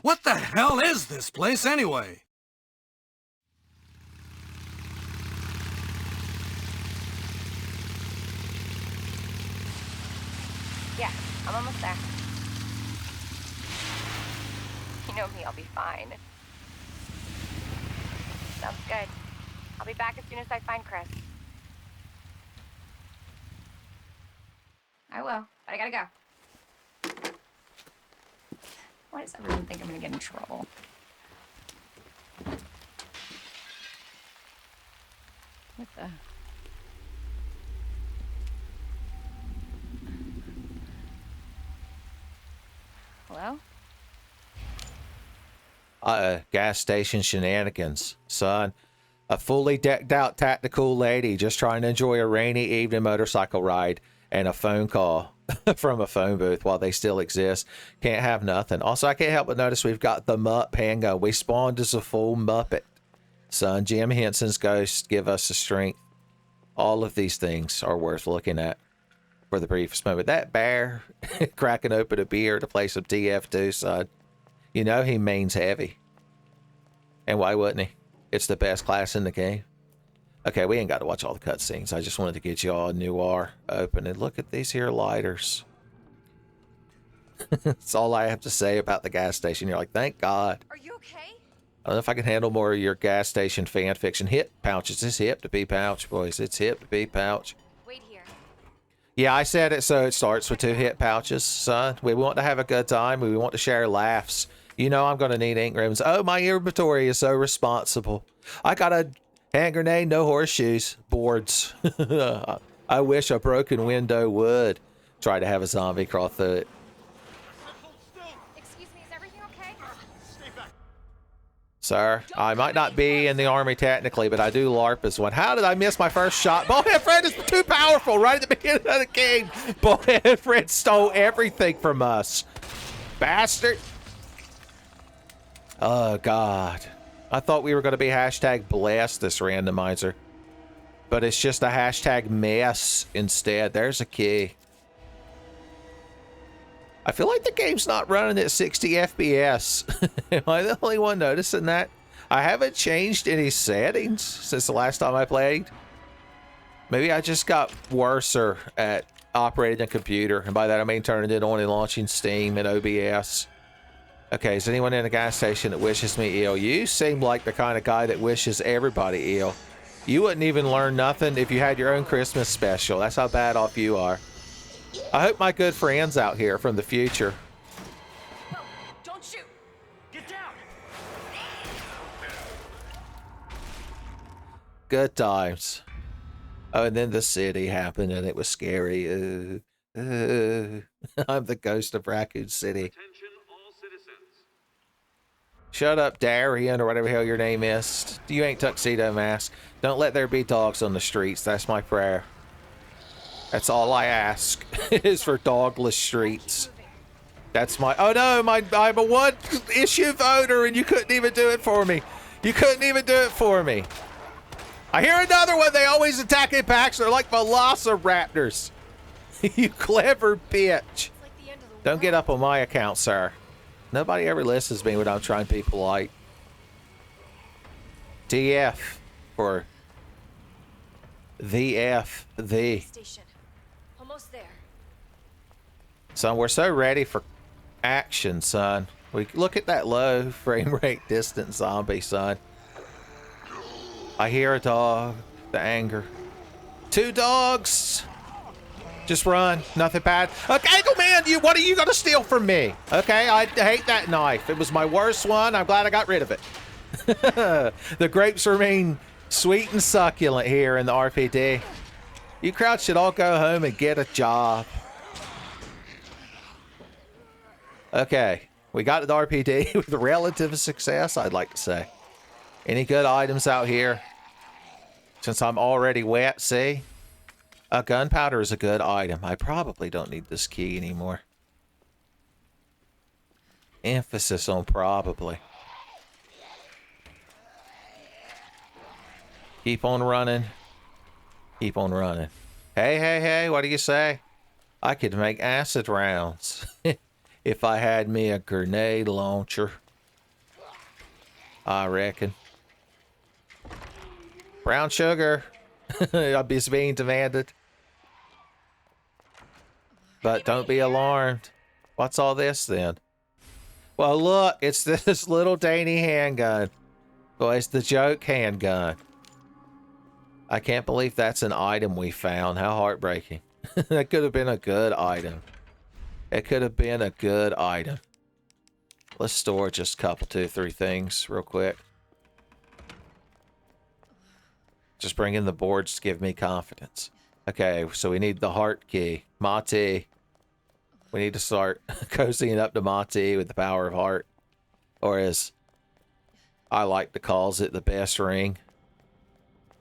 What the hell is this place anyway? Yeah, I'm almost there. You know me, I'll be fine. Sounds good. I'll be back as soon as I find Chris. I will, but I gotta go. Why does everyone think I'm gonna get in trouble? What the? Hello? Gas station shenanigans, son. A fully decked out tactical lady just trying to enjoy a rainy evening motorcycle ride and a phone call from a phone booth while they still exist. Can't have nothing. Also, I can't help but notice we've got the Mupp handgun. We spawned as a full Muppet. Son, Jim Henson's ghost give us the strength. All of these things are worth looking at for the briefest moment. That bear cracking open a beer to play some TF2, son. You know he means heavy. And why wouldn't he? It's the best class in the game. Okay, we ain't got to watch all the cutscenes. I just wanted to get you all a new R open. And look at these here lighters. That's all I have to say about the gas station. You're like, thank God. Are you okay? I don't know if I can handle more of your gas station fan fiction. Hip pouches. It's hip to be pouch, boys. It's hip to be pouch. Wait here. Yeah, I said it, so it starts with 2 hip pouches, son. We want to have a good time. We want to share laughs. You know I'm going to need ink ribbons. Oh, my inventory is so responsible. I got a hand grenade, no horseshoes, boards. I wish a broken window would. Try to have a zombie crawl through it. Excuse me, is everything okay? Stay back. Sir, I might not be in the army technically, but I do LARP as one. How did I miss my first shot? Bullhead Fred is too powerful right at the beginning of the game. Bullhead Fred stole everything from us. Bastard. Oh, God. I thought we were going to be hashtag blessed this randomizer. But it's just a hashtag mess instead. There's a key. I feel like the game's not running at 60 FPS. Am I the only one noticing that? I haven't changed any settings since the last time I played. Maybe I just got worse at operating a computer. And by that I mean turning it on and launching Steam and OBS. Okay, is anyone in a gas station that wishes me ill? You seem like the kind of guy that wishes everybody ill. You wouldn't even learn nothing if you had your own Christmas special. That's how bad off you are. I hope my good friends out here from the future. No, don't shoot. Get down. Good times. Oh, and then the city happened and it was scary. I'm the ghost of Raccoon City. Attention all citizens. Shut up, Darian, or whatever the hell your name is. You ain't Tuxedo Mask. Don't let there be dogs on the streets. That's my prayer. That's all I ask, is for dogless streets. That's my... Oh no, I'm a one-issue voter and you couldn't even do it for me. You couldn't even do it for me. I hear another one. They always attack in packs. They're like velociraptors. You clever bitch. Don't get up on my account, sir. Nobody ever listens to me when I'm trying to be polite. DF for the. Station. Almost there. Son, we're so ready for action, son. We look at that low frame rate distant zombie, son. I hear a dog. The anger. 2 dogs. Just run. Nothing bad. Okay, man, what are you gonna steal from me? Okay, I hate that knife. It was my worst one. I'm glad I got rid of it. The grapes remain sweet and succulent here in the RPD. You crowd should all go home and get a job. Okay, we got the RPD with relative success, I'd like to say. Any good items out here? Since I'm already wet, see? Gunpowder is a good item. I probably don't need this key anymore. Emphasis on probably. Keep on running. Keep on running. Hey, hey, hey, what do you say? I could make acid rounds if I had me a grenade launcher. I reckon. Brown sugar. Is being demanded. But don't be alarmed. What's all this then? Well, look, it's this little dainty handgun. Well, it's the joke handgun. I can't believe that's an item we found. How heartbreaking. That could have been a good item. It could have been a good item. Let's store just a couple, 2, 3 things real quick. Just bring in the boards to give me confidence. Okay, so we need the heart key. Mati. We need to start cozying up to Mati with the power of heart. Or as I like to call it, the best ring.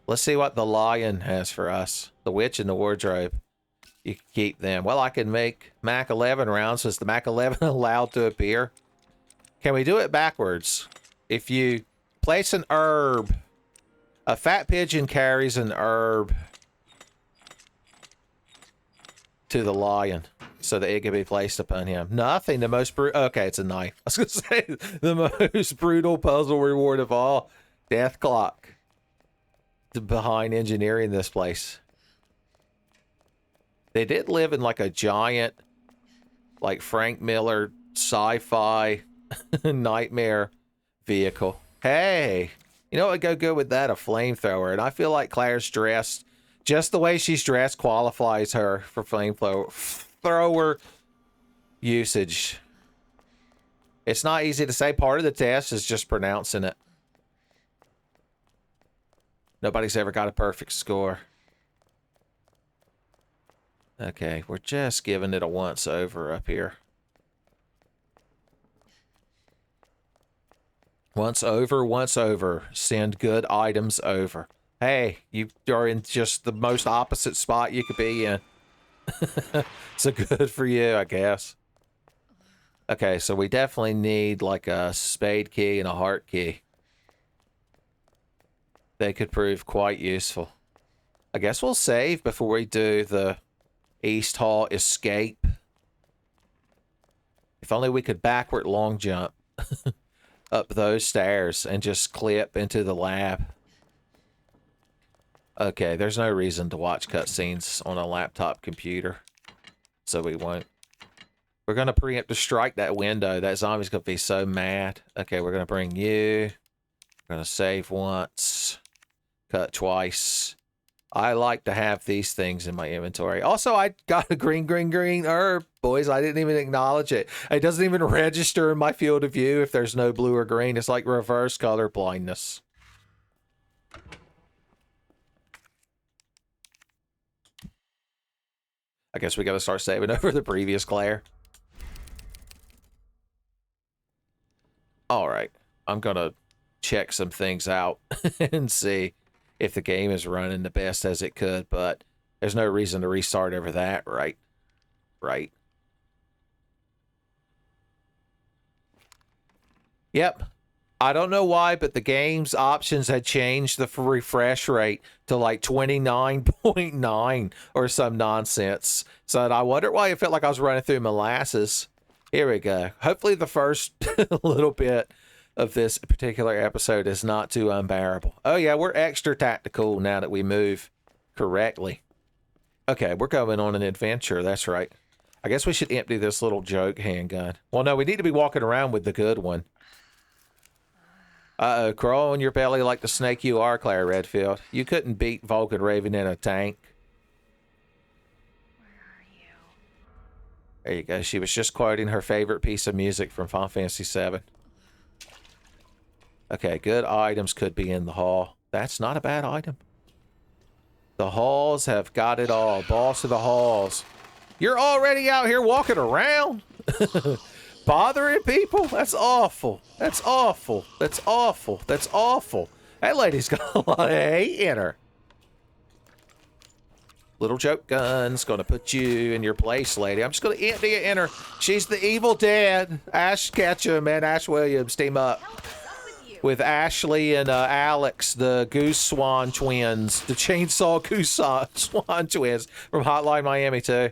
Let's see what the lion has for us. The witch and the wardrobe. You can keep them. Well, I can make Mac 11 rounds. Is the Mac 11 allowed to appear? Can we do it backwards? If you place an herb, a fat pigeon carries an herb to the lion so that it can be placed upon him. Nothing. The most okay, it's a knife. I was going to say the most brutal puzzle reward of all. Death clock. Behind engineering this place. They did live in like a giant, like Frank Miller sci-fi nightmare vehicle. Hey, you know what would go good with that? A flamethrower. And I feel like Claire's dressed, just the way she's dressed qualifies her for flamethrower usage. It's not easy to say. Part of the test is just pronouncing it. Nobody's ever got a perfect score. Okay, we're just giving it a once over up here. Once over. Send good items over. Hey, you are in just the most opposite spot you could be in. So good for you, I guess. Okay, so we definitely need like a spade key and a heart key. They could prove quite useful. I guess we'll save before we do the East Hall escape. If only we could backward long jump up those stairs and just clip into the lab. Okay, there's no reason to watch cutscenes on a laptop computer. So we won't. We're going to preempt to strike that window. That zombie's going to be so mad. Okay, we're going to bring you. We're going to save once. Cut twice. I like to have these things in my inventory. Also, I got a green herb, boys. I didn't even acknowledge it. It doesn't even register in my field of view if there's no blue or green. It's like reverse color blindness. I guess we got to start saving over the previous Claire. All right. I'm going to check some things out and see if the game is running the best as it could, but there's no reason to restart over that, right? Right. Yep. I don't know why, but the game's options had changed the refresh rate to like 29.9 or some nonsense. So I wonder why it felt like I was running through molasses. Here we go. Hopefully the first little bit of this particular episode is not too unbearable. Oh yeah, we're extra tactical now that we move correctly. Okay, we're going on an adventure. That's right. I guess we should empty this little joke handgun. Well, no, we need to be walking around with the good one. Uh-oh, crawl on your belly like the snake you are, Claire Redfield. You couldn't beat Vulcan Raven in a tank. Where are you? There you go. She was just quoting her favorite piece of music from Final Fantasy VII. Okay, good items could be in the hall. That's not a bad item. The halls have got it all. Boss of the halls. You're already out here walking around? Bothering people? That's awful. That's awful. That's awful. That's awful. That lady's got a lot of hate in her. Little joke gun's gonna put you in your place, lady. I'm just gonna empty it in her. She's the evil dead. Ash Ketchum and Ash Williams team up with Ashley and Alex, the Goose Swan twins, the Chainsaw Goose Swan twins from Hotline Miami 2.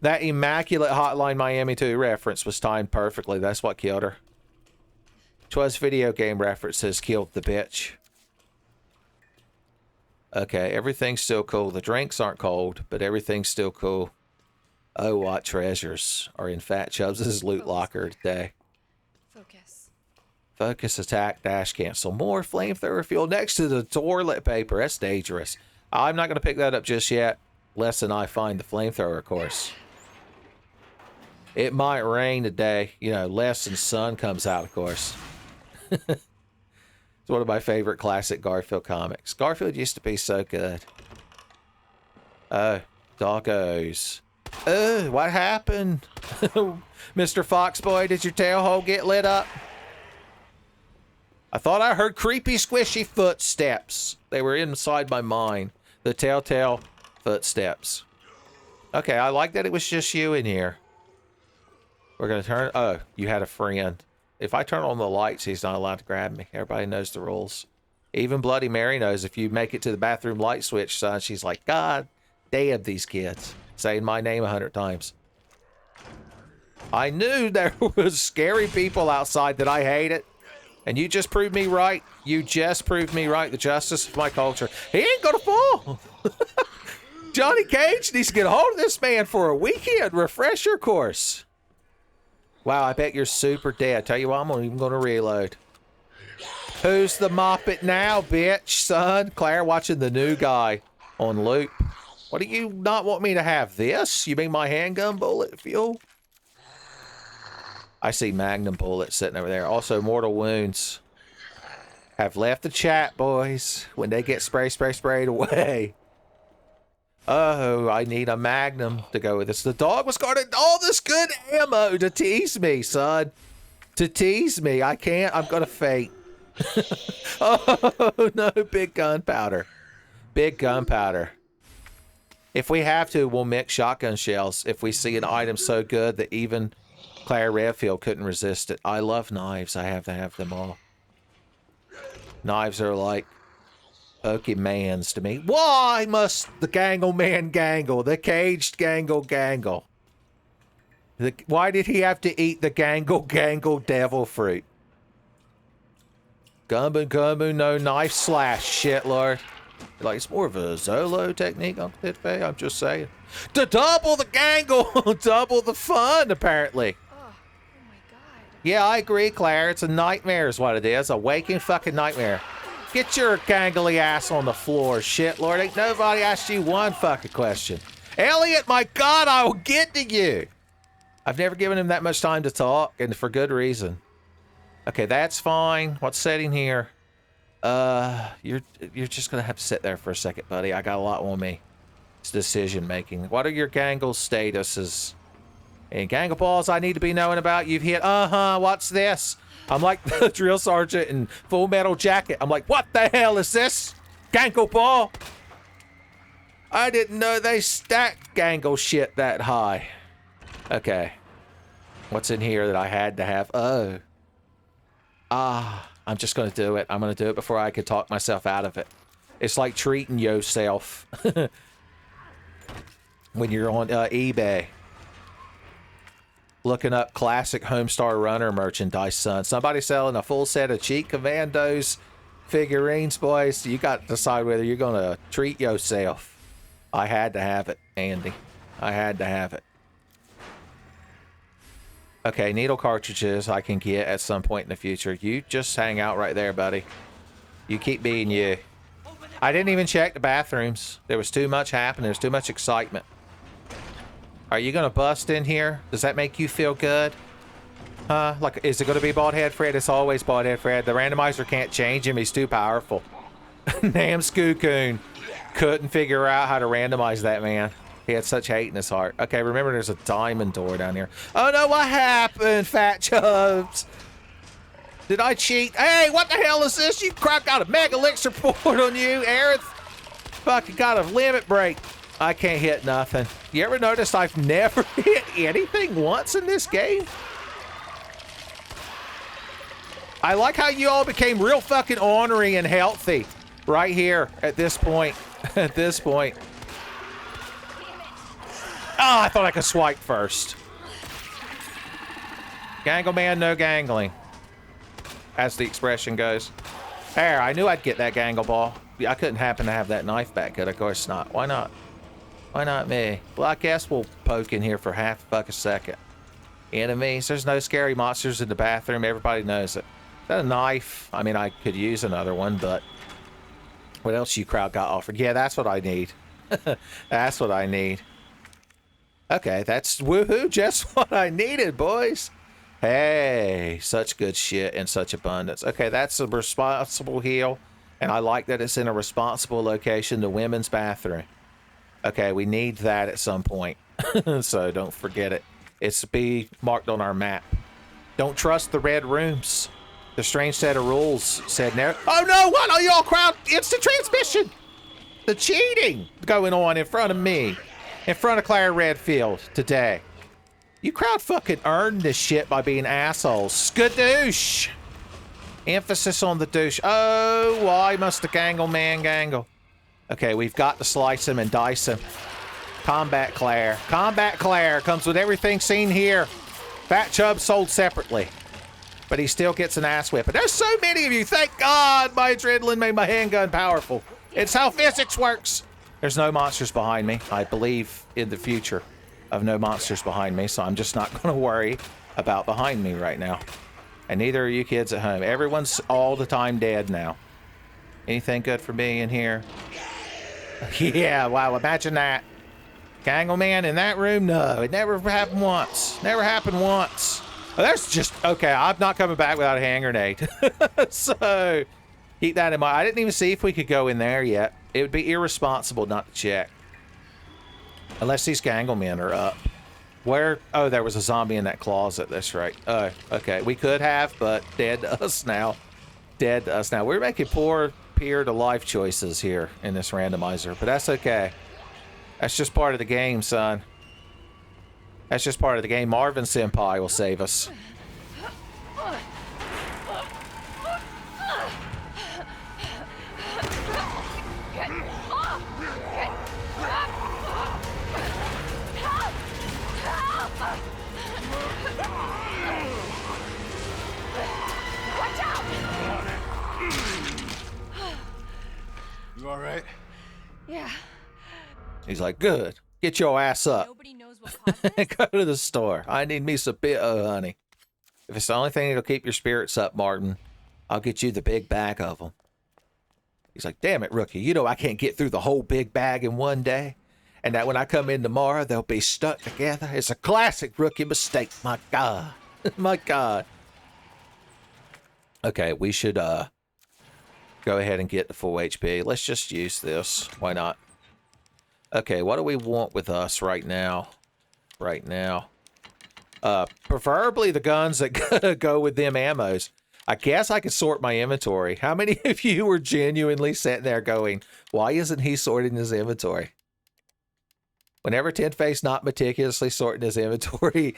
That immaculate Hotline Miami 2 reference was timed perfectly. That's what killed her. 'Twas video game references killed the bitch. Okay, everything's still cool. The drinks aren't cold, but everything's still cool. Oh, what treasures are in Fat Chubbs' loot locker today. Focus. Focus, attack, dash, cancel. More flamethrower fuel next to the toilet paper. That's dangerous. I'm not going to pick that up just yet, less than I find the flamethrower, of course. It might rain today, you know, less than sun comes out, of course. It's one of my favorite classic Garfield comics. Garfield used to be so good. Oh, doggos. Oh, what happened? Mr. Foxboy, did your tail hole get lit up? I thought I heard creepy, squishy footsteps. They were inside my mind. The telltale footsteps. Okay, I like that it was just you in here. We're going to turn... Oh, you had a friend. If I turn on the lights, he's not allowed to grab me. Everybody knows the rules. Even Bloody Mary knows if you make it to the bathroom light switch, son, she's like, God damn these kids. Saying my name 100 times. I knew there was scary people outside that I hated. And you just proved me right. You just proved me right. The justice of my culture. He ain't gonna fall. Johnny Cage needs to get a hold of this man for a weekend refresher course. Wow, I bet you're super dead. Tell you what, I'm not even gonna reload. Who's the moppet now, bitch, son? Claire watching the new guy on loop. What do you not want me to have? This? You mean my handgun bullet fuel? I see Magnum bullets sitting over there. Also, mortal wounds have left the chat, boys. When they get sprayed away. Oh, I need a Magnum to go with this. The dog was guarding all this good ammo to tease me, son. To tease me. I can't. I'm going to faint. Oh, no. Big gunpowder. Big gunpowder. If we have to, we'll mix shotgun shells. If we see an item so good that even Claire Redfield couldn't resist it. I love knives. I have to have them all. Knives are like Pokemans to me. Why must the Gangle Man gangle? The caged Gangle gangle. Why did he have to eat the Gangle devil fruit? Gumbo, no knife slash, shit, Lord. Like, it's more of a Zolo technique, Uncle Tenfey. I'm just saying. To double the gangle, double the fun, apparently. Oh my god. Yeah, I agree, Claire. It's a nightmare is what it is. A waking fucking nightmare. Get your gangly ass on the floor, shit, Lord. Ain't nobody asked you one fucking question. Elliot, my God, I will get to you. I've never given him that much time to talk, and for good reason. Okay, that's fine. What's setting here? You're just gonna have to sit there for a second, buddy. I got a lot on me. It's decision making. What are your gangle statuses? Any gangle balls I need to be knowing about? You've hit, what's this? I'm like the drill sergeant in Full Metal Jacket. I'm like, what the hell is this? Gangle ball? I didn't know they stacked gangle shit that high. Okay. What's in here that I had to have? Oh. I'm just going to do it. I'm going to do it before I could talk myself out of it. It's like treating yourself when you're on eBay. Looking up classic Homestar Runner merchandise, son. Somebody selling a full set of Cheat Commandos figurines, boys. You got to decide whether you're going to treat yourself. I had to have it, Andy. I had to have it. Okay, needle cartridges I can get at some point in the future. You just hang out right there, buddy. You keep being you. I didn't even check the bathrooms. There was too much happening. There was too much excitement. Are you going to bust in here? Does that make you feel good? Huh? Like, is it going to be Baldhead Fred? It's always Baldhead Fred. The randomizer can't change him. He's too powerful. Damn Skookoon couldn't figure out how to randomize that man. He had such hate in his heart. Okay, remember there's a diamond door down here. Oh no, what happened, Fat Chubbs? Did I cheat? Hey, what the hell is this? You crap got a mega elixir poured on you, Aerith. Fucking got a limit break. I can't hit nothing. You ever noticed I've never hit anything once in this game? I like how you all became real fucking ornery and healthy right here at this point. At this point. Oh, I thought I could swipe first. Gangle man, no gangling. as the expression goes. There, I knew I'd get that gangle ball. I couldn't happen to have that knife back, could I? Of course not. Why not? Why not me? Well, I guess we'll poke in here for half a fucking second. Enemies. There's no scary monsters in the bathroom. Everybody knows it. Is that a knife? I mean, I could use another one, but what else you crowd got offered? Yeah, that's what I need. That's what I need. Okay, that's woohoo, just what I needed, boys. Hey, such good shit in such abundance. Okay, that's a responsible heal, and I like that it's in a responsible location, the women's bathroom. Okay, we need that at some point, so don't forget it. It's to be marked on our map. Don't trust the red rooms. The strange set of rules said never. Oh no, what are y'all crowd? Instant transmission! The cheating going on in front of me, in front of Claire Redfield today. You crowd fucking earned this shit by being assholes. Skadoosh! Emphasis on the douche. Oh, why must the gangle man gangle? Okay, we've got to slice him and dice him. Combat Claire. Combat Claire comes with everything seen here. Fat Chub sold separately. But he still gets an ass whipping. There's so many of you. Thank God my adrenaline made my handgun powerful. It's how physics works. There's no monsters behind me. I believe in the future of no monsters behind me, so I'm just not going to worry about behind me right now. And neither are you kids at home. Everyone's all the time dead now. Anything good for me in here? Yeah, wow, imagine that. Gangle man in that room? No, it never happened once. Never happened once. Oh, that's just... Okay, I'm not coming back without a hand grenade. So, keep that in mind. I didn't even see if we could go in there yet. It would be irresponsible not to check. Unless these gangle men are up. Where? Oh, there was a zombie in that closet. That's right. Oh, okay. We could have, but dead to us now. Dead to us now. We're making poor peer to life choices here in this randomizer, but that's okay. That's just part of the game, son. That's just part of the game. Marvin Senpai will save us. You all right? Yeah. He's like, good. Get your ass up. Nobody knows what caused this. Go to the store. I need me some bit of honey. If it's the only thing that'll keep your spirits up, Martin, I'll get you the big bag of them. He's like, damn it, rookie. You know I can't get through the whole big bag in one day. And that when I come in tomorrow, they'll be stuck together. It's a classic rookie mistake. My God. My God. Okay, we should go ahead and get the full HP. Let's just use this. Why not? Okay, what do we want with us right now? Right now. Preferably the guns that go with them ammos. I guess I could sort my inventory. How many of you were genuinely sitting there going, why isn't he sorting his inventory? Whenever Tenfey's not meticulously sorting his inventory,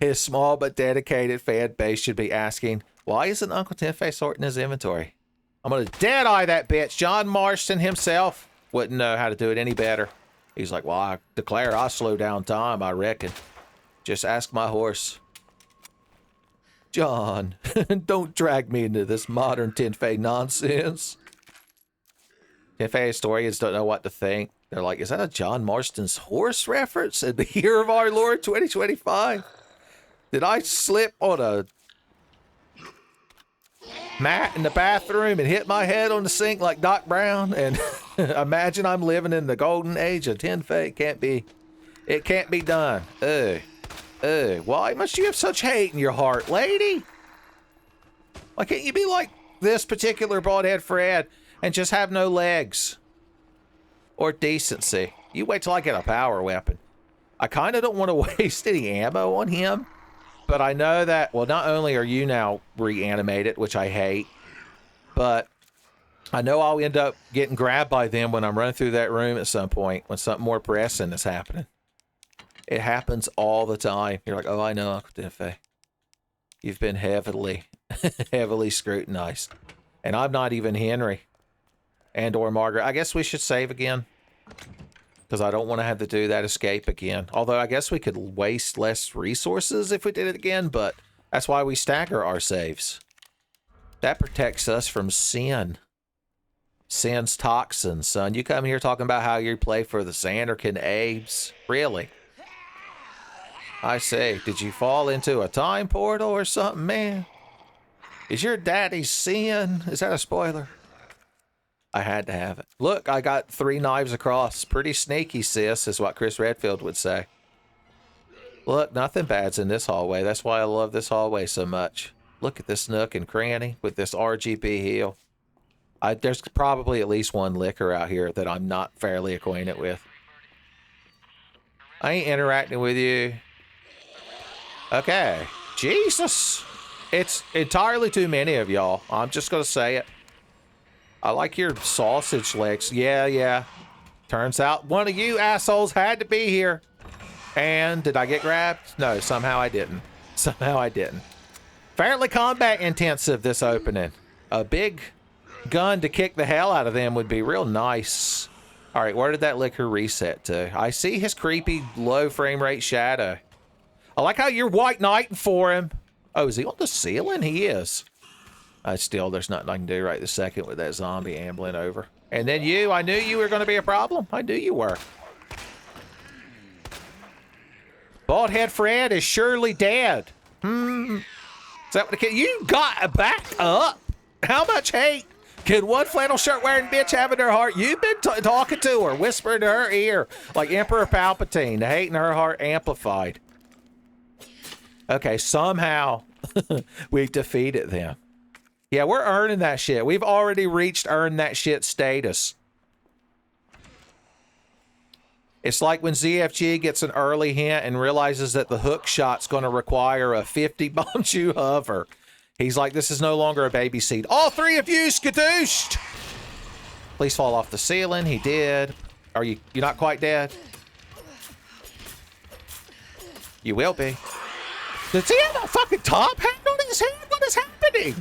his small but dedicated fan base should be asking, why isn't Uncle Tenfey sorting his inventory? I'm going to dead-eye that bitch. John Marston himself wouldn't know how to do it any better. He's like, well, I declare I slow down time, I reckon. Just ask my horse. John, don't drag me into this modern Tenfey nonsense. Tenfey historians don't know what to think. They're like, is that a John Marston's horse reference in the year of our Lord 2025? Did I slip on a mat in the bathroom and hit my head on the sink like Doc Brown and imagine I'm living in the golden age of Tenfey? It can't be done. Why must you have such hate in your heart, lady? Why can't you be like this particular baldhead Fred and just have no legs or decency? You wait till I get a power weapon. I kind of don't want to waste any ammo on him. But I know that, well, not only are you now reanimated, which I hate, but I know I'll end up getting grabbed by them when I'm running through that room at some point, when something more pressing is happening. It happens all the time. You're like, oh, I know, Uncle Tenfey. You've been heavily, heavily scrutinized. And I'm not even Henry and or Margaret. I guess we should save again. Because I don't want to have to do that escape again. Although I guess we could waste less resources if we did it again, but that's why we stagger our saves. That protects us from sin. Sin's toxins, son. You come here talking about how you play for the Xanderkin Abes. Really? I say, did you fall into a time portal or something, man? Is your daddy's sin? Is that a spoiler? I had to have it. Look, I got 3 knives across. Pretty sneaky, sis, is what Chris Redfield would say. Look, nothing bad's in this hallway. That's why I love this hallway so much. Look at this nook and cranny with this RGB heel. There's probably at least one liquor out here that I'm not fairly acquainted with. I ain't interacting with you. Okay. Jesus. It's entirely too many of y'all. I'm just going to say it. I like your sausage legs. Yeah. Turns out one of you assholes had to be here. And did I get grabbed? No, somehow I didn't. Fairly combat intensive, this opening. A big gun to kick the hell out of them would be real nice. All right, where did that liquor reset to? I see his creepy low frame rate shadow. I like how you're white knighting for him. Oh, is he on the ceiling? He is. There's nothing I can do right this second with that zombie ambling over. And then you, I knew you were going to be a problem. I knew you were. Baldhead Fred is surely dead. Is that what the kid? You got to back up. How much hate can one flannel shirt wearing bitch have in her heart? You've been talking to her, whispering to her ear like Emperor Palpatine. The hate in her heart amplified. Okay, somehow we've defeated them. Yeah, we're earning that shit. We've already reached earn that shit status. It's like when ZFG gets an early hint and realizes that the hook shot's going to require a 50 Bonju hover. He's like, this is no longer a baby seat. All 3 of you skadooshed! Please fall off the ceiling. He did. You're not quite dead? You will be. Does he have a fucking top hat on his head? What is happening?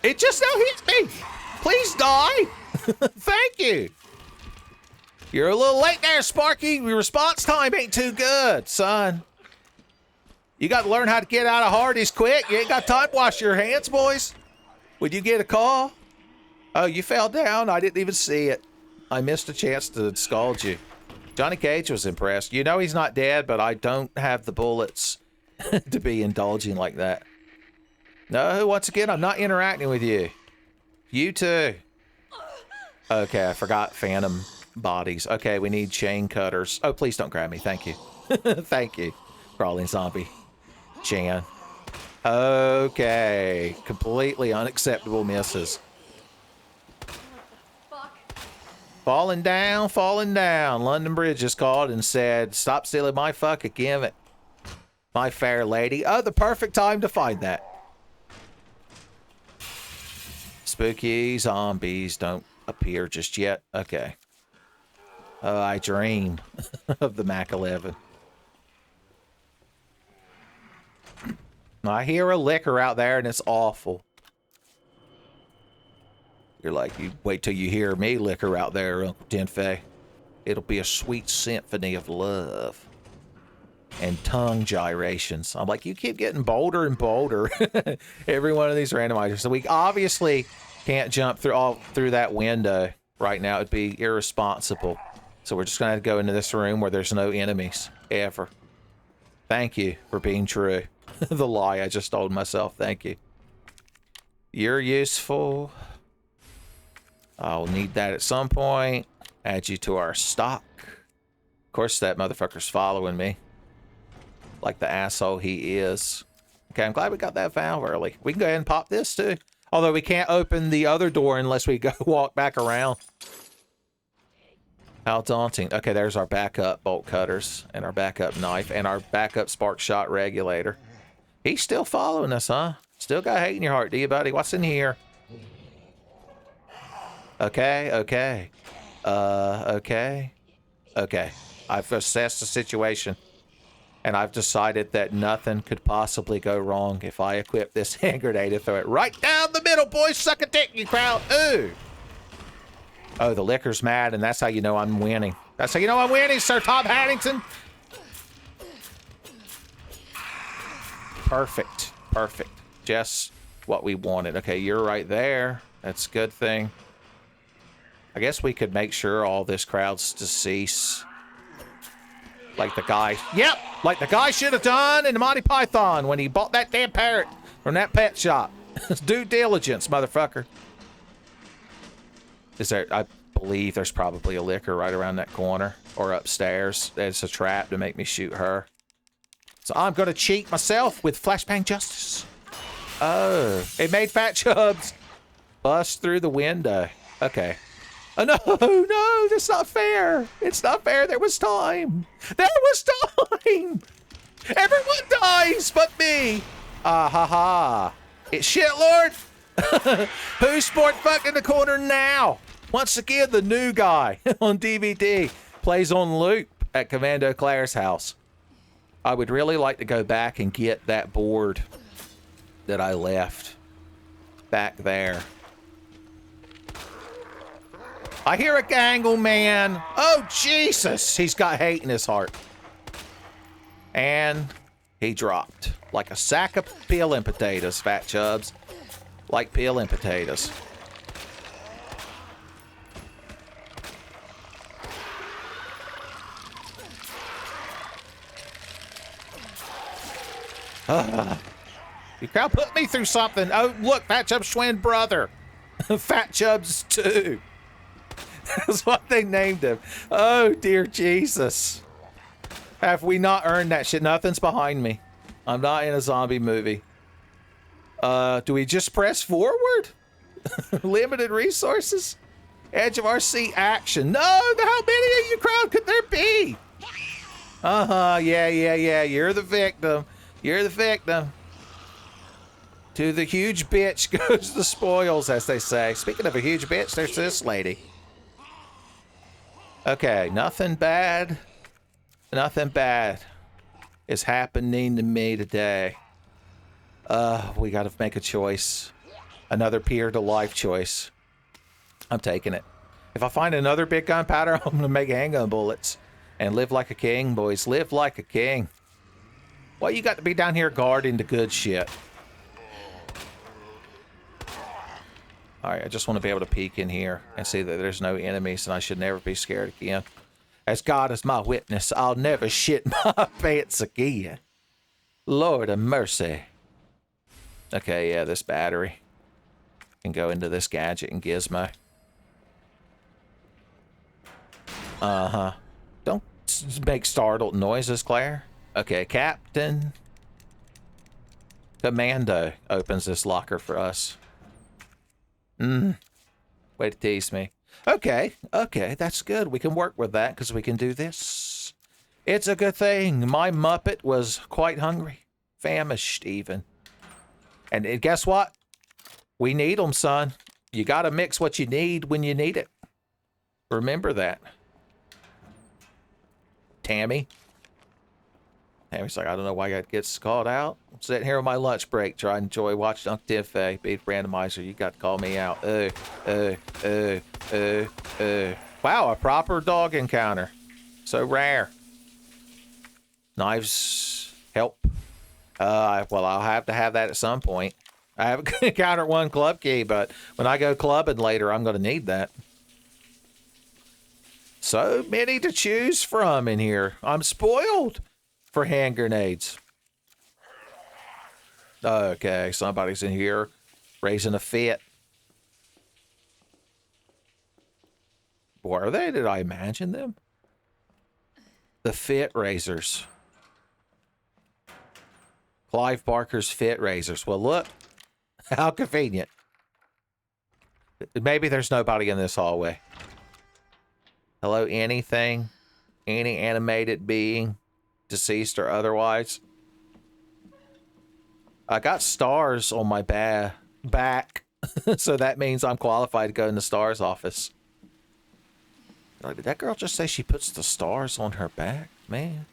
It just now hit me. Please die. Thank you. You're a little late there, Sparky. Your response time ain't too good, son. You got to learn how to get out of Hardee's quick. You ain't got time to wash your hands, boys. Would you get a call? Oh, you fell down. I didn't even see it. I missed a chance to scald you. Johnny Cage was impressed. You know he's not dead, but I don't have the bullets to be indulging like that. No, once again, I'm not interacting with you. You too. Okay, I forgot phantom bodies. Okay, we need chain cutters. Oh, please don't grab me. Thank you. Thank you. Crawling zombie. Jan. Okay. Completely unacceptable misses. Falling down, falling down. London Bridge just called and said, stop stealing my fucking gimmick. My fair lady. Oh, the perfect time to find that. Spooky zombies don't appear just yet. Okay. Oh, I dream of the Mac 11. I hear a liquor out there and it's awful. You're like, you wait till you hear me liquor out there, Uncle Tenfey. It'll be a sweet symphony of love. And tongue gyrations. I'm like, you keep getting bolder and bolder. Every one of these randomizers. So we obviously can't jump through that window right now. It'd be irresponsible. So we're just going to have to go into this room where there's no enemies. Ever. Thank you for being true. The lie I just told myself. Thank you. You're useful. I'll need that at some point. Add you to our stock. Of course, that motherfucker's following me. Like the asshole he is. Okay, I'm glad we got that valve early. We can go ahead and pop this too. Although we can't open the other door unless we go walk back around. How daunting. Okay, there's our backup bolt cutters and our backup knife and our backup spark shot regulator. He's still following us, huh? Still got hate in your heart, do you, buddy? What's in here? Okay, okay. Okay. Okay. I've assessed the situation. And I've decided that nothing could possibly go wrong if I equip this hand grenade and throw it right down the middle, boys. Suck a dick, you crowd. Ooh. Oh, the liquor's mad, and that's how you know I'm winning. That's how you know I'm winning, Sir Tom Haddington. Perfect. Perfect. Just what we wanted. Okay, you're right there. That's a good thing. I guess we could make sure all this crowd's deceased. Like the guy. Yep! Like the guy should have done in the Monty Python when he bought that damn parrot from that pet shop. Due diligence, motherfucker. Is there... I believe there's probably a liquor right around that corner. Or upstairs. It's a trap to make me shoot her. So I'm gonna cheat myself with flashbang justice. Oh. It made Fat Chubs bust through the window. Okay. Oh, no, no, that's not fair. It's not fair. There was time. There was time. Everyone dies but me. Ah, ha, ha. It's shit, Lord. Who's sport fuck in the corner now? Once again, the new guy on DVD plays on loop at Commando Claire's house. I would really like to go back and get that board that I left back there. I hear a gangle man. Oh, Jesus. He's got hate in his heart. And he dropped. Like a sack of peeling potatoes, Fat Chubs. Like peeling potatoes. You crowd put me through something. Oh, look, Fat Chub's twin brother. Fat Chubs 2. That's what they named him. Oh, dear Jesus. Have we not earned that shit? Nothing's behind me. I'm not in a zombie movie. Do we just press forward? Limited resources? Edge of our seat action. No, how many of you crowd could there be? Uh-huh, yeah. You're the victim. You're the victim. To the huge bitch goes the spoils, as they say. Speaking of a huge bitch, there's this lady. Okay, nothing bad is happening to me today. We gotta make a choice. Another peer to life choice. I'm taking it. If I find another big gunpowder, I'm gonna make handgun bullets. And live like a king, boys. Live like a king. Well, you got to be down here guarding the good shit. Alright, I just want to be able to peek in here and see that there's no enemies and I should never be scared again. As God is my witness, I'll never shit my pants again. Lord of mercy. Okay, yeah, this battery can go into this gadget and gizmo. Uh-huh. Don't make startled noises, Claire. Okay, Captain Commando opens this locker for us. Way to tease me. Okay, that's good. We can work with that because we can do this. It's a good thing. My Muppet was quite hungry. Famished, even. And guess what? We need them, son. You got to mix what you need when you need it. Remember that. Tammy's like, I don't know why it gets called out. I'm sitting here on my lunch break trying to enjoy watching Uncle Tenfey beat Randomizer. You got to call me out. Wow, a proper dog encounter. So rare. Knives help. Well, I'll have to have that at some point. I haven't encountered one club key, but when I go clubbing later, I'm going to need that. So many to choose from in here. I'm spoiled for hand grenades. Okay, somebody's in here raising a fit. What are they? Did I imagine them? The fit raisers. Clive Barker's fit raisers. Well, look. How convenient. Maybe there's nobody in this hallway. Hello, anything? Any animated being? Deceased or otherwise? I got stars on my back. So that means I'm qualified to go in the stars office. Like, did that girl just say she puts the stars on her back? Man.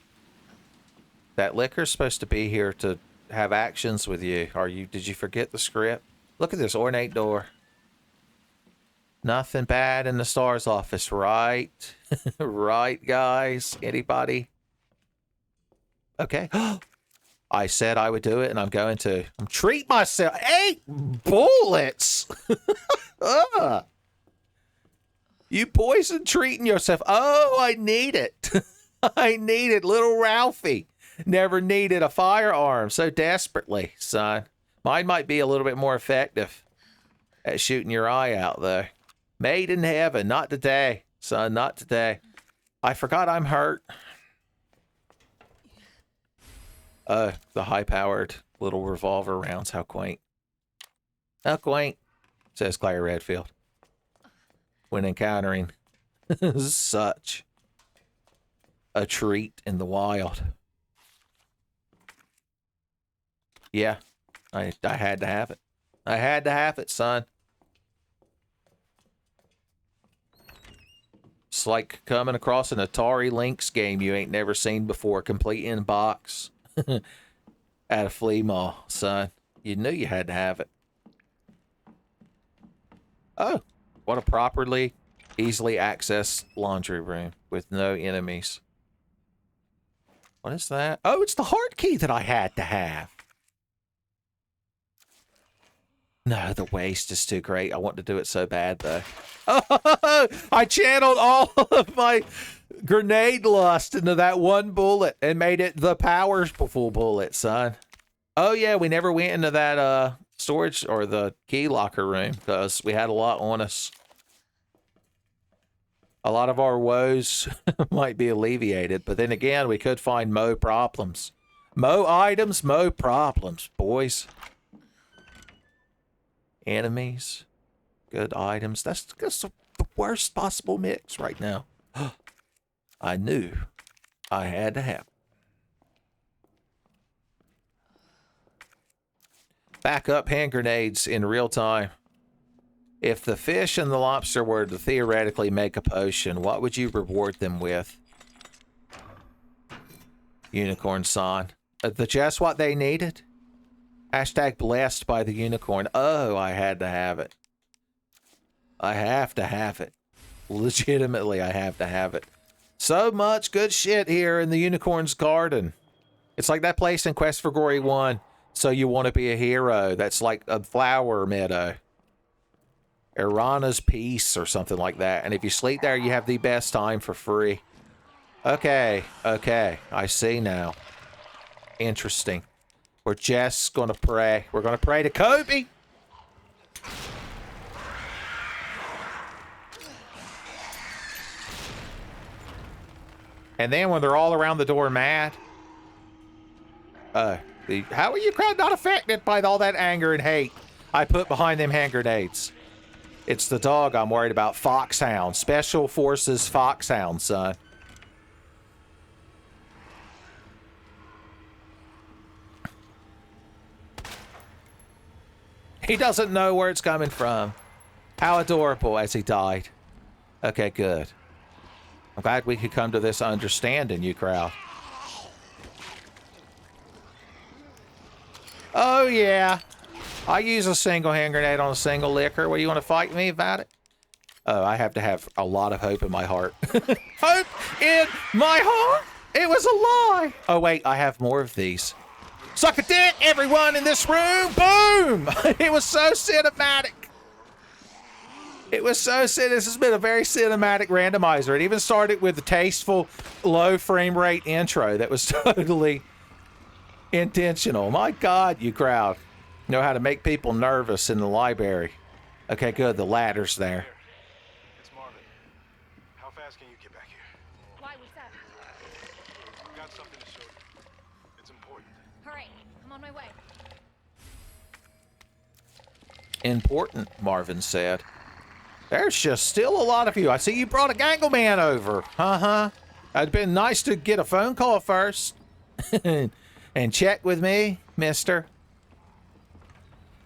That liquor's supposed to be here to have actions with you. Did you forget the script? Look at this ornate door. Nothing bad in the stars office, right? Right, guys? Anybody? Okay. I said I would do it, and I'm going to. I'm treat myself. 8 bullets. Ugh. You poison treating yourself. Oh, I need it. I need it. Little Ralphie never needed a firearm so desperately, son. Mine might be a little bit more effective at shooting your eye out, though. Made in heaven. Not today, son. Not today. I forgot I'm hurt. The high-powered little revolver rounds. How quaint. How quaint, says Claire Redfield. When encountering such a treat in the wild. Yeah, I had to have it. I had to have it, son. It's like coming across an Atari Lynx game you ain't never seen before, complete in box. At a flea mall, son. You knew you had to have it. Oh, what a properly, easily accessed laundry room with no enemies. What is that? Oh, it's the heart key that I had to have. No, the waste is too great. I want to do it so bad, though. Oh, I channeled all of my grenade lust into that one bullet and made it the powerful bullet, son. Oh, yeah, we never went into that storage or the key locker room because we had a lot on us. A lot of our woes might be alleviated, but then again, we could find mo problems. Mo items, mo problems, boys. Enemies, good items. That's the worst possible mix right now. I knew I had to have. Backup hand grenades in real time. If the fish and the lobster were to theoretically make a potion, what would you reward them with? Unicorn San. Just what they needed? Hashtag blessed by the unicorn. Oh, I had to have it. I have to have it. Legitimately, I have to have it. So much good shit here in the unicorn's garden. It's like that place in Quest for Glory 1. So you want to be a hero. That's like a flower meadow. Irana's Peace or something like that. And if you sleep there, you have the best time for free. Okay, okay. I see now. Interesting. We're just going to pray. We're going to pray to Kobe. And then when they're all around the door mad. How are you crowd not affected by all that anger and hate I put behind them hand grenades? It's the dog I'm worried about. Foxhound. Special Forces Foxhound, son. He doesn't know where it's coming from. How adorable as he died. Okay, good. I'm glad we could come to this understanding, you crowd. Oh, yeah. I use a single hand grenade on a single liquor. Well, you want to fight me about it? Oh, I have to have a lot of hope in my heart. Hope in my heart? It was a lie. Oh, wait, I have more of these. Suck a dick, everyone in this room. Boom! It was so cinematic. It was so cinematic. This has been a very cinematic randomizer. It even started with a tasteful, low frame rate intro that was totally intentional. My God, you crowd know how to make people nervous in the library. Okay, good. The ladder's there. It's Marvin. How fast can you get back here? Why? What's that? I've got something to show you. It's important. All right, I'm on my way. Important, Marvin said. There's just still a lot of you. I see you brought a Gangleman over. Uh-huh. It'd been nice to get a phone call first. And check with me, mister.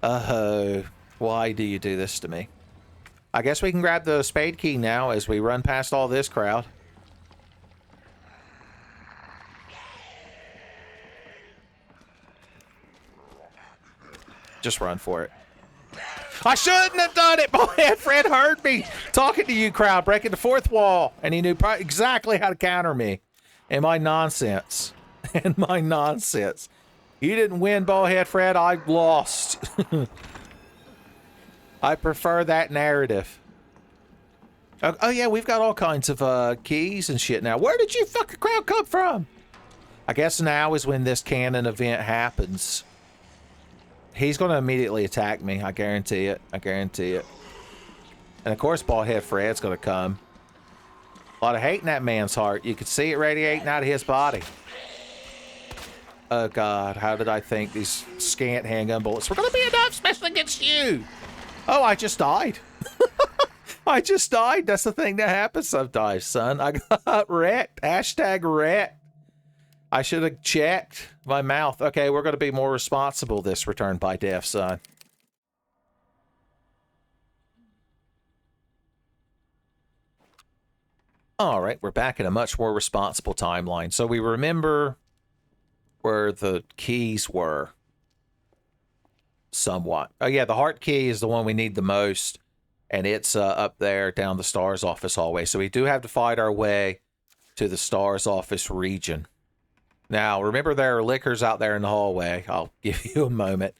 Oh, why do you do this to me? I guess we can grab the spade key now as we run past all this crowd. Just run for it. I shouldn't have done it, boy. Fred heard me talking to you, crowd, breaking the fourth wall, and he knew exactly how to counter me and my nonsense. And my nonsense. You didn't win, Ballhead Fred. I lost. I prefer that narrative. Oh, yeah, we've got all kinds of keys and shit now. Where did you fucking crowd come from? I guess now is when this cannon event happens. He's going to immediately attack me. I guarantee it. I guarantee it. And of course, Ballhead Fred's going to come. A lot of hate in that man's heart. You could see it radiating out of his body. Oh, God. How did I think these scant handgun bullets were going to be enough, especially against you? Oh, I just died. I just died. That's the thing that happens sometimes, son. I got wrecked. Hashtag wrecked. I should have checked my mouth. Okay, we're going to be more responsible this return by death, son. All right, we're back in a much more responsible timeline. So we remember where the keys were. Somewhat. Oh, yeah, the heart key is the one we need the most. And it's up there down the STARS office hallway. So we do have to fight our way to the STARS office region. Now, remember there are liquors out there in the hallway. I'll give you a moment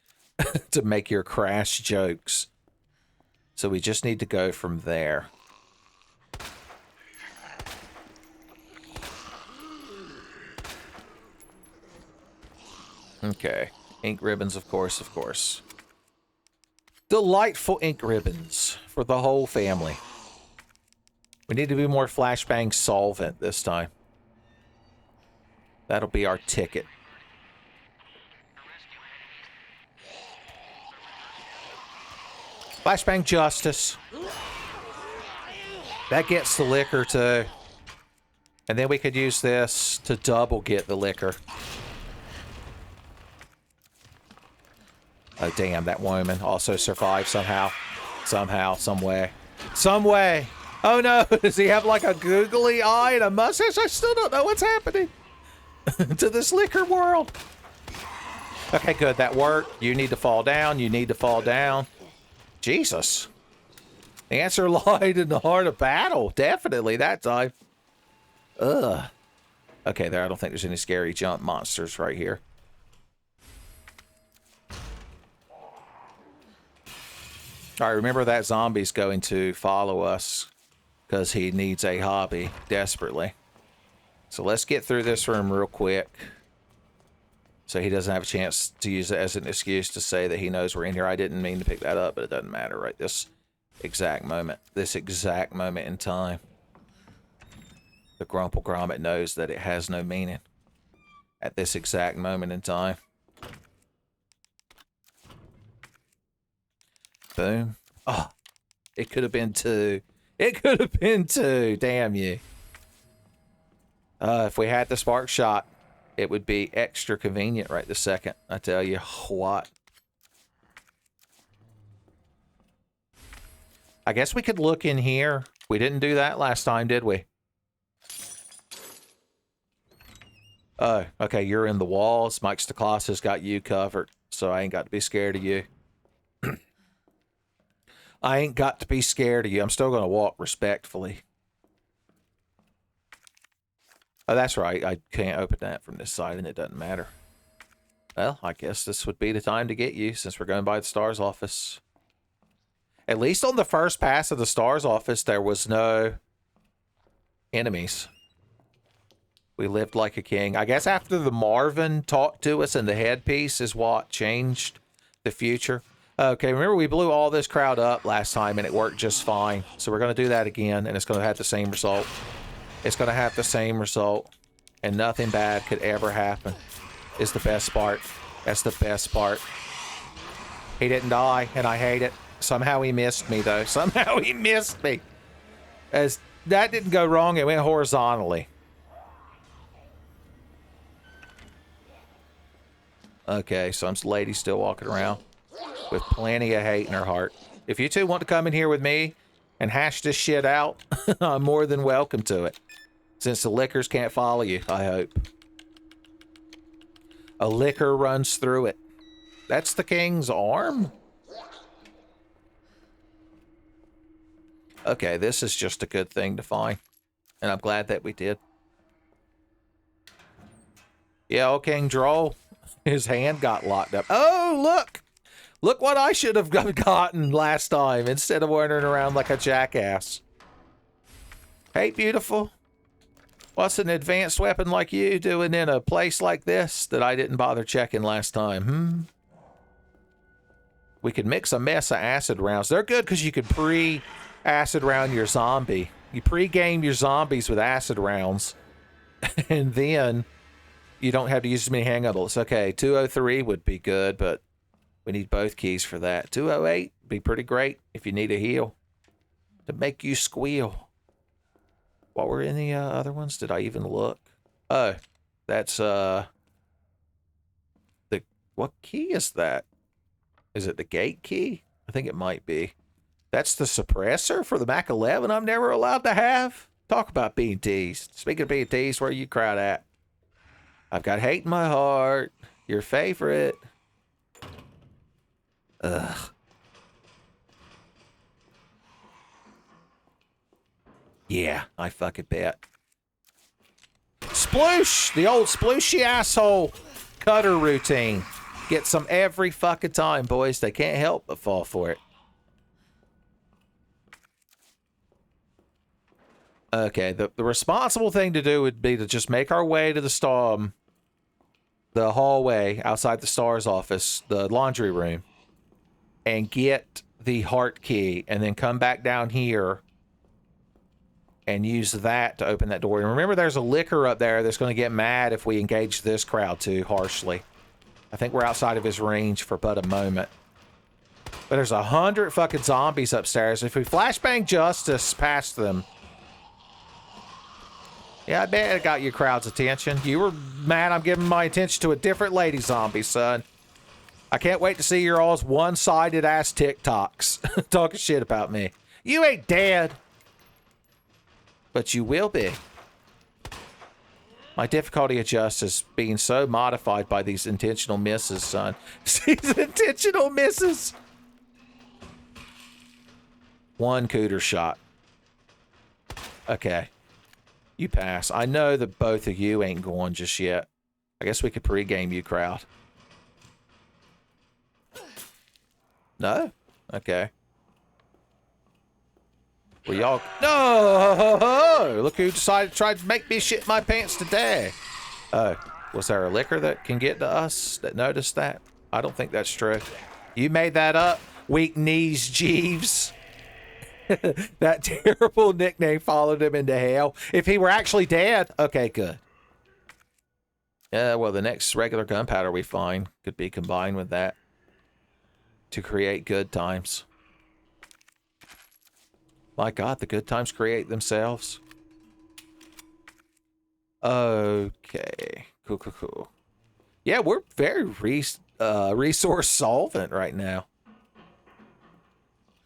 to make your crash jokes. So we just need to go from there. Okay. Ink ribbons, of course, of course. Delightful ink ribbons for the whole family. We need to be more flashbang solvent this time. That'll be our ticket. Flashbang justice. That gets the liquor too. And then we could use this to double get the liquor. Oh, damn, that woman also survived somehow. Somehow, some way. Some way! Oh no, does he have like a googly eye and a mustache? I still don't know what's happening to this liquor world. Okay, good, that worked. You need to fall down, you need to fall down. Jesus. The answer lied in the heart of battle. Definitely, that time. Ugh. Okay, there, I don't think there's any scary jump monsters right here. All right, remember that zombie's going to follow us because he needs a hobby desperately. So let's get through this room real quick so he doesn't have a chance to use it as an excuse to say that he knows we're in here. I didn't mean to pick that up, but it doesn't matter right this exact moment in time. The Grumple Grommet knows that it has no meaning at this exact moment in time. Boom. Oh, it could have been two. It could have been two. Damn you. If we had the spark shot, it would be extra convenient right this second. I tell you what. I guess we could look in here. We didn't do that last time, did we? Oh, okay. You're in the walls. Mike Stacklaus has got you covered, so I ain't got to be scared of you. I ain't got to be scared of you. I'm still going to walk respectfully. Oh, that's right. I can't open that from this side, and it doesn't matter. Well, I guess this would be the time to get you, since we're going by the STARS office. At least on the first pass of the STARS office, there was no enemies. We lived like a king. I guess after the Marvin talked to us and the headpiece is what changed the future. Okay, remember we blew all this crowd up last time and it worked just fine. So we're going to do that again and it's going to have the same result. It's going to have the same result. And nothing bad could ever happen. Is the best part. That's the best part. He didn't die and I hate it. Somehow he missed me though. Somehow he missed me. As that didn't go wrong, it went horizontally. Okay, some lady still walking around with plenty of hate in her heart. If you two want to come in here with me and hash this shit out, I'm more than welcome to it. Since the liquors can't follow you, I hope. A liquor runs through it. That's the king's arm? Okay, this is just a good thing to find. And I'm glad that we did. Yeah, old King Droll. His hand got locked up. Oh, look! Look what I should have gotten last time instead of wandering around like a jackass. Hey, beautiful. What's an advanced weapon like you doing in a place like this that I didn't bother checking last time? We could mix a mess of acid rounds. They're good because you could pre-acid round your zombie. You pre-game your zombies with acid rounds. And then you don't have to use as many hang bullets. Okay, 203 would be good, but we need both keys for that. 208 would be pretty great if you need a heal to make you squeal. What were any other ones? Did I even look? Oh, that's what key is that? Is it the gate key? I think it might be. That's the suppressor for the Mac 11 I'm never allowed to have? Talk about being teased. Speaking of being teased, where are you crowd at? I've got hate in my heart. Your favorite. Ugh. Yeah, I fucking bet. Sploosh! The old splooshy asshole cutter routine. Get some every fucking time, boys. They can't help but fall for it. Okay, the responsible thing to do would be to just make our way to the hallway outside the STARS office, the laundry room, and get the heart key, and then come back down here and use that to open that door. And remember, there's a licker up there that's going to get mad if we engage this crowd too harshly. I think we're outside of his range for but a moment. But there's 100 fucking zombies upstairs. If we flashbang Justice past them... Yeah, I bet it got your crowd's attention. You were mad I'm giving my attention to a different lady zombie, son. I can't wait to see your all's one-sided ass TikToks talking shit about me. You ain't dead. But you will be. My difficulty of justice being so modified by these intentional misses, son. These intentional misses. One cooter shot. Okay. You pass. I know that both of you ain't going just yet. I guess we could pre-game you, crowd. No? Okay. Well, y'all... No! Look who decided to try to make me shit my pants today. Oh. Was there a licker that can get to us that noticed that? I don't think that's true. You made that up? Weak knees, Jeeves. That terrible nickname followed him into hell. If he were actually dead, okay, good. Yeah, well, the next regular gunpowder we find could be combined with that to create good times. My God, the good times create themselves. Okay, cool. Yeah, we're very resource solvent right now.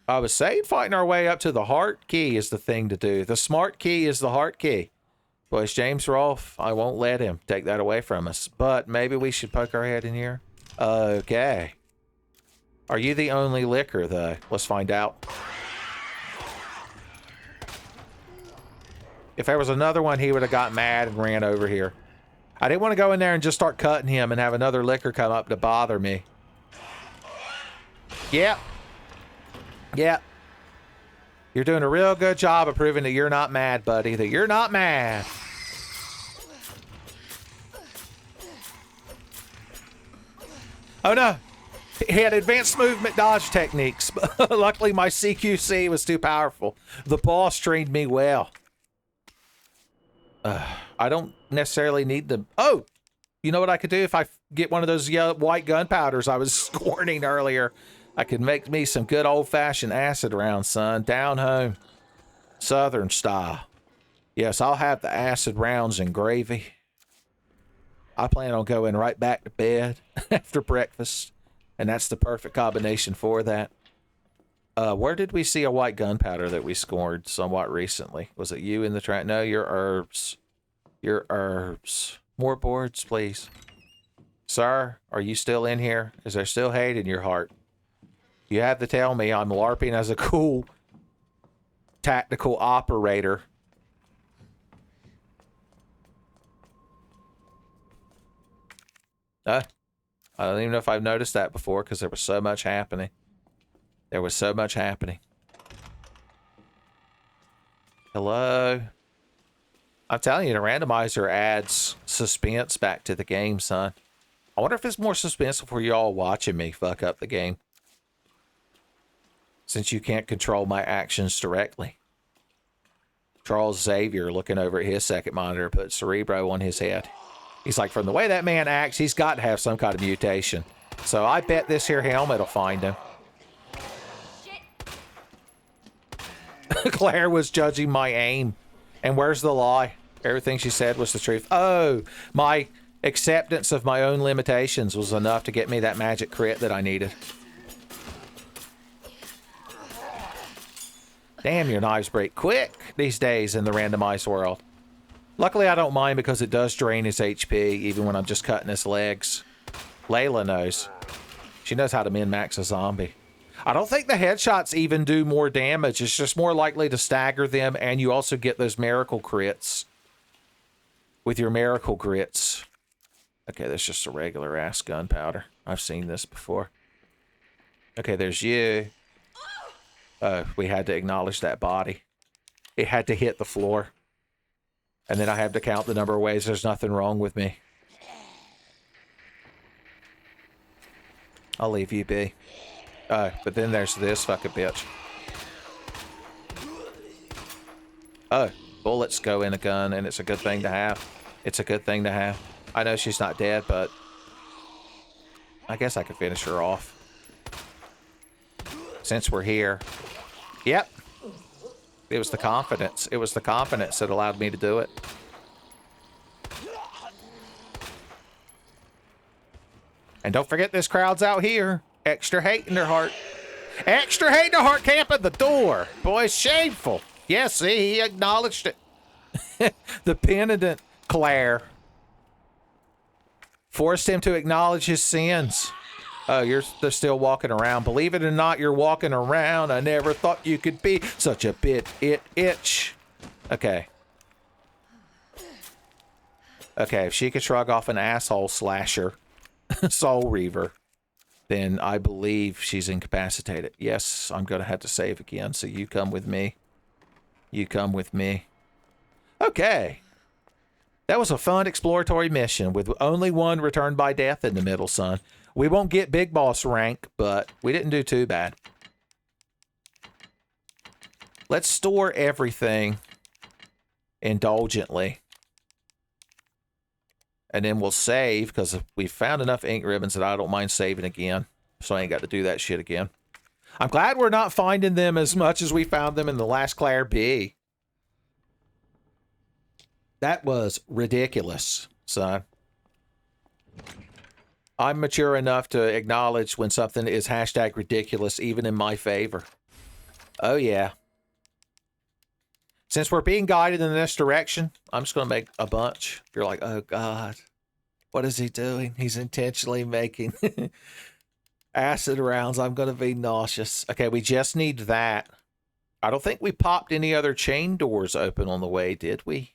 I was saying fighting our way up to the heart key is the thing to do. The smart key is the heart key. Boys, James Rolfe, I won't let him take that away from us. But maybe we should poke our head in here. Okay. Are you the only licker, though? Let's find out. If there was another one, he would have got mad and ran over here. I didn't want to go in there and just start cutting him and have another licker come up to bother me. Yep. Yep. You're doing a real good job of proving that you're not mad, buddy. That you're not mad. Oh, no. He had advanced movement dodge techniques. Luckily, my CQC was too powerful. The boss trained me well. I don't necessarily need the... Oh! You know what I could do if I get one of those yellow, white gunpowders I was scorning earlier? I could make me some good old-fashioned acid rounds, son. Down home. Southern style. Yes, I'll have the acid rounds and gravy. I plan on going right back to bed after breakfast. And that's the perfect combination for that. Where did we see a white gunpowder that we scored somewhat recently? Was it you in the track? No, your herbs. Your herbs. More boards, please. Sir, are you still in here? Is there still hate in your heart? You have to tell me I'm LARPing as a cool tactical operator. I don't even know if I've noticed that before because there was so much happening. There was so much happening. Hello? I'm telling you, the randomizer adds suspense back to the game, son. I wonder if it's more suspenseful for y'all watching me fuck up the game. Since you can't control my actions directly. Charles Xavier looking over at his second monitor put Cerebro on his head. He's like, from the way that man acts, he's got to have some kind of mutation. So I bet this here helmet will find him. Claire was judging my aim. And where's the lie? Everything she said was the truth. Oh, my acceptance of my own limitations was enough to get me that magic crit that I needed. Damn, your knives break quick these days in the randomized world. Luckily, I don't mind because it does drain his HP even when I'm just cutting his legs. Layla knows. She knows how to min-max a zombie. I don't think the headshots even do more damage. It's just more likely to stagger them, and you also get those miracle crits. With your miracle crits. Okay, that's just a regular ass gunpowder. I've seen this before. Okay, there's you. Oh, we had to acknowledge that body. It had to hit the floor. And then I have to count the number of ways there's nothing wrong with me. I'll leave you be. Oh, but then there's this fucking bitch. Oh, bullets go in a gun, and it's a good thing to have. It's a good thing to have. I know she's not dead, but I guess I could finish her off. Since we're here. Yep. It was the confidence. It was the confidence that allowed me to do it. And don't forget this crowd's out here. Extra hate in their heart. Extra hate in their heart camping the door. Boy, it's shameful. Yes, see, he acknowledged it. The penitent Claire forced him to acknowledge his sins. Oh, they're still walking around. Believe it or not, you're walking around. I never thought you could be such a bit itch. Okay. Okay, if she could shrug off an asshole slasher, Soul Reaver, then I believe she's incapacitated. Yes, I'm going to have to save again, so you come with me. You come with me. Okay. That was a fun exploratory mission with only one returned by death in the middle, son. We won't get big boss rank, but we didn't do too bad. Let's store everything indulgently. And then we'll save, because we found enough ink ribbons that I don't mind saving again. So I ain't got to do that shit again. I'm glad we're not finding them as much as we found them in the last Claire B. That was ridiculous, son. I'm mature enough to acknowledge when something is hashtag ridiculous, even in my favor. Oh, yeah. Since we're being guided in this direction, I'm just going to make a bunch. You're like, oh, God. What is he doing? He's intentionally making acid rounds. I'm going to be nauseous. Okay, we just need that. I don't think we popped any other chain doors open on the way, did we?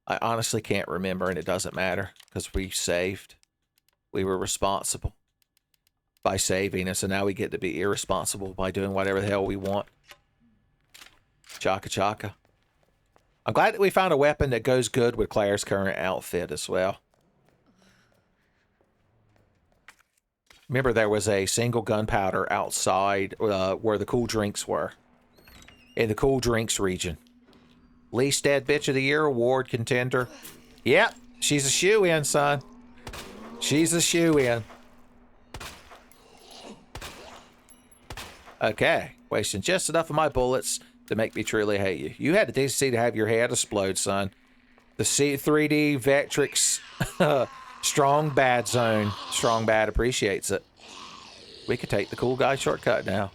I honestly can't remember, and it doesn't matter, because we saved. We were responsible by saving, and so now we get to be irresponsible by doing whatever the hell we want. Chaka chaka. I'm glad that we found a weapon that goes good with Claire's current outfit as well. Remember, there was a single gunpowder outside where the cool drinks were. In the cool drinks region. Least Dead Bitch of the Year award contender. Yep, she's a shoe-in, son. She's a shoe-in. Okay, wasting just enough of my bullets to make me truly hate you. You had the decency to have your head explode, son. The C3D Vectrix Strong Bad Zone. Strong Bad appreciates it. We could take the cool guy shortcut now.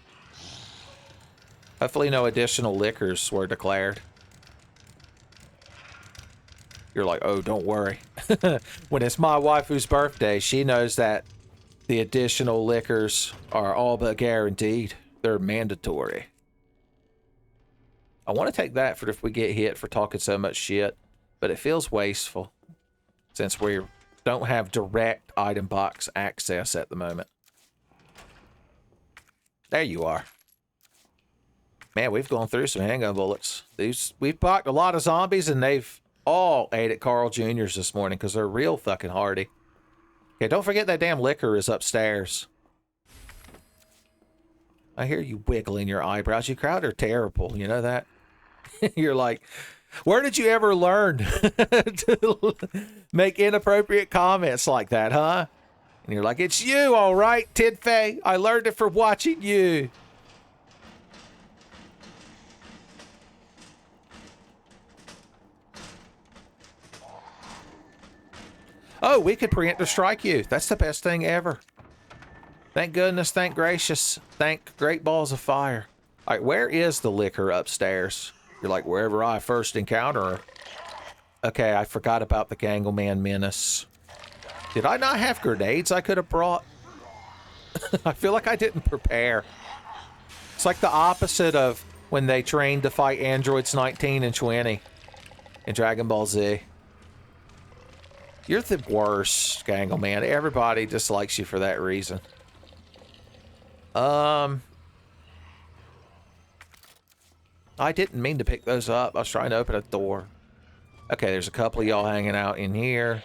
Hopefully no additional liquors were declared. You're like, oh, don't worry. When it's my waifu's birthday, she knows that the additional liquors are all but guaranteed. They're mandatory. I want to take that for if we get hit for talking so much shit, but it feels wasteful since we're don't have direct item box access at the moment. There you are. Man, we've gone through some handgun bullets. We've blocked a lot of zombies, and they've all ate at Carl Jr.'s this morning because they're real fucking hardy. Okay, don't forget that damn liquor is upstairs. I hear you wiggling your eyebrows. You crowd are terrible. You know that? You're like, where did you ever learn to make inappropriate comments like that, huh? And you're like, it's you, all right, Tenfey. I learned it from watching you. Oh, we could preemptive strike you. That's the best thing ever. Thank goodness, thank gracious, thank great balls of fire. All right, where is the liquor upstairs? You're like, wherever I first encounter her. Okay, I forgot about the Gangleman menace. Did I not have grenades I could have brought? I feel like I didn't prepare. It's like the opposite of when they trained to fight androids 19 and 20 in Dragon Ball Z. You're the worst, Gangleman. Everybody dislikes you for that reason. I didn't mean to pick those up. I was trying to open a door. Okay, there's a couple of y'all hanging out in here,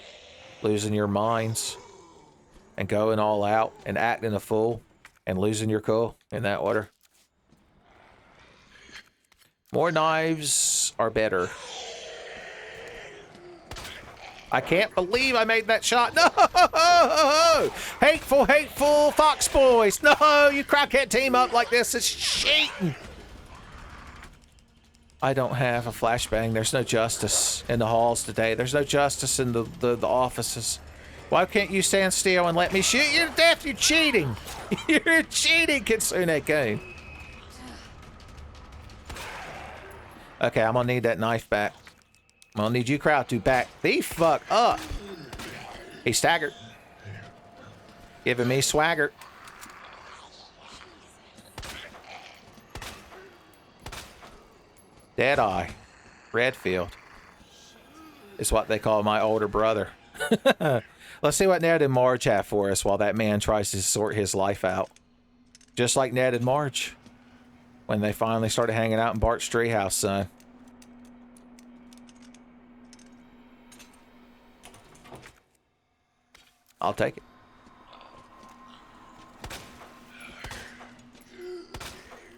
losing your minds, and going all out, and acting a fool, and losing your cool, in that order. More knives are better. I can't believe I made that shot. No! Hateful, hateful Fox boys. No, you crackhead team up like this. It's cheating. I don't have a flashbang. There's no justice in the halls today. There's no justice in the offices. Why can't you stand still and let me shoot you to death? You're cheating. You're cheating, Kitsune-kun. Okay, I'm gonna need that knife back. I'm gonna need you crowd to back the fuck up. He staggered. Giving me swagger. Deadeye. Redfield. Is what they call my older brother. Let's see what Ned and Marge have for us while that man tries to sort his life out. Just like Ned and Marge. When they finally started hanging out in Bart's treehouse, son. I'll take it.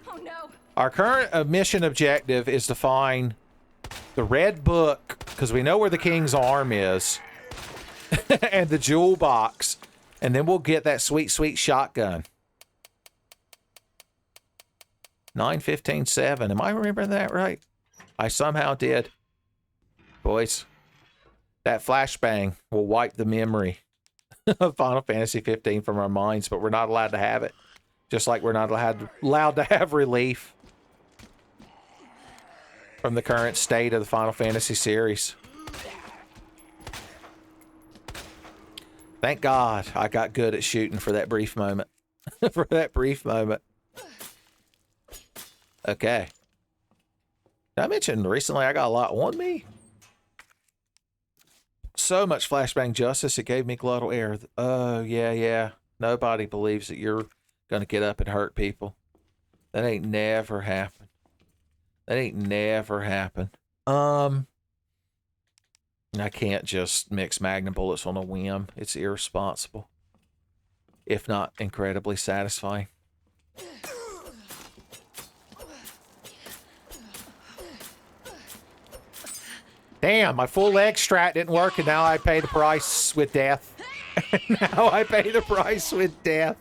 Oh no. Our current mission objective is to find the red book, because we know where the king's arm is, and the jewel box, and then we'll get that sweet, sweet shotgun. 9:15:7. Am I remembering that right? I somehow did. Boys, that flashbang will wipe the memory of Final Fantasy 15 from our minds, but we're not allowed to have it. Just like we're not allowed to have relief from the current state of the Final Fantasy series. Thank God I got good at shooting for that brief moment. For that brief moment. Okay. Did I mention recently I got a lot on me? So much flashbang justice, it gave me glottal air. Oh, yeah. Nobody believes that you're gonna get up and hurt people. That ain't never happened. That ain't never happened. I can't just mix magnum bullets on a whim. It's irresponsible. If not incredibly satisfying. Damn, my full leg strat didn't work, and now I pay the price with death. Now I pay the price with death.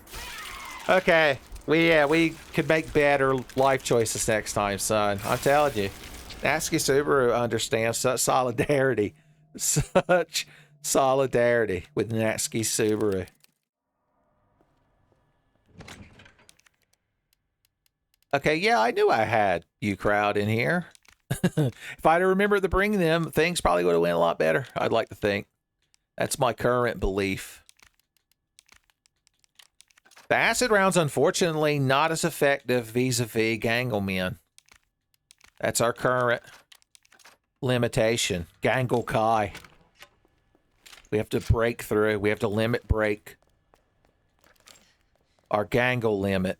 Okay. We could make better life choices next time, son. I'm telling you. Natsuki Subaru understands such solidarity. Such solidarity with Natsuki Subaru. Okay, yeah, I knew I had you crowd in here. If I'd remembered to bring them, things probably would have went a lot better, I'd like to think. That's my current belief. The acid round's unfortunately not as effective vis-a-vis Ganglemen. That's our current limitation. Gangle Kai. We have to break through. We have to limit break. Our gangle limit.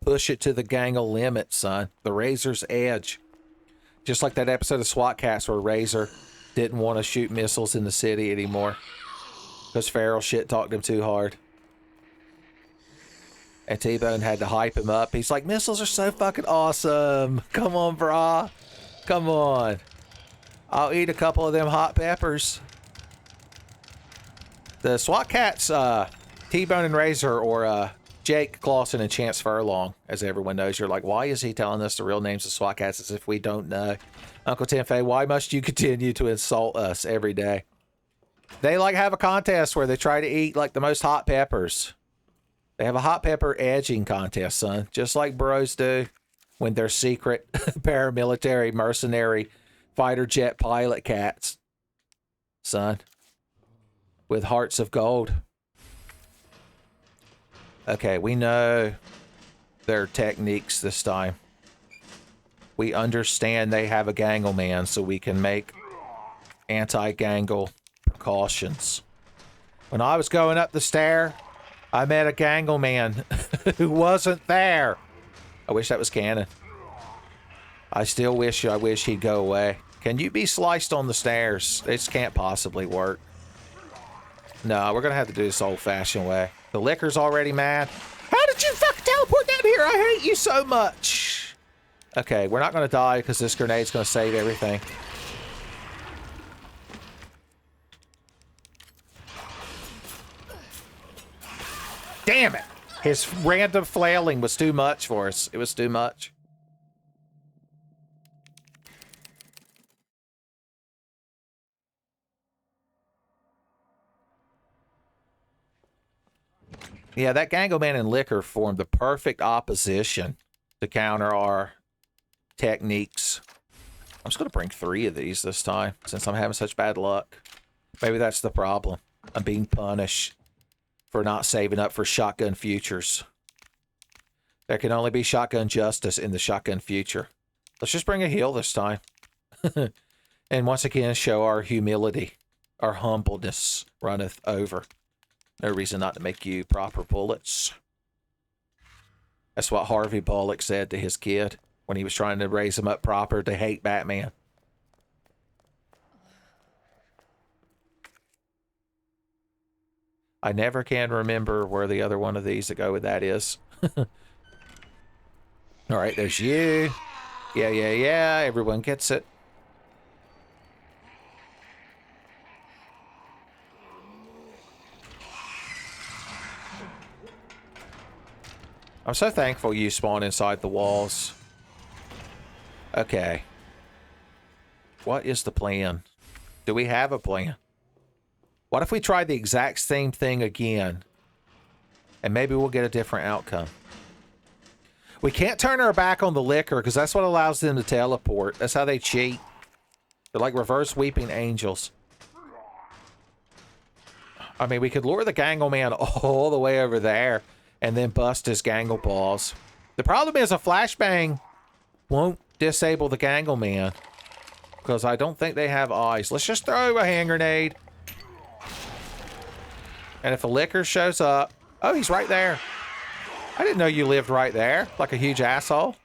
Push it to the gangle limit, son. The razor's edge. Just like that episode of SWAT Cats where Razor didn't want to shoot missiles in the city anymore. Because Farrell shit talked him too hard. And T-Bone had to hype him up. He's like, missiles are so fucking awesome. Come on, brah. Come on. I'll eat a couple of them hot peppers. The SWAT Cats, T-Bone and Razor, or Jake Clausen and Chance Furlong, as everyone knows. You're like, why is he telling us the real names of SWAT Cats as if we don't know? Uncle Tenfey, why must you continue to insult us every day? They like have a contest where they try to eat like the most hot peppers. They have a hot pepper edging contest, son. Just like bros do when they're secret paramilitary, mercenary, fighter jet pilot cats. Son. With hearts of gold. Okay, we know their techniques this time. We understand they have a gangle man, so we can make anti-gangle precautions. When I was going up the stair, I met a gangle man who wasn't there. I wish that was canon. I still wish he'd go away. Can you be sliced on the stairs? This can't possibly work. No, we're gonna have to do this old-fashioned way. The liquor's already mad. How did you fucking teleport down here? I hate you so much. Okay, we're not gonna die because this grenade's gonna save everything. Damn it! His random flailing was too much for us. It was too much. Yeah, that Gangle Man and Liquor formed the perfect opposition to counter our techniques. I'm just going to bring 3 of these this time, since I'm having such bad luck. Maybe that's the problem. I'm being punished for not saving up for shotgun futures. There can only be shotgun justice in the shotgun future. Let's just bring a heal this time. And once again, show our humility. Our humbleness runneth over. No reason not to make you proper bullets. That's what Harvey Bullock said to his kid when he was trying to raise him up proper to hate Batman. I never can remember where the other one of these that go with that is. Alright, there's you. Yeah. Everyone gets it. I'm so thankful you spawn inside the walls. Okay. What is the plan? Do we have a plan? What if we try the exact same thing again? And maybe we'll get a different outcome. We can't turn our back on the liquor because that's what allows them to teleport. That's how they cheat. They're like reverse weeping angels. I mean, we could lure the Gangle Man all the way over there and then bust his Gangle balls. The problem is a flashbang won't disable the Gangle Man because I don't think they have eyes. Let's just throw a hand grenade. And if a liquor shows up... Oh, he's right there. I didn't know you lived right there. Like a huge asshole.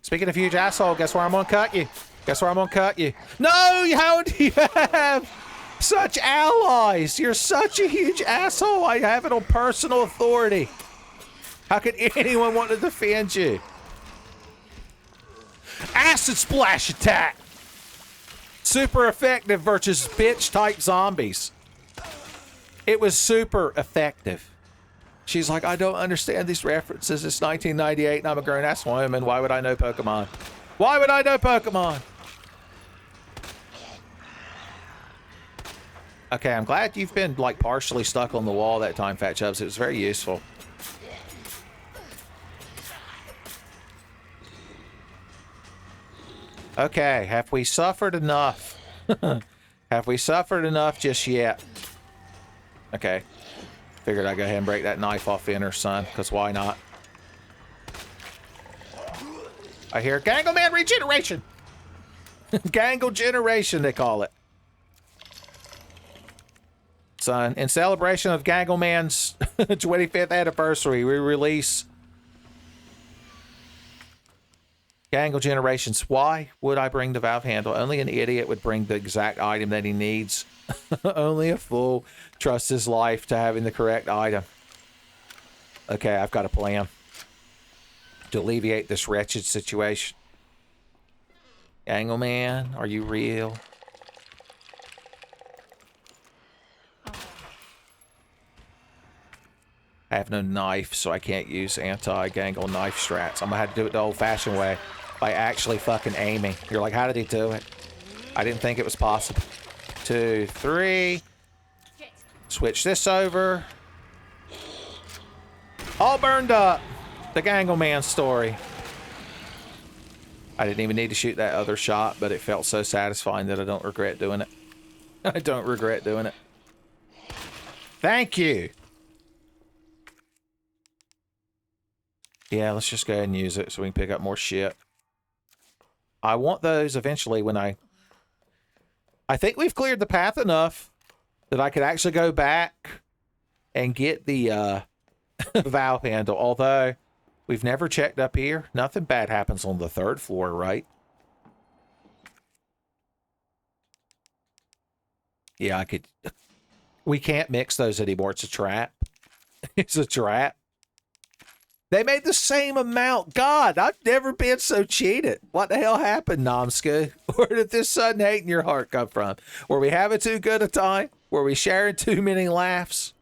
Speaking of huge asshole, guess where I'm gonna cut you? Guess where I'm gonna cut you? No! How do you have such allies? You're such a huge asshole. I have it on personal authority. How could anyone want to defend you? Acid splash attack! Super effective versus bitch-type zombies. It was super effective. She's like, I don't understand these references. It's 1998 and I'm a grown-ass woman. Why would I know Pokemon? Why would I know Pokemon? Okay, I'm glad you've been, like, partially stuck on the wall that time, Fat Chubs. It was very useful. Okay, have we suffered enough? Have we suffered enough just yet? Okay. Figured I'd go ahead and break that knife off Inner Son, because why not? I hear Gangle Man regeneration! Gangle generation, they call it. son. In celebration of Gangleman's 25th anniversary, we release Gangle Generations. Why would I bring the valve handle? Only an idiot would bring the exact item that he needs. Only a fool trusts his life to having the correct item. Okay, I've got a plan to alleviate this wretched situation. Gangleman, are you real? I have no knife, so I can't use anti-gangle knife strats. I'm gonna have to do it the old-fashioned way by actually fucking aiming. You're like, how did he do it? I didn't think it was possible. 2, 3. Switch this over. All burned up. The Gangleman story. I didn't even need to shoot that other shot, but it felt so satisfying that I don't regret doing it. I don't regret doing it. Thank you. Yeah, let's just go ahead and use it so we can pick up more shit. I want those eventually when I think we've cleared the path enough that I could actually go back and get the valve handle. Although, we've never checked up here. Nothing bad happens on the 3rd floor, right? Yeah, I could... We can't mix those anymore. It's a trap. It's a trap. They made the same amount. God, I've never been so cheated. What the hell happened, Nomsku? Where did this sudden hate in your heart come from? Were we having too good a time? Were we sharing too many laughs?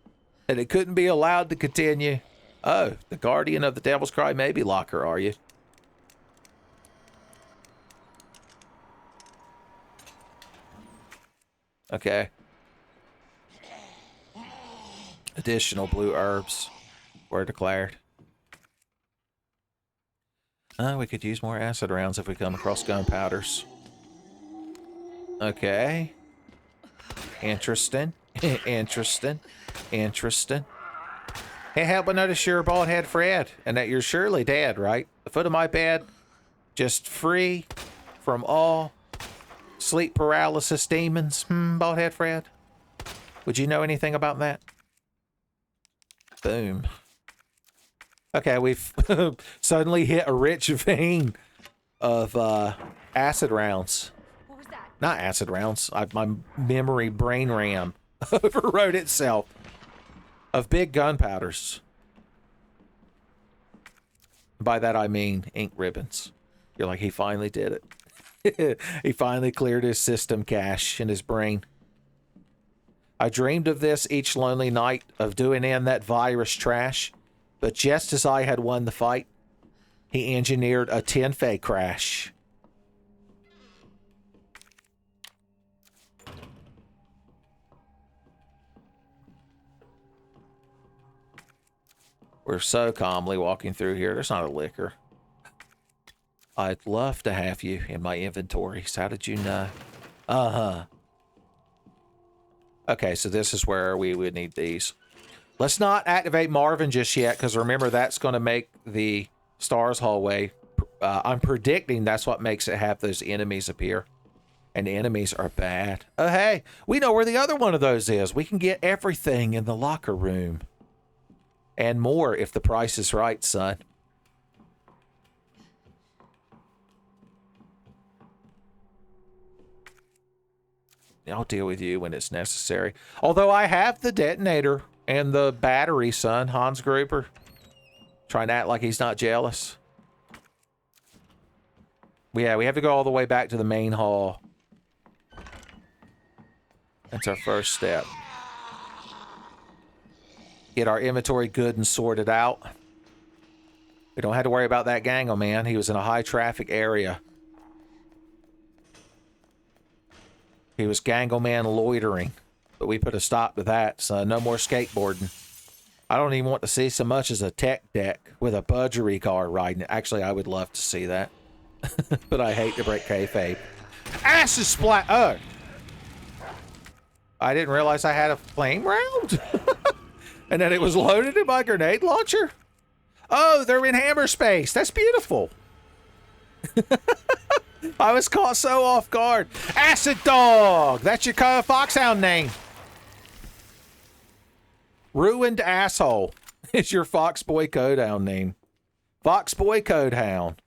And it couldn't be allowed to continue? Oh, the guardian of the Devil's Cry Maybe locker, are you? Okay. Additional blue herbs were declared. We could use more acid rounds if we come across gunpowders. Okay. Interesting. Interesting. Interesting. Can't help but notice you're a bald-head Fred, and that you're surely dead, right? The foot of my bed, just free from all sleep paralysis demons. Bald-head Fred? Would you know anything about that? Boom. Okay, we've suddenly hit a rich vein of acid rounds. What was that? Not acid rounds. My memory brain RAM overrode itself. Of big gunpowders. By that I mean ink ribbons. You're like, he finally did it. He finally cleared his system cache in his brain. I dreamed of this each lonely night, of doing in that virus trash. But just as I had won the fight, he engineered a Tenfey Crash. We're so calmly walking through here. There's not a liquor. I'd love to have you in my inventories. How did you know? Uh-huh. Okay, so this is where we would need these. Let's not activate Marvin just yet, because remember, that's going to make the Stars hallway. I'm predicting that's what makes it have those enemies appear. And the enemies are bad. Oh, hey, we know where the other one of those is. We can get everything in the locker room. And more if the price is right, son. I'll deal with you when it's necessary. Although I have the detonator and the battery, son. Hans Gruber. Trying to act like he's not jealous. Yeah, we have to go all the way back to the main hall. That's our first step. Get our inventory good and sorted out. We don't have to worry about that Gangle man. He was in a high traffic area. He was Gangle man loitering. But we put a stop to that, so no more skateboarding. I don't even want to see so much as a tech deck with a budgery car riding it. Actually, I would love to see that. But I hate to break kayfabe. Acid splat! Oh! I didn't realize I had a flame round? And then it was loaded in my grenade launcher? Oh, they're in hammer space. That's beautiful. I was caught so off guard. Acid Dog! That's your Foxhound name. Ruined Asshole is your Foxboy Codehound name. Foxboy Codehound.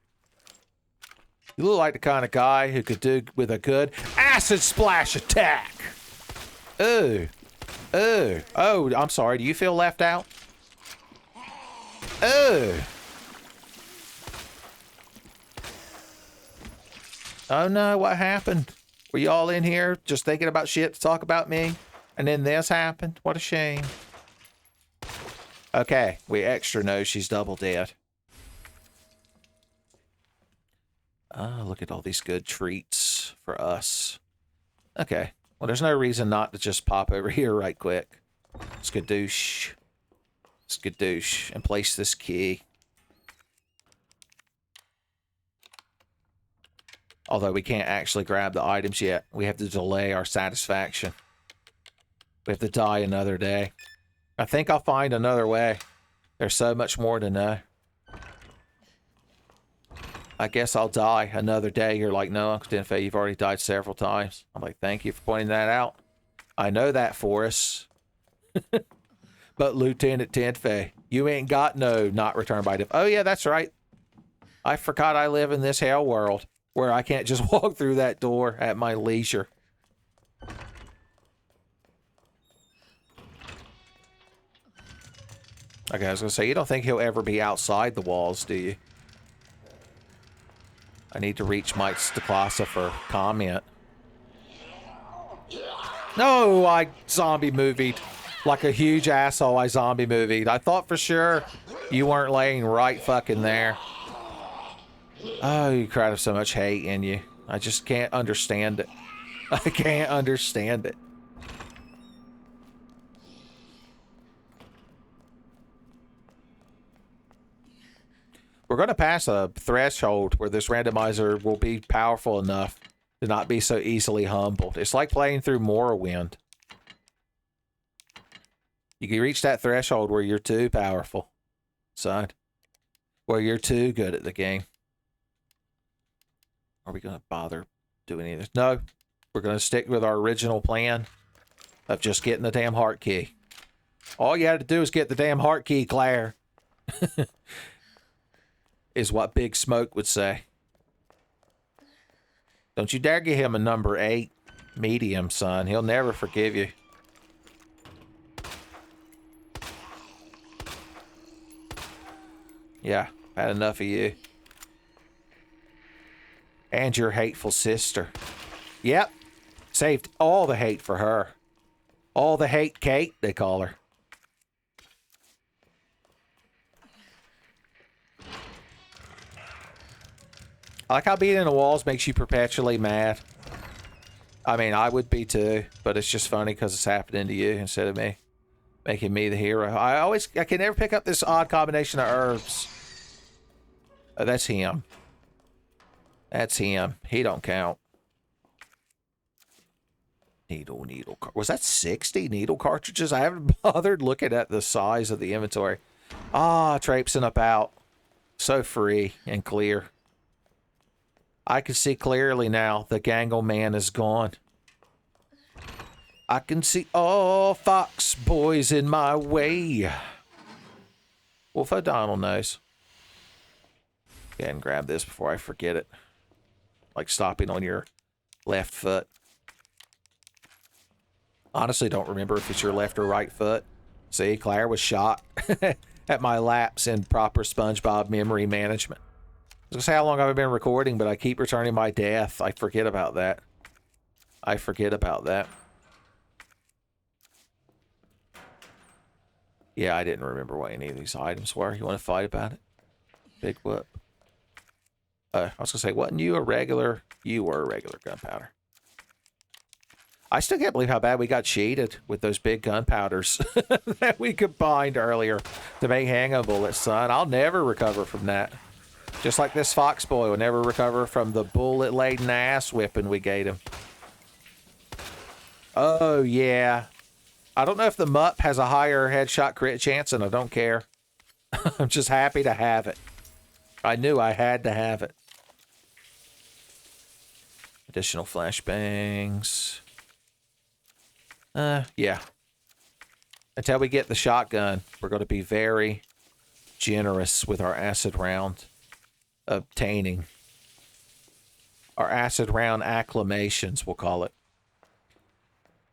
You look like the kind of guy who could do with a good acid splash attack. Ooh. Ooh. Oh, I'm sorry. Do you feel left out? Ooh. Oh no, what happened? Were you all in here just thinking about shit to talk about me? And then this happened? What a shame. Okay, we extra know she's double dead. Ah, look at all these good treats for us. Okay, well there's no reason not to just pop over here right quick. Skadoosh. Skadoosh. And place this key. Although we can't actually grab the items yet. We have to delay our satisfaction. We have to die another day. I think I'll find another way. There's so much more to know. I guess I'll die another day. You're like, no, Uncle Tenfey, you've already died several times. I'm like, thank you for pointing that out. I know that for us. But Lieutenant Tenfey, you ain't got no not returned by death. Oh yeah, that's right. I forgot I live in this hell world where I can't just walk through that door at my leisure. Okay, I was gonna say, you don't think he'll ever be outside the walls, do you? I need to reach Mike Staklasa for comment. No, I zombie movied. Like a huge asshole, I zombie movied. I thought for sure you weren't laying right fucking there. Oh, you cried of so much hate in you. I just can't understand it. I can't understand it. We're going to pass a threshold where this randomizer will be powerful enough to not be so easily humbled. It's like playing through Morrowind. You can reach that threshold where you're too powerful, son. Where you're too good at the game. Are we going to bother doing any of this? No. We're going to stick with our original plan of just getting the damn heart key. All you had to do is get the damn heart key, Claire. Is what Big Smoke would say. Don't you dare give him a number 8 medium, son. He'll never forgive you. Yeah, had enough of you. And your hateful sister. Yep. Saved all the hate for her. All the hate Kate, they call her. I like how being in the walls makes you perpetually mad. I mean, I would be too, but it's just funny because it's happening to you instead of me. Making me the hero. I can never pick up this odd combination of herbs. Oh, that's him. That's him. He don't count. Needle. Was that 60 needle cartridges? I haven't bothered looking at the size of the inventory. Ah, traipsing about. So free and clear. I can see clearly now. The Gangle Man is gone. I can see all fox boys in my way. Wolf O'Donnell knows. Go ahead and grab this before I forget it. Like stopping on your left foot. Honestly, don't remember if it's your left or right foot. See, Claire was shot at my lapse in proper SpongeBob memory management. I was gonna say how long I've been recording, but I keep returning my death. I forget about that. I forget about that. Yeah, I didn't remember what any of these items were. You want to fight about it? Big whoop. I was gonna say, wasn't you a regular? You were a regular gunpowder. I still can't believe how bad we got cheated with those big gunpowders that we combined earlier to make handgun bullets, son. I'll never recover from that. Just like this fox boy will never recover from the bullet-laden ass whipping we gave him. Oh, yeah. I don't know if the MUP has a higher headshot crit chance, and I don't care. I'm just happy to have it. I knew I had to have it. Additional flashbangs. Yeah. until we get the shotgun, we're going to be very generous with our acid round obtaining. Our acid round acclamations, we'll call it.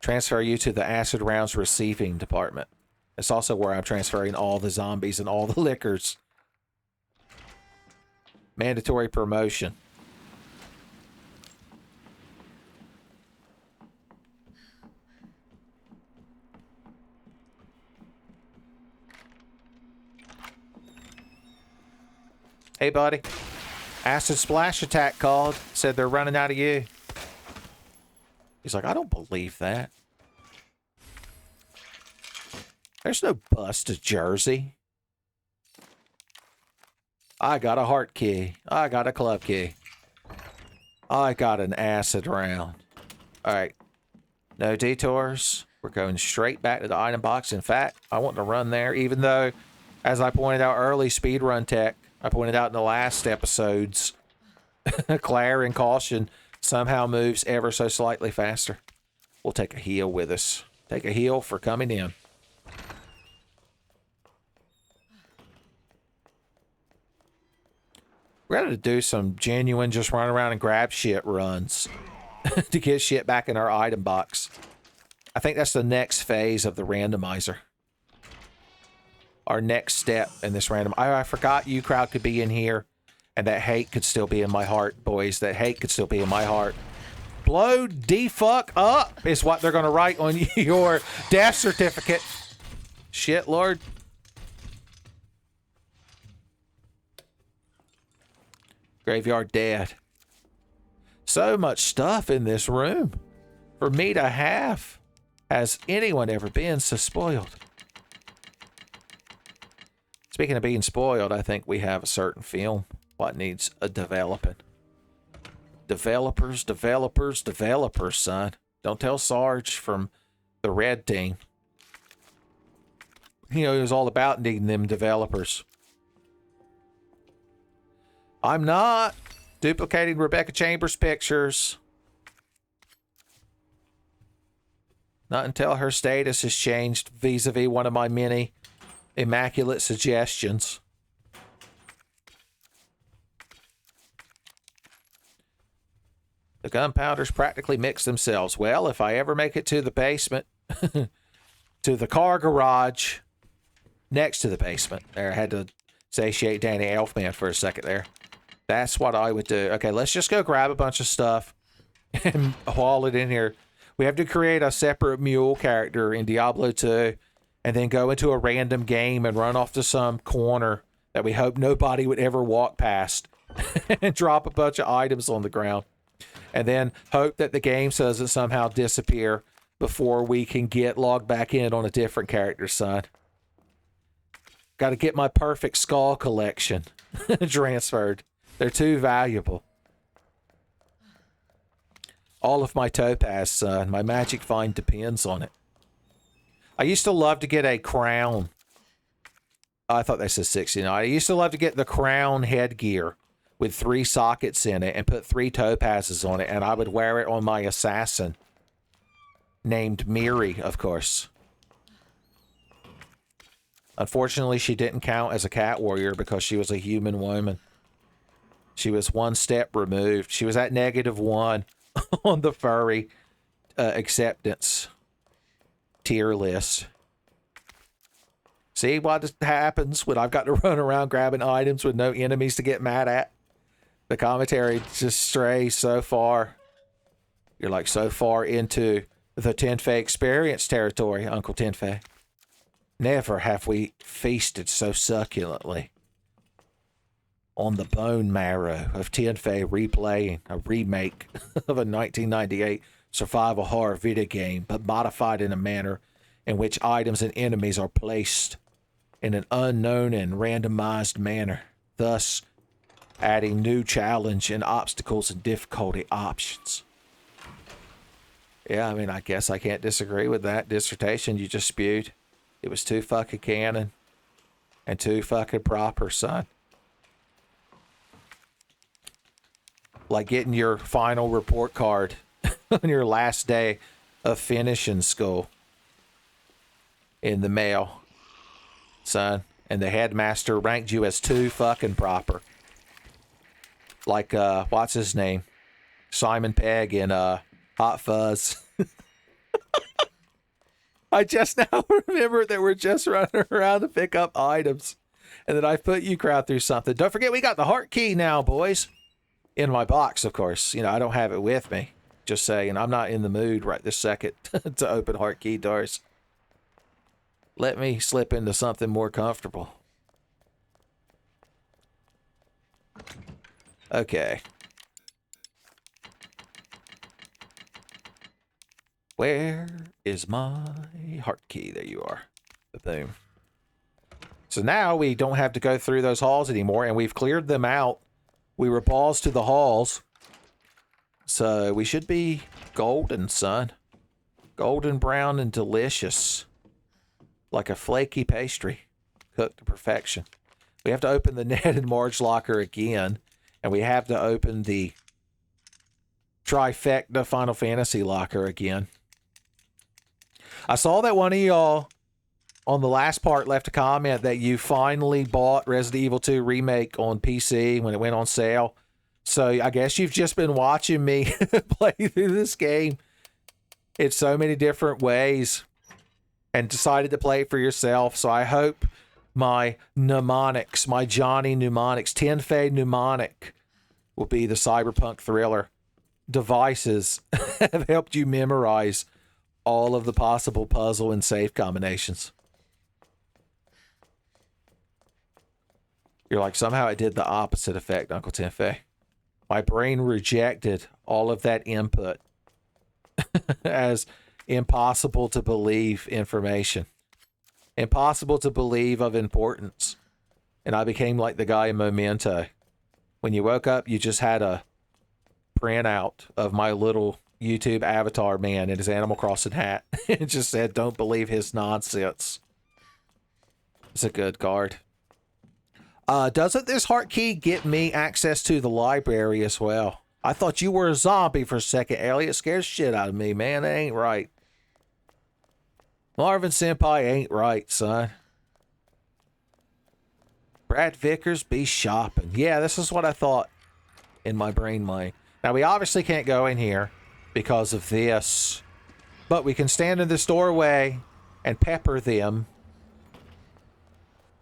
Transfer you to the acid rounds receiving department. It's also where I'm transferring all the zombies and all the liquors. Mandatory promotion. Hey, buddy. Acid splash attack called. Said they're running out of you. He's like, I don't believe that. There's no bus to Jersey. I got a heart key. I got a club key. I got an acid round. Alright. No detours. We're going straight back to the item box. In fact, I want to run there, even though, as I pointed out early, speedrun tech, I pointed out in the last episodes, Claire and Caution somehow moves ever so slightly faster. We'll take a heal with us. Take a heal for coming in. We're going to do some genuine just run around and grab shit runs to get shit back in our item box. I think that's the next phase of the randomizer. Our next step in this random... I forgot you crowd could be in here, and that hate could still be in my heart, boys. That hate could still be in my heart. Blow D-fuck up is what they're going to write on your death certificate. Shit, Lord. Graveyard dead. So much stuff in this room for me to have. Has anyone ever been so spoiled? Speaking of being spoiled, I think we have a certain film. What needs a developing? Developers, developers, developers, son. Don't tell Sarge from the red team. You know, he was all about needing them developers. I'm not duplicating Rebecca Chambers' pictures. Not until her status has changed vis-a-vis one of my many immaculate suggestions. The gunpowders practically mix themselves. Well, if I ever make it to the basement, to the car garage next to the basement. There, I had to satiate Danny Elfman for a second there. That's what I would do. Okay, let's just go grab a bunch of stuff and haul it in here. We have to create a separate mule character in Diablo 2 and then go into a random game and run off to some corner that we hope nobody would ever walk past and drop a bunch of items on the ground. And then hope that the game doesn't somehow disappear before we can get logged back in on a different character, son. Got to get my perfect skull collection transferred. They're too valuable. All of my topaz, son. My magic find depends on it. I used to love to get a crown. Oh, I thought they said 69. I used to love to get the crown headgear with 3 sockets in it and put 3 topazes on it, and I would wear it on my assassin. Named Miri, of course. Unfortunately, she didn't count as a cat warrior because she was a human woman. She was one step removed. She was at -1 on the furry acceptance tier list. See what happens when I've got to run around grabbing items with no enemies to get mad at? The commentary just strays so far. You're like so far into the Tenfey experience territory, Uncle Tenfey. Never have we feasted so succulently on the bone marrow of Tenfey replaying a remake of a 1998 survival horror video game, but modified in a manner in which items and enemies are placed in an unknown and randomized manner, thus adding new challenge and obstacles and difficulty options. Yeah, I mean, I guess I can't disagree with that dissertation you just spewed. It was too fucking canon and too fucking proper, son. Like getting your final report card on your last day of finishing school. in the mail, son. And the headmaster ranked you as too fucking proper. Like, what's his name? Simon Pegg in Hot Fuzz. I just now remember that we're just running around to pick up items. And then I put you crowd through something. Don't forget, we got the heart key now, boys. In my box, of course. You know, I don't have it with me. Just saying, I'm not in the mood right this second to open heart key doors. Let me slip into something more comfortable. Okay. Where is my heart key? There you are. Boom. So now we don't have to go through those halls anymore, and we've cleared them out. We were balls to the halls. So we should be golden, son. Golden brown and delicious. Like a flaky pastry. Cooked to perfection. We have to open the Ned and Marge locker again. And we have to open the trifecta Final Fantasy locker again. I saw that one of y'all on the last part left a comment that you finally bought Resident Evil 2 Remake on PC when it went on sale. So I guess you've just been watching me play through this game in so many different ways and decided to play it for yourself. So I hope my mnemonics, my Johnny mnemonics, Tenfey mnemonic will be the cyberpunk thriller devices have helped you memorize all of the possible puzzle and save combinations. You're like, somehow it did the opposite effect, Uncle Tenfey. My brain rejected all of that input as impossible to believe information. Impossible to believe of importance. And I became like the guy in Memento. When you woke up, you just had a printout of my little YouTube avatar man in his Animal Crossing hat. It just said, don't believe his nonsense. It's a good card. Doesn't this heart key get me access to the library as well? I thought you were a zombie for a second, Elliot. Scares shit out of me, man. That ain't right. Marvin Senpai ain't right, son. Brad Vickers be shopping. Yeah, this is what I thought in my brain mind. Now, we obviously can't go in here because of this. But we can stand in this doorway and pepper them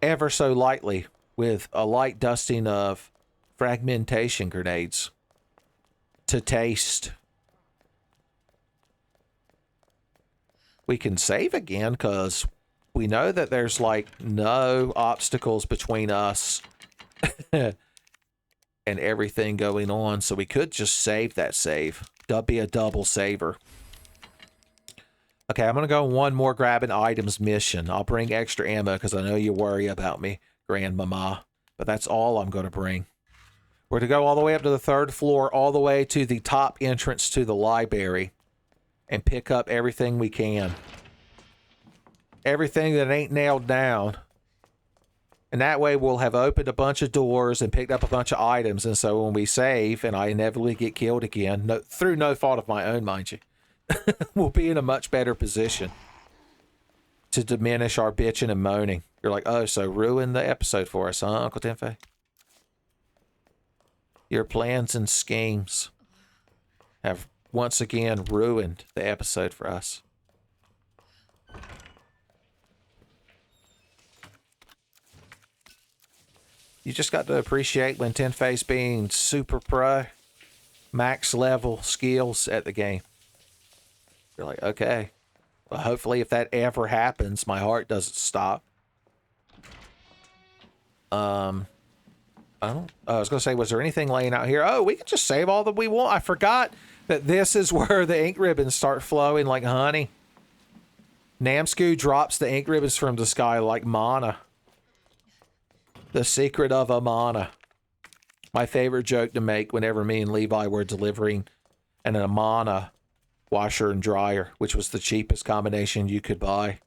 ever so lightly with a light dusting of fragmentation grenades to taste. We can save again because we know that there's like no obstacles between us and everything going on. So we could just save that save. That'll be a double saver. Okay, I'm going to go one more grabbing items mission. I'll bring extra ammo because I know you worry about me, Grandmama. But that's all I'm going to bring. We're to go all the way up to the 3rd floor, all the way to the top entrance to the library, and pick up everything we can. Everything that ain't nailed down. And that way we'll have opened a bunch of doors and picked up a bunch of items. And so when we save and I inevitably get killed again, through no fault of my own, mind you, we'll be in a much better position to diminish our bitching and moaning. You're like, oh, so ruin the episode for us, huh, Uncle Tenfey? Your plans and schemes have once again ruined the episode for us. You just got to appreciate when Tenfey's being super pro, max level skills at the game. You're like, okay. Well, hopefully if that ever happens, my heart doesn't stop. I was going to say, was there anything laying out here? Oh, we can just save all that we want. I forgot that this is where the ink ribbons start flowing like honey. Namsku drops the ink ribbons from the sky like mana. The secret of Amana. My favorite joke to make whenever me and Levi were delivering an Amana washer and dryer, which was the cheapest combination you could buy.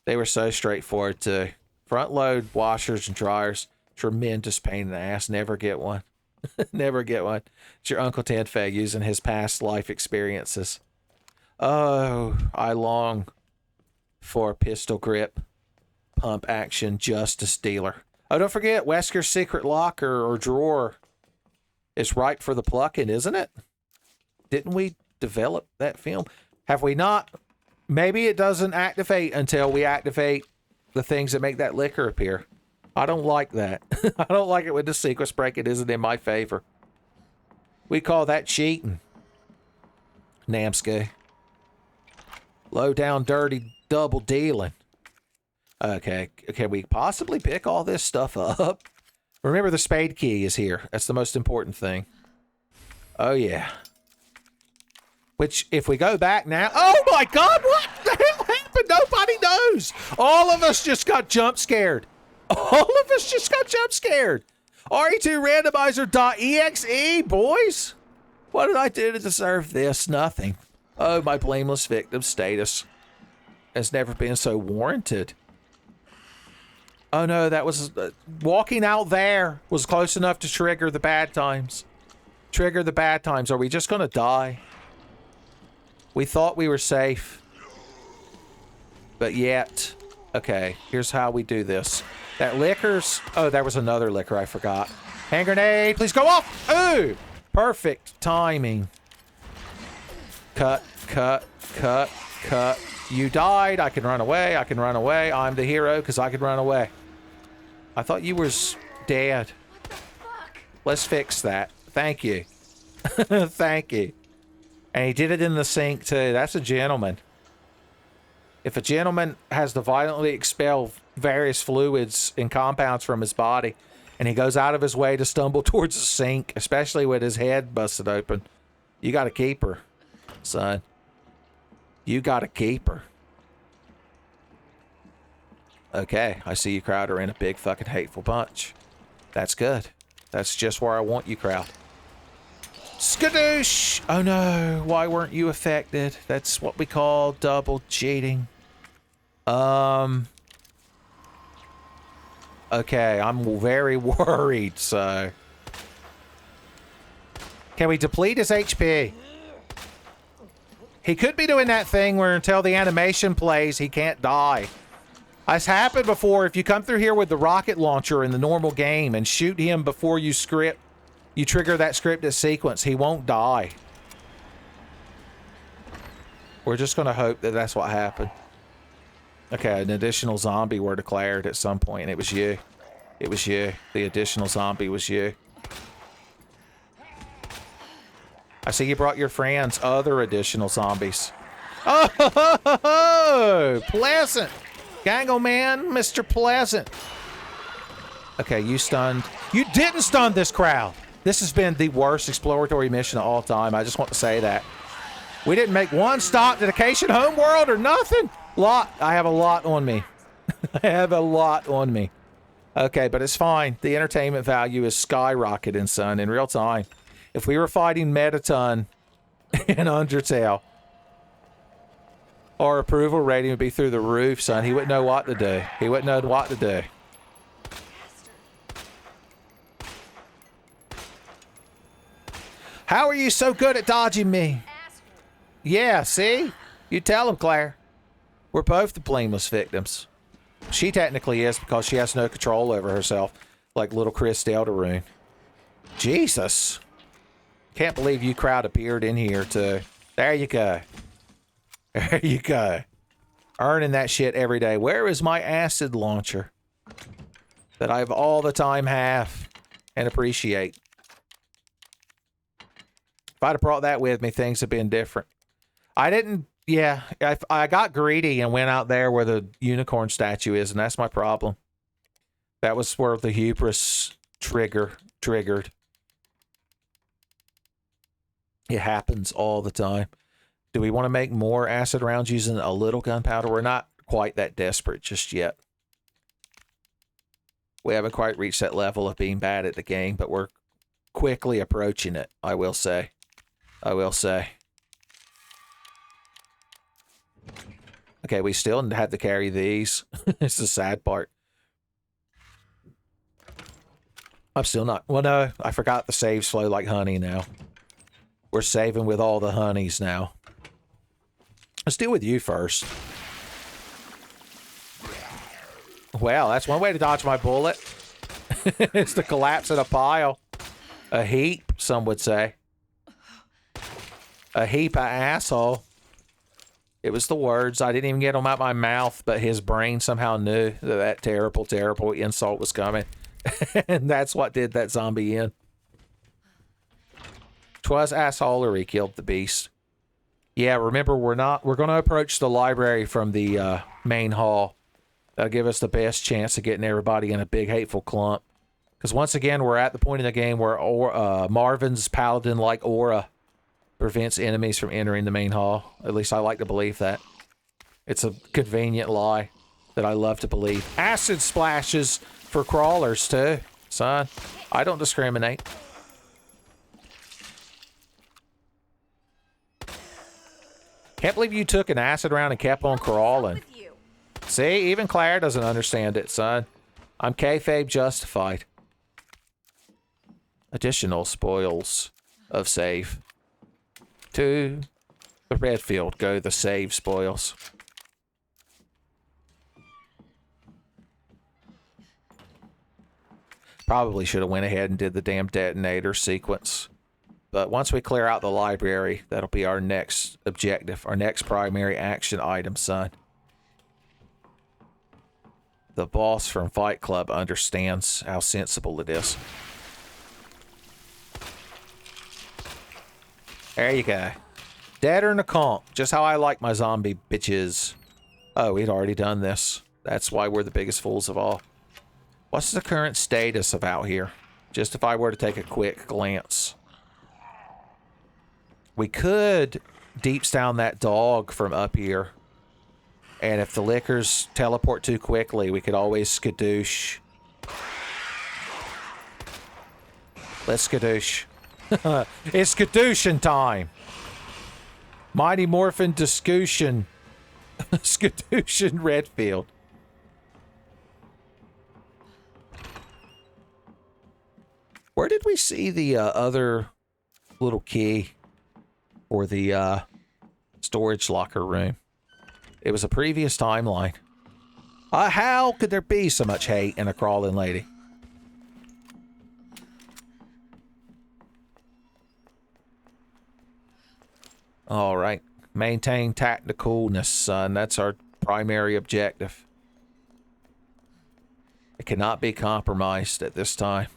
They were so straightforward too. Front load washers and dryers. Tremendous pain in the ass. Never get one. Never get one. It's your Uncle Tenfey using his past life experiences. Oh, I long for pistol grip, pump action, justice dealer. Oh, don't forget, Wesker's secret locker or drawer is ripe for the plucking, isn't it? Didn't we develop that film? Have we not? Maybe it doesn't activate until we activate the things that make that liquor appear. I don't like that. I don't like it when the sequence breaking isn't in my favor. We call that cheating. Namsky. Low down, dirty, double dealing. Okay, can we possibly pick all this stuff up? Remember, the spade key is here. That's the most important thing. Oh, yeah. Which, if we go back now... Oh, my God! What the hell happened? Nobody knows! All of us just got jump scared. All of us just got jump scared. RE2randomizer.exe, boys! What did I do to deserve this? Nothing. Oh, my blameless victim status has never been so warranted. Oh no, that was... walking out there was close enough to trigger the bad times. Trigger the bad times. Are we just gonna die? We thought we were safe. But yet... Okay, here's how we do this. That liquor's... Oh, there was another liquor I forgot. Hand grenade, please go off! Ooh! Perfect timing. Cut, cut, cut, cut. You died. I can run away. I can run away. I'm the hero because I can run away. I thought you was dead. What the fuck? Let's fix that. Thank you. Thank you. And he did it in the sink too. That's a gentleman. If a gentleman has to violently expel various fluids and compounds from his body, and he goes out of his way to stumble towards the sink, especially with his head busted open, you got to keep her, son. You got to keep her. Okay, I see you, Crowder, in a big fucking hateful bunch. That's good. That's just where I want you, crowd. Skadoosh! Oh no, why weren't you affected? That's what we call double cheating. Okay, I'm very worried, so... Can we deplete his HP? He could be doing that thing where until the animation plays, he can't die. It's happened before. If you come through here with the rocket launcher in the normal game and shoot him before you trigger that scripted sequence, he won't die. We're just going to hope that that's what happened. Okay, an additional zombie were declared at some point, and it was you. It was you. The additional zombie was you. I see you brought your friends other additional zombies. Oh, Pleasant. Gangle man, Mr. Pleasant. Okay, you stunned. You didn't stun this crowd. This has been the worst exploratory mission of all time. I just want to say that. We didn't make one stop to the Cation homeworld or nothing. I have a lot on me. I have a lot on me. Okay, but it's fine. The entertainment value is skyrocketing, son, in real time. If we were fighting Metaton in Undertale, our approval rating would be through the roof, son. He wouldn't know what to do. He wouldn't know what to do. How are you so good at dodging me? Yeah, see? You tell him, Claire. We're both the blameless victims. She technically is because she has no control over herself, like little Chris Deltarune. Jesus. Can't believe you crowd appeared in here too. There you go. There you go. Earning that shit every day. Where is my acid launcher? That I've all the time have and appreciate. If I'd have brought that with me, things have been different. I didn't, yeah, I got greedy and went out there where the unicorn statue is, and that's my problem. That was where the hubris triggered. It happens all the time. Do we want to make more acid rounds using a little gunpowder? We're not quite that desperate just yet. We haven't quite reached that level of being bad at the game, but we're quickly approaching it, I will say. I will say. Okay, we still have to carry these. It's the sad part. I'm still not... Well, no, I forgot the saves flow like honey now. We're saving with all the honeys now. Let's deal with you first. Well, that's one way to dodge my bullet. It's to collapse in a pile. A heap, some would say. A heap of asshole. It was the words. I didn't even get them out my mouth, but his brain somehow knew that that terrible, terrible insult was coming. And that's what did that zombie in. 'Twas assholery killed the beast. Yeah, remember, we're going to approach the library from the main hall. That'll give us the best chance of getting everybody in a big hateful clump. Because once again, we're at the point in the game where Marvin's paladin-like aura prevents enemies from entering the main hall. At least I like to believe that. It's a convenient lie that I love to believe. Acid splashes for crawlers, too. Son, I don't discriminate. Can't believe you took an acid round and kept on crawling. See, even Claire doesn't understand it, son. I'm kayfabe justified. Additional spoils of save. To the red field go the save spoils. Probably should have went ahead and did the damn detonator sequence. But once we clear out the library, that'll be our next objective, our next primary action item, son. The boss from Fight Club understands how sensible it is. There you go. Deader than a conch. Just how I like my zombie bitches. Oh, we'd already done this. That's why we're the biggest fools of all. What's the current status of out here? Just if I were to take a quick glance. We could deeps down that dog from up here. And if the liquors teleport too quickly, we could always skadoosh. Let's skadoosh. It's skadooshin time. Mighty Morphin Discussion. Skadooshin Redfield. Where did we see the other little key for the storage locker room? It was a previous timeline. How could there be so much hate in a crawling lady? All right. Maintain tacticalness, son. That's our primary objective. It cannot be compromised at this time.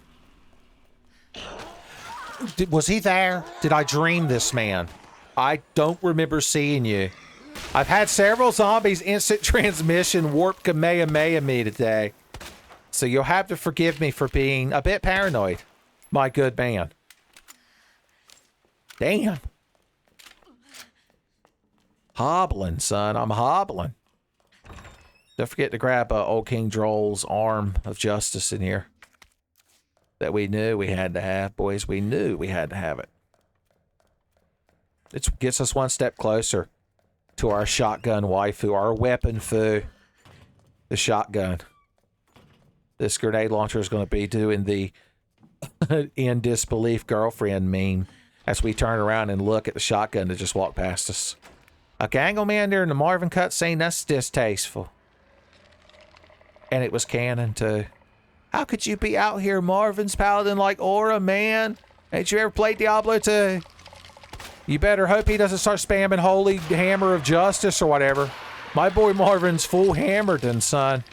Was he there? Did I dream this man? I don't remember seeing you. I've had several zombies instant transmission warp Kamehameha me today. So you'll have to forgive me for being a bit paranoid, my good man. Damn. Hobbling, son. I'm hobbling. Don't forget to grab old King Droll's arm of justice in here. That we knew we had to have. Boys, we knew we had to have it. It gets us one step closer to our shotgun waifu, our weapon foo. The shotgun. This grenade launcher is going to be doing the in disbelief girlfriend meme as we turn around and look at the shotgun that just walked past us. A gangle man during the Marvin cutscene, that's distasteful. And it was canon too. How could you be out here Marvin's paladin like aura, man? Ain't you ever played Diablo 2? You better hope he doesn't start spamming Holy Hammer of Justice or whatever. My boy Marvin's full hammered, son.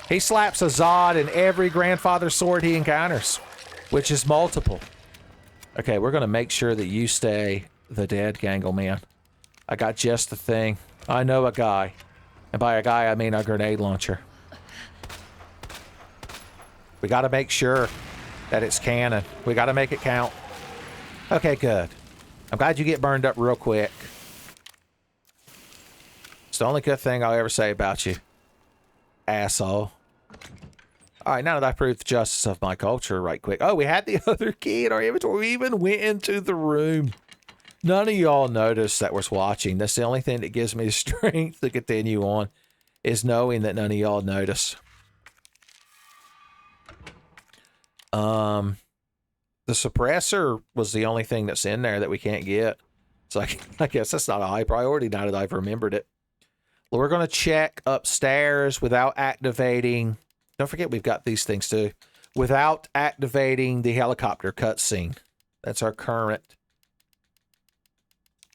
He slaps a Zod in every grandfather sword he encounters, which is multiple. Okay, we're going to make sure that you stay the dead gangle man. I got just the thing. I know a guy. And by a guy, I mean a grenade launcher. We got to make sure that it's canon. We got to make it count. Okay, good. I'm glad you get burned up real quick. It's the only good thing I'll ever say about you. Asshole. Alright, now that I've proved the justice of my culture right quick. Oh, we had the other key in our inventory. We even went into the room. None of y'all noticed that was watching. That's the only thing that gives me the strength to continue on, is knowing that none of y'all notice. The suppressor was the only thing that's in there that we can't get. So I guess that's not a high priority now that I've remembered it. Well, we're going to check upstairs without activating. Don't forget we've got these things too. Without activating the helicopter cutscene. That's our current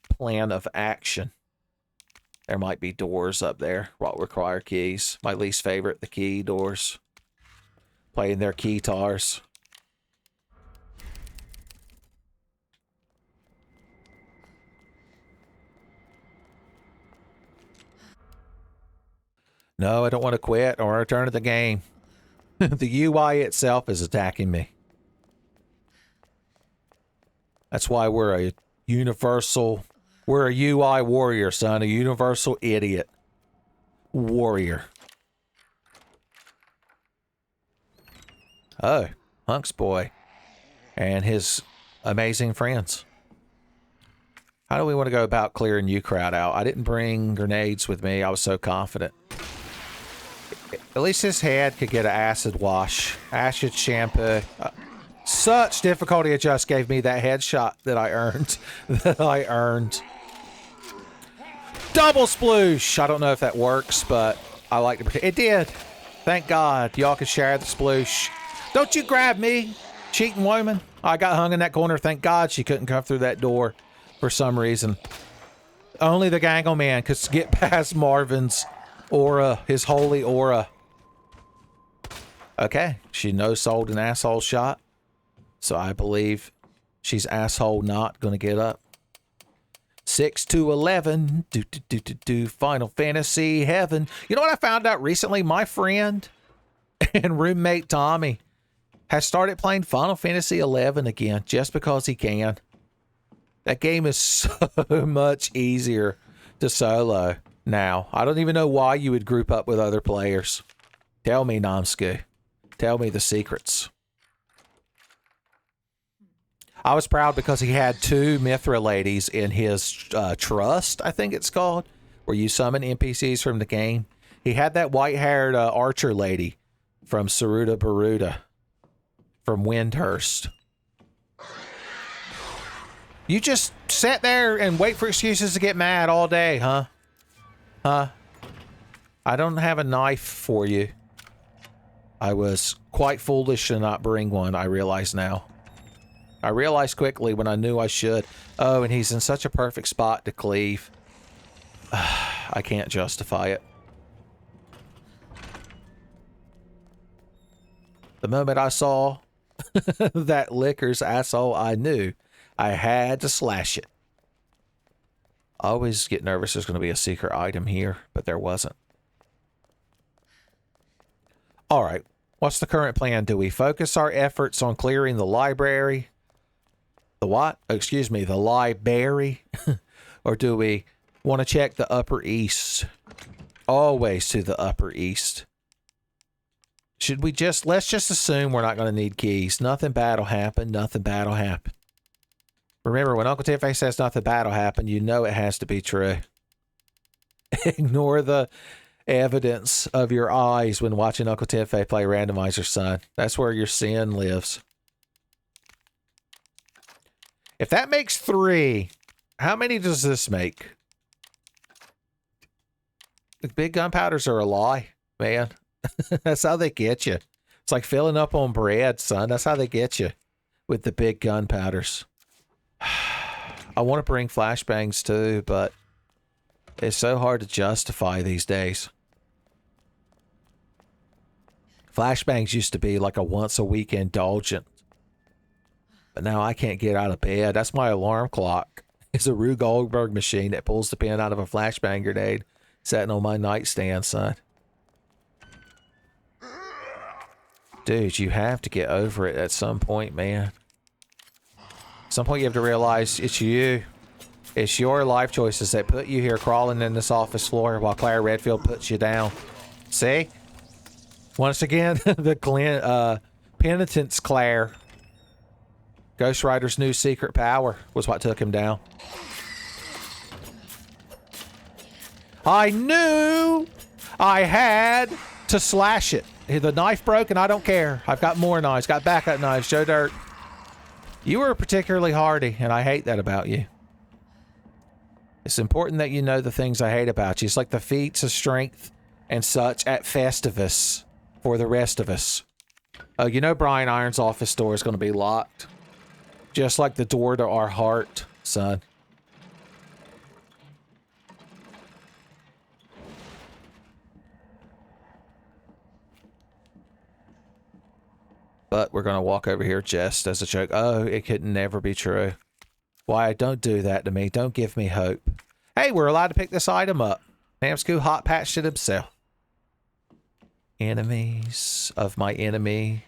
plan of action. There might be doors up there. What require keys. My least favorite, the key doors. Playing their keytars. No, I don't want to quit or return to the game. The UI itself is attacking me. That's why we're a UI warrior, son. A universal idiot. Warrior. Oh, Hunk's boy. And his amazing friends. How do we want to go about clearing you crowd out? I didn't bring grenades with me. I was so confident. At least his head could get an acid wash. Acid shampoo. Such difficulty it just gave me that headshot that I earned. Double sploosh! I don't know if that works, but I like to pretend. It did. Thank God. Y'all can share the sploosh. Don't you grab me, cheating woman. I got hung in that corner. Thank God she couldn't come through that door for some reason. Only the Gangle Man could get past Marvin's aura, his holy aura. Okay, she no-sold an asshole shot. So I believe she's asshole not gonna get up. 6 to 11. Final Fantasy heaven. You know what I found out recently? My friend and roommate Tommy has started playing Final Fantasy 11 again just because he can. That game is so much easier to solo now. I don't even know why you would group up with other players. Tell me, Namsku. Tell me the secrets. I was proud because he had 2 Mithra ladies in his trust, I think it's called, where you summon NPCs from the game. He had that white-haired archer lady from Saruda Baruda, from Windhurst. You just sit there and wait for excuses to get mad all day, huh? Huh? I don't have a knife for you. I was quite foolish to not bring one, I realize now. I realized quickly when I knew I should. Oh, and he's in such a perfect spot to cleave. I can't justify it. The moment I saw that Licker's asshole, I knew I had to slash it. I always get nervous there's going to be a secret item here, but there wasn't. All right. What's the current plan? Do we focus our efforts on clearing the library? The what? Oh, excuse me, the library? Or do we want to check the Upper East? Always to the Upper East. Should we just, let's just assume we're not going to need keys. Nothing bad will happen. Nothing bad will happen. Remember, when Uncle Tenfey says nothing bad will happen, you know it has to be true. Ignore the evidence of your eyes when watching Uncle Tenfey play Randomizer, son. That's where your sin lives. If that makes 3, how many does this make? The big gunpowders are a lie, man. That's how they get you. It's like filling up on bread, son. That's how they get you with the big gunpowders. I want to bring flashbangs too, but it's so hard to justify these days. Flashbangs used to be like a once-a-week indulgent. But now I can't get out of bed. That's my alarm clock. It's a Rube Goldberg machine that pulls the pin out of a flashbang grenade sitting on my nightstand, son. Dude, you have to get over it at some point, man. At some point you have to realize it's you. It's your life choices that put you here crawling in this office floor while Claire Redfield puts you down. See? Once again, the penitence Claire. Ghost Rider's new secret power was what took him down. I knew I had to slash it. The knife broke and I don't care. I've got more knives, got backup knives, Joe Dirt. You were particularly hardy and I hate that about you. It's important that you know the things I hate about you. It's like the feats of strength and such at Festivus for the rest of us. You know Brian Iron's office door is going to be locked. Just like the door to our heart, son. But we're going to walk over here just as a joke. Oh, it could never be true. Why, don't do that to me. Don't give me hope. Hey, we're allowed to pick this item up. Namsku hot patched it himself. Enemies of my enemy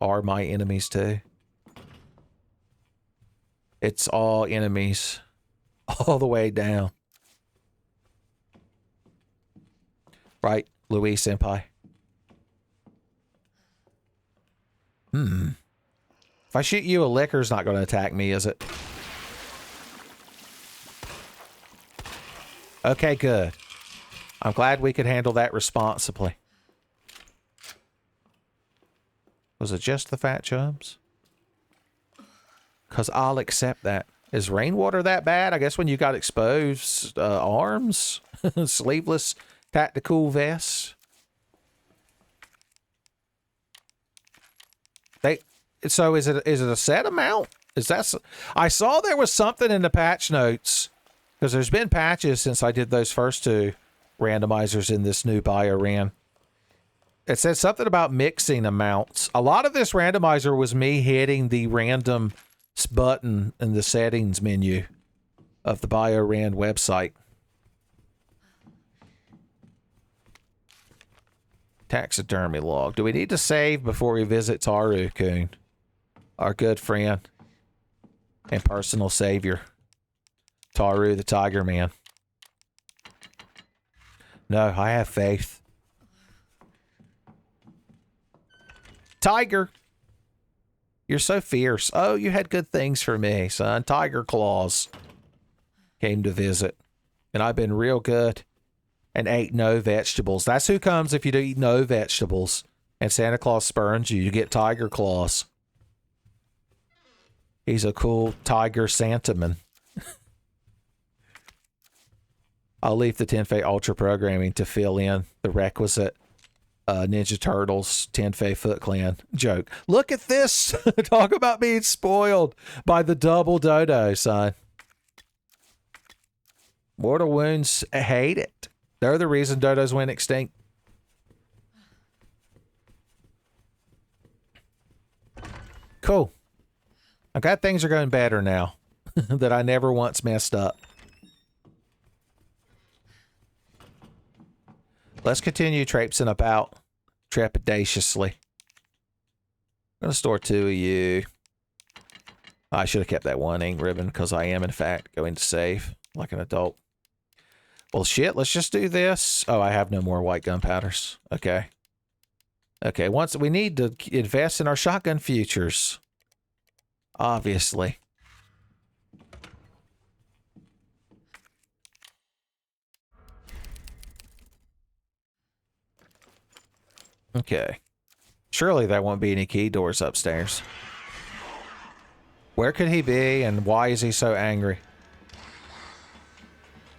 are my enemies too. It's all enemies. All the way down. Right, Louis Senpai? If I shoot you, a licker's not going to attack me, is it? Okay, good. I'm glad we could handle that responsibly. Was it just the fat chubs? Because I'll accept that. Is rainwater that bad? I guess when you got exposed arms, sleeveless tactical vests. So is it a set amount? Is that? I saw there was something in the patch notes because there's been patches since I did those first two randomizers in this new BioRand. It said something about mixing amounts. A lot of this randomizer was me hitting the random button in the settings menu of the BioRand website. Taxidermy log. Do we need to save before we visit Taru-kun? Our good friend and personal savior. Taru the Tiger Man. No, I have faith. Tiger! You're so fierce. Oh, you had good things for me, son. Tiger Claws came to visit. And I've been real good and ate no vegetables. That's who comes if you eat no vegetables. And Santa Claus spurns you. You get Tiger Claws. He's a cool tiger Santaman. I'll leave the Tenfey Ultra programming to fill in the requisite Ninja Turtles Tenfey Foot Clan joke. Look at this! Talk about being spoiled by the double dodo, son. Mortal Wounds hate it. They're the reason dodos went extinct. Cool. I'm glad things are going better now. That I never once messed up. Let's continue traipsing about trepidatiously. I'm going to store 2 of you. I should have kept that one ink ribbon because I am, in fact, going to save like an adult. Well, shit, let's just do this. Oh, I have no more white gunpowders. Okay. Okay, once we need to invest in our shotgun futures. Obviously. Okay. Surely there won't be any key doors upstairs. Where could he be and why is he so angry?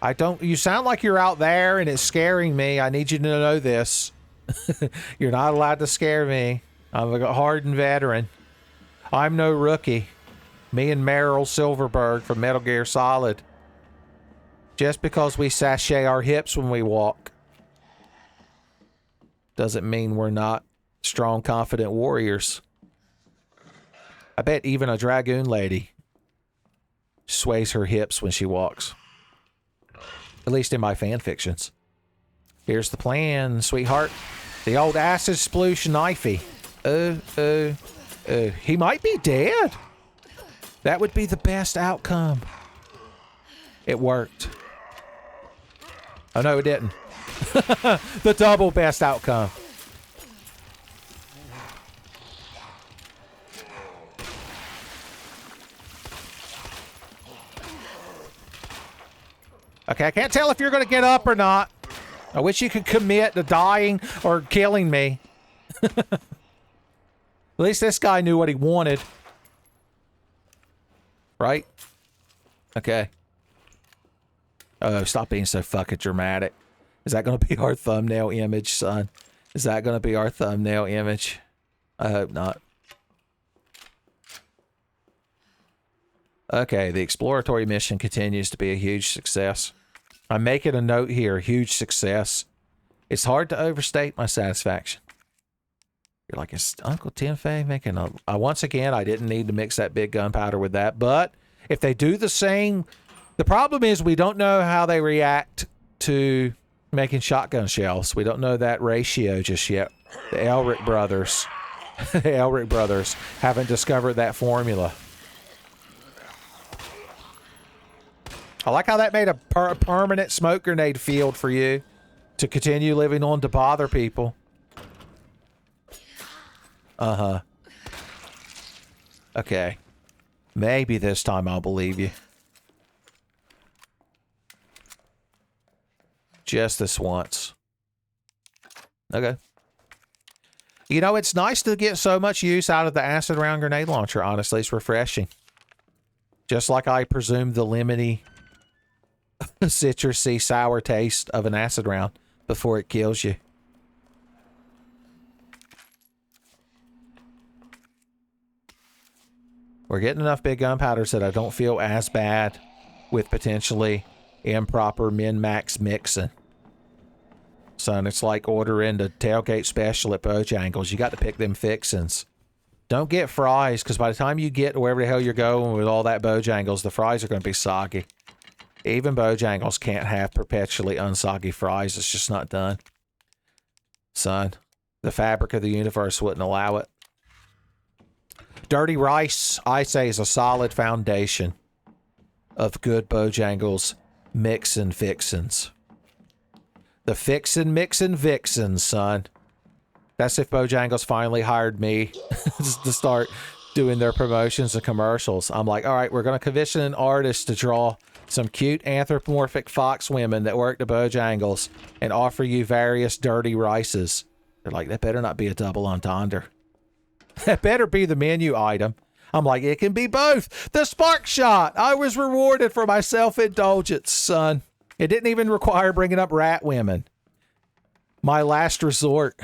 I don't... You sound like you're out there and it's scaring me. I need you to know this. You're not allowed to scare me. I'm a hardened veteran. I'm no rookie. Me and Meryl Silverberg from Metal Gear Solid. Just because we sashay our hips when we walk doesn't mean we're not strong, confident warriors. I bet even a dragoon lady sways her hips when she walks. At least in my fan fictions. Here's the plan, sweetheart. The old acid sploosh knifey. He might be dead. That would be the best outcome. It worked. Oh no, it didn't. The double best outcome. Okay, I can't tell if you're going to get up or not. I wish you could commit to dying or killing me. At least this guy knew what he wanted. Right? Okay. Oh, stop being so fucking dramatic. Is that going to be our thumbnail image, son? Is that going to be our thumbnail image? I hope not. Okay, the exploratory mission continues to be a huge success. I'm making a note here, huge success. It's hard to overstate my satisfaction. You're like, is Uncle Tenfey making a... once again, I didn't need to mix that big gunpowder with that, but if they do the same... The problem is we don't know how they react to making shotgun shells. We don't know that ratio just yet. The Elric brothers... the Elric brothers haven't discovered that formula. I like how that made a permanent smoke grenade field for you to continue living on to bother people. Uh-huh. Okay. Maybe this time I'll believe you. Just this once. Okay. You know, it's nice to get so much use out of the acid round grenade launcher, honestly. It's refreshing. Just like I presumed the lemony, citrusy, sour taste of an acid round before it kills you. We're getting enough big gunpowders that I don't feel as bad with potentially improper min-max mixing. Son, it's like ordering the tailgate special at Bojangles. You got to pick them fixins'. Don't get fries, because by the time you get to wherever the hell you're going with all that Bojangles, the fries are going to be soggy. Even Bojangles can't have perpetually unsoggy fries. It's just not done. Son, the fabric of the universe wouldn't allow it. Dirty rice, I say, is a solid foundation of good Bojangles mixin' fixins'. The fixin' mixin' vixens, son. That's if Bojangles finally hired me to start doing their promotions and commercials. I'm like, all right, we're going to commission an artist to draw some cute anthropomorphic fox women that work at Bojangles and offer you various dirty rices. They're like, that better not be a double entendre. That better be the menu item. I'm like, it can be both. The spark shot. I was rewarded for my self-indulgence, son. It didn't even require bringing up rat women. My last resort.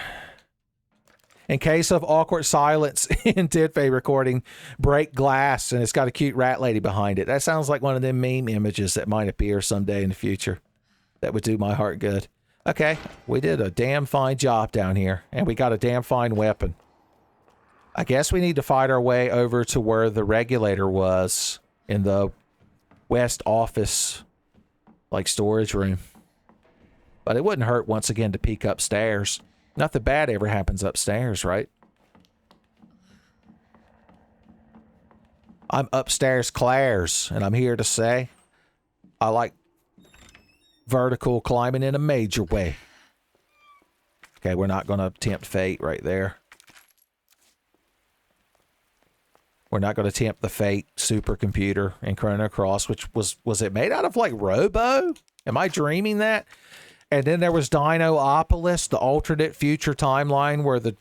In case of awkward silence in Tenfey recording, break glass, and it's got a cute rat lady behind it. That sounds like one of them meme images that might appear someday in the future. That would do my heart good. Okay, we did a damn fine job down here, and we got a damn fine weapon. I guess we need to fight our way over to where the regulator was in the west office, like storage room. But it wouldn't hurt once again to peek upstairs. Nothing bad ever happens upstairs, right? I'm upstairs Claire's, and I'm here to say I like vertical climbing in a major way. Okay, we're not going to tempt fate right there. We're not going to tempt the fate supercomputer in Chrono Cross, which was it made out of like Robo? Am I dreaming that? And then there was Dinoopolis, the alternate future timeline where the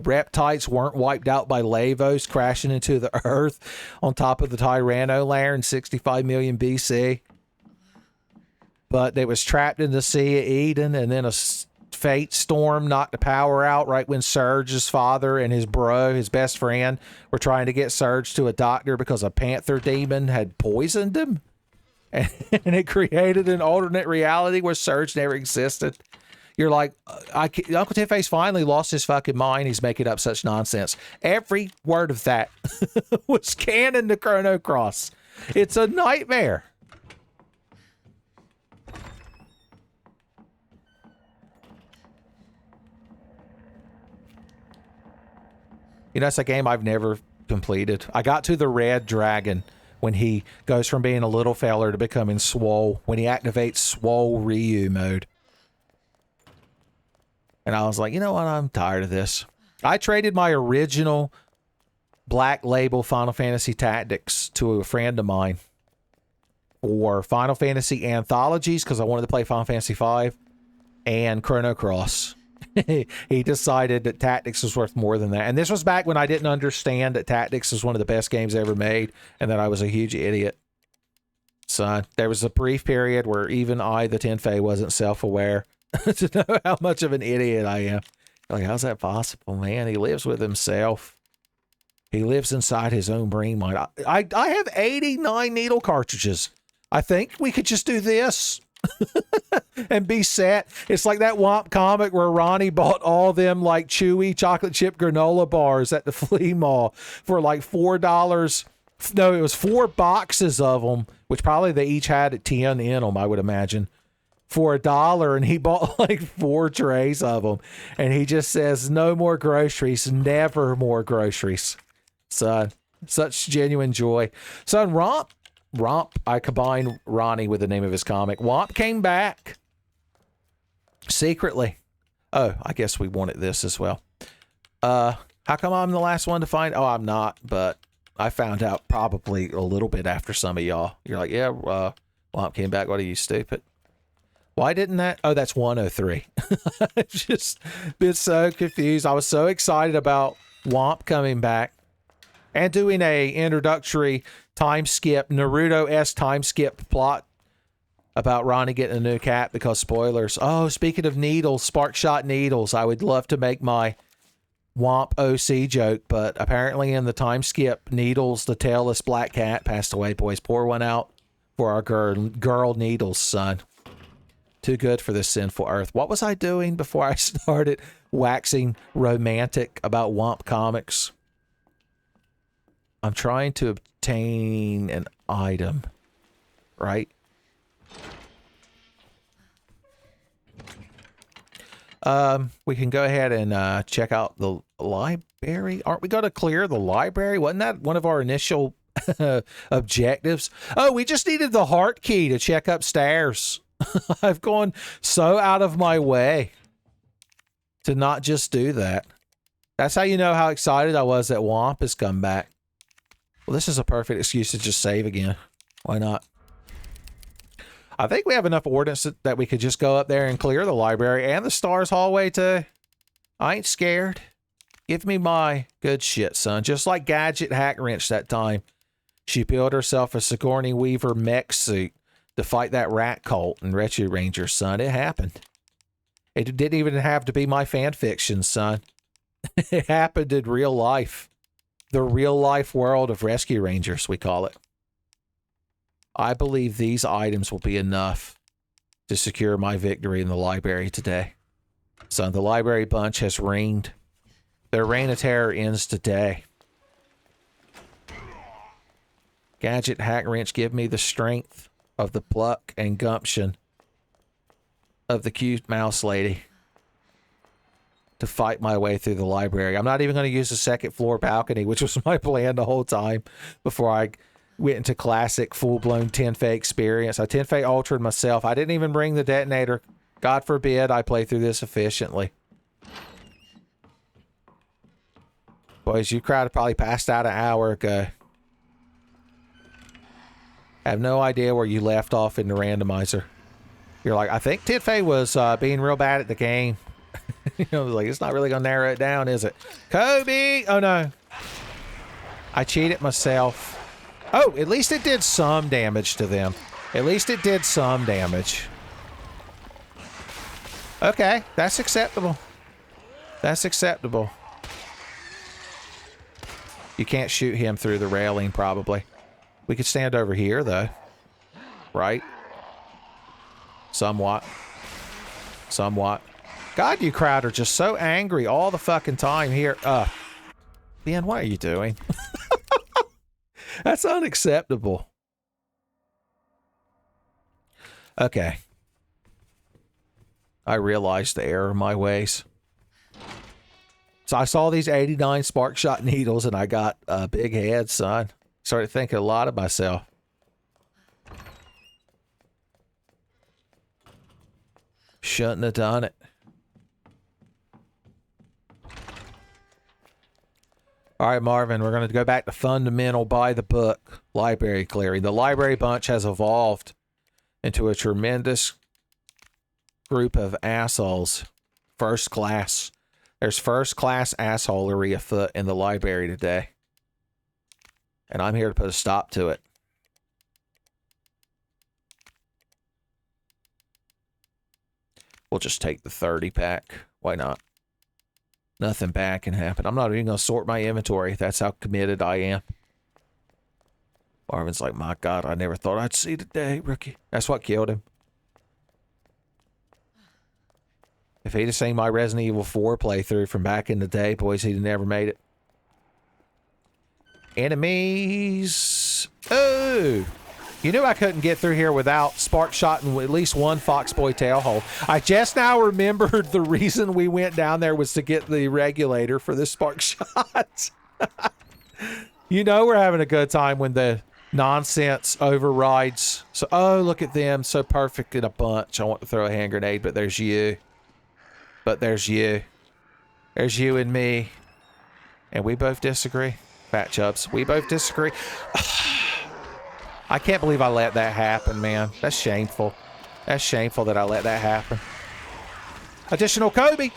reptites weren't wiped out by Lavos crashing into the Earth on top of the Tyranno lair in 65 million BC. But they was trapped in the Sea of Eden, and then a fate storm knocked the power out right when Surge's father and his bro, his best friend, were trying to get Surge to a doctor because a panther demon had poisoned him. And it created an alternate reality where Surge never existed. You're like, Uncle Tenfey's finally lost his fucking mind. He's making up such nonsense. Every word of that was canon to Chrono Cross. It's a nightmare. You know, it's a game I've never completed. I got to the red dragon when he goes from being a little feller to becoming swole, when he activates swole Ryu mode. And I was like, you know what? I'm tired of this. I traded my original Black Label Final Fantasy Tactics to a friend of mine for Final Fantasy Anthologies because I wanted to play Final Fantasy V and Chrono Cross. He decided that Tactics was worth more than that. And this was back when I didn't understand that Tactics was one of the best games ever made and that I was a huge idiot. son. There was a brief period where even I, the Tenfey, wasn't self-aware to know how much of an idiot I am. Like, how's that possible, man? He lives with himself. He lives inside his own brain mind. I have 89 needle cartridges. I think we could just do this and be set. It's like that Womp comic where Ronnie bought all them like chewy chocolate chip granola bars at the flea mall for like $4. No, it was 4 boxes of them, which probably they each had 10 in them, I would imagine, for $1. And he bought like 4 trays of them. And he just says, no more groceries, never more groceries. Son, such genuine joy. Son, Romp, I combined Ronnie with the name of his comic. Womp came back secretly. Oh, I guess we wanted this as well. How come I'm the last one to find? Oh, I'm not, but I found out probably a little bit after some of y'all. You're like, yeah, Womp came back. What are you, stupid? Why didn't that? Oh, that's 103. I've just been so confused. I was so excited about Womp coming back and doing a introductory time skip, Naruto-esque time skip plot about Ronnie getting a new cat because spoilers. Oh, speaking of needles, spark shot needles, I would love to make my Womp OC joke, but apparently in the time skip, Needles, the tailless black cat, passed away. Boys, pour one out for our girl Needles, son. Too good for this sinful earth. What was I doing before I started waxing romantic about Womp comics? I'm trying to obtain an item, right? We can go ahead and check out the library. Aren't we going to clear the library? Wasn't that one of our initial objectives? Oh, we just needed the heart key to check upstairs. I've gone so out of my way to not just do that. That's how you know how excited I was that Womp has come back. Well, this is a perfect excuse to just save again. Why not? I think we have enough ordnance that we could just go up there and clear the library and the stars hallway too. I ain't scared. Give me my good shit, son. Just like Gadget Hack Wrench that time. She built herself a Sigourney Weaver mech suit to fight that rat cult in Rescue Rangers, son. It happened. It didn't even have to be my fan fiction, son. It happened in real life. The real life world of Rescue Rangers, we call it. I believe these items will be enough to secure my victory in the library today. So the library bunch has reigned. Their reign of terror ends today. Gadget Hack Wrench, give me the strength of the pluck and gumption of the cute mouse lady to fight my way through the library. I'm not even going to use the second floor balcony, which was my plan the whole time before I went into classic full-blown Tenfey experience. I Tenfey Ultra'd myself. I didn't even bring the detonator. God forbid I play through this efficiently. Boys, you crowd probably passed out an hour ago. I have no idea where you left off in the randomizer. You're like, I think Tenfey was being real bad at the game. You know, like, it's not really going to narrow it down, is it? Kobe! Oh, no. I cheated myself. Oh, at least it did some damage to them. At least it did some damage. Okay, that's acceptable. That's acceptable. You can't shoot him through the railing, probably. We could stand over here, though. Right? Somewhat. Somewhat. God, you crowd are just so angry all the fucking time here. Ben, what are you doing? That's unacceptable. Okay. I realized the error of my ways. So I saw these 89 spark shot needles and I got a big head, son. Started thinking a lot of myself. Shouldn't have done it. All right, Marvin, we're going to go back to fundamental by the book library clearing. The library bunch has evolved into a tremendous group of assholes. First class. There's first class assholery afoot in the library today. And I'm here to put a stop to it. We'll just take the 30 pack. Why not? Nothing bad can happen. I'm not even going to sort my inventory. That's how committed I am. Marvin's like, my God, I never thought I'd see the day, rookie. That's what killed him. If he'd have seen my Resident Evil 4 playthrough from back in the day, boys, he'd have never made it. Enemies. Oh! You knew I couldn't get through here without spark shot and at least one Foxboy tailhole. I just now remembered the reason we went down there was to get the regulator for this spark shot. You know we're having a good time when the nonsense overrides. So, oh, look at them. So perfect in a bunch. I want to throw a hand grenade, but there's you. But there's you. There's you and me. And we both disagree. Fat Chubs. We both disagree. I can't believe I let that happen, man. That's shameful. That's shameful that I let that happen. Additional Kobe.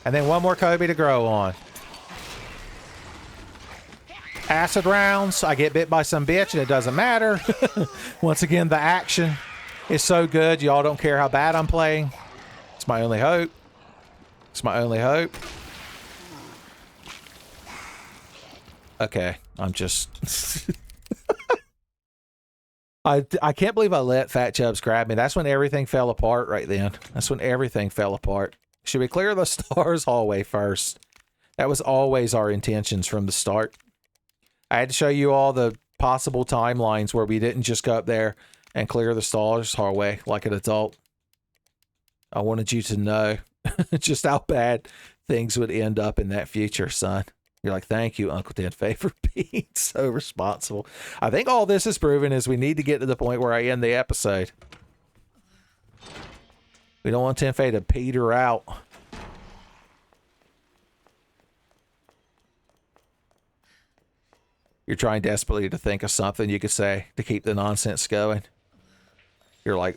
And then one more Kobe to grow on. Acid rounds. I get bit by some bitch and it doesn't matter. Once again, the action is so good. Y'all don't care how bad I'm playing. It's my only hope. It's my only hope. Okay, I'm just... I can't believe I let Fat Chubs grab me. That's when everything fell apart right then. That's when everything fell apart. Should we clear the stars hallway first? That was always our intentions from the start. I had to show you all the possible timelines where we didn't just go up there and clear the stars hallway like an adult. I wanted you to know just how bad things would end up in that future, son. You're like, thank you, Uncle Tenfey, for being so responsible. I think all this is proven is we need to get to the point where I end the episode. We don't want Tenfey to peter out. You're trying desperately to think of something you could say to keep the nonsense going. You're like,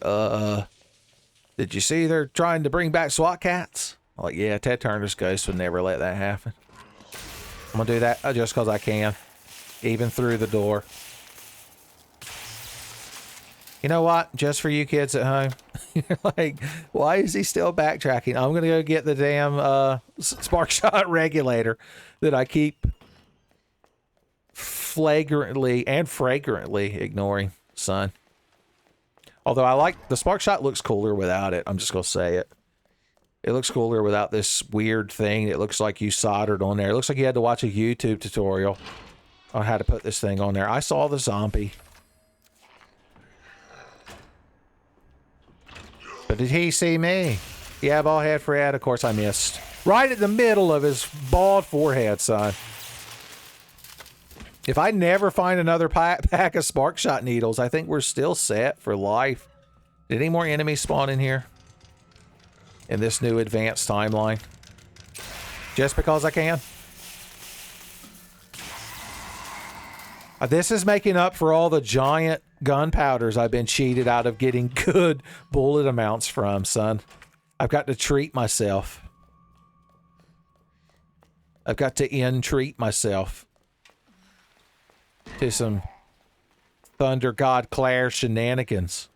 did you see they're trying to bring back SWAT cats? I'm like, yeah, Ted Turner's ghost would never let that happen. I'm gonna do that just because I can. Even through the door. You know what? Just for you kids at home. You're like, why is he still backtracking? I'm gonna go get the damn spark shot regulator that I keep flagrantly and fragrantly ignoring, son. Although I like the spark shot looks cooler without it. I'm just gonna say it. It looks cooler without this weird thing. It looks like you soldered on there. It looks like you had to watch a YouTube tutorial on how to put this thing on there. I saw the zombie. But did he see me? Yeah, bald head Fred. Of course I missed. Right at the middle of his bald forehead, son. If I never find another pack of spark shot needles, I think we're still set for life. Did any more enemies spawn in here? In this new advanced timeline? Just because I can? This is making up for all the giant gunpowders I've been cheated out of getting good bullet amounts from, son. I've got to treat myself. I've got to entreat myself to some Thunder God Claire shenanigans.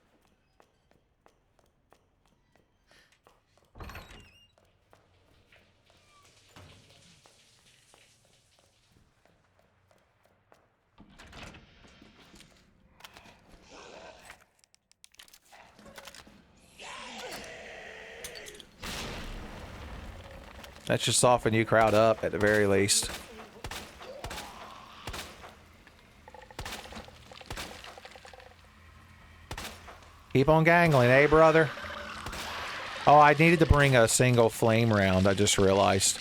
That should soften you crowd up at the very least. Keep on gangling, eh, brother? Oh, I needed to bring a single flame round, I just realized.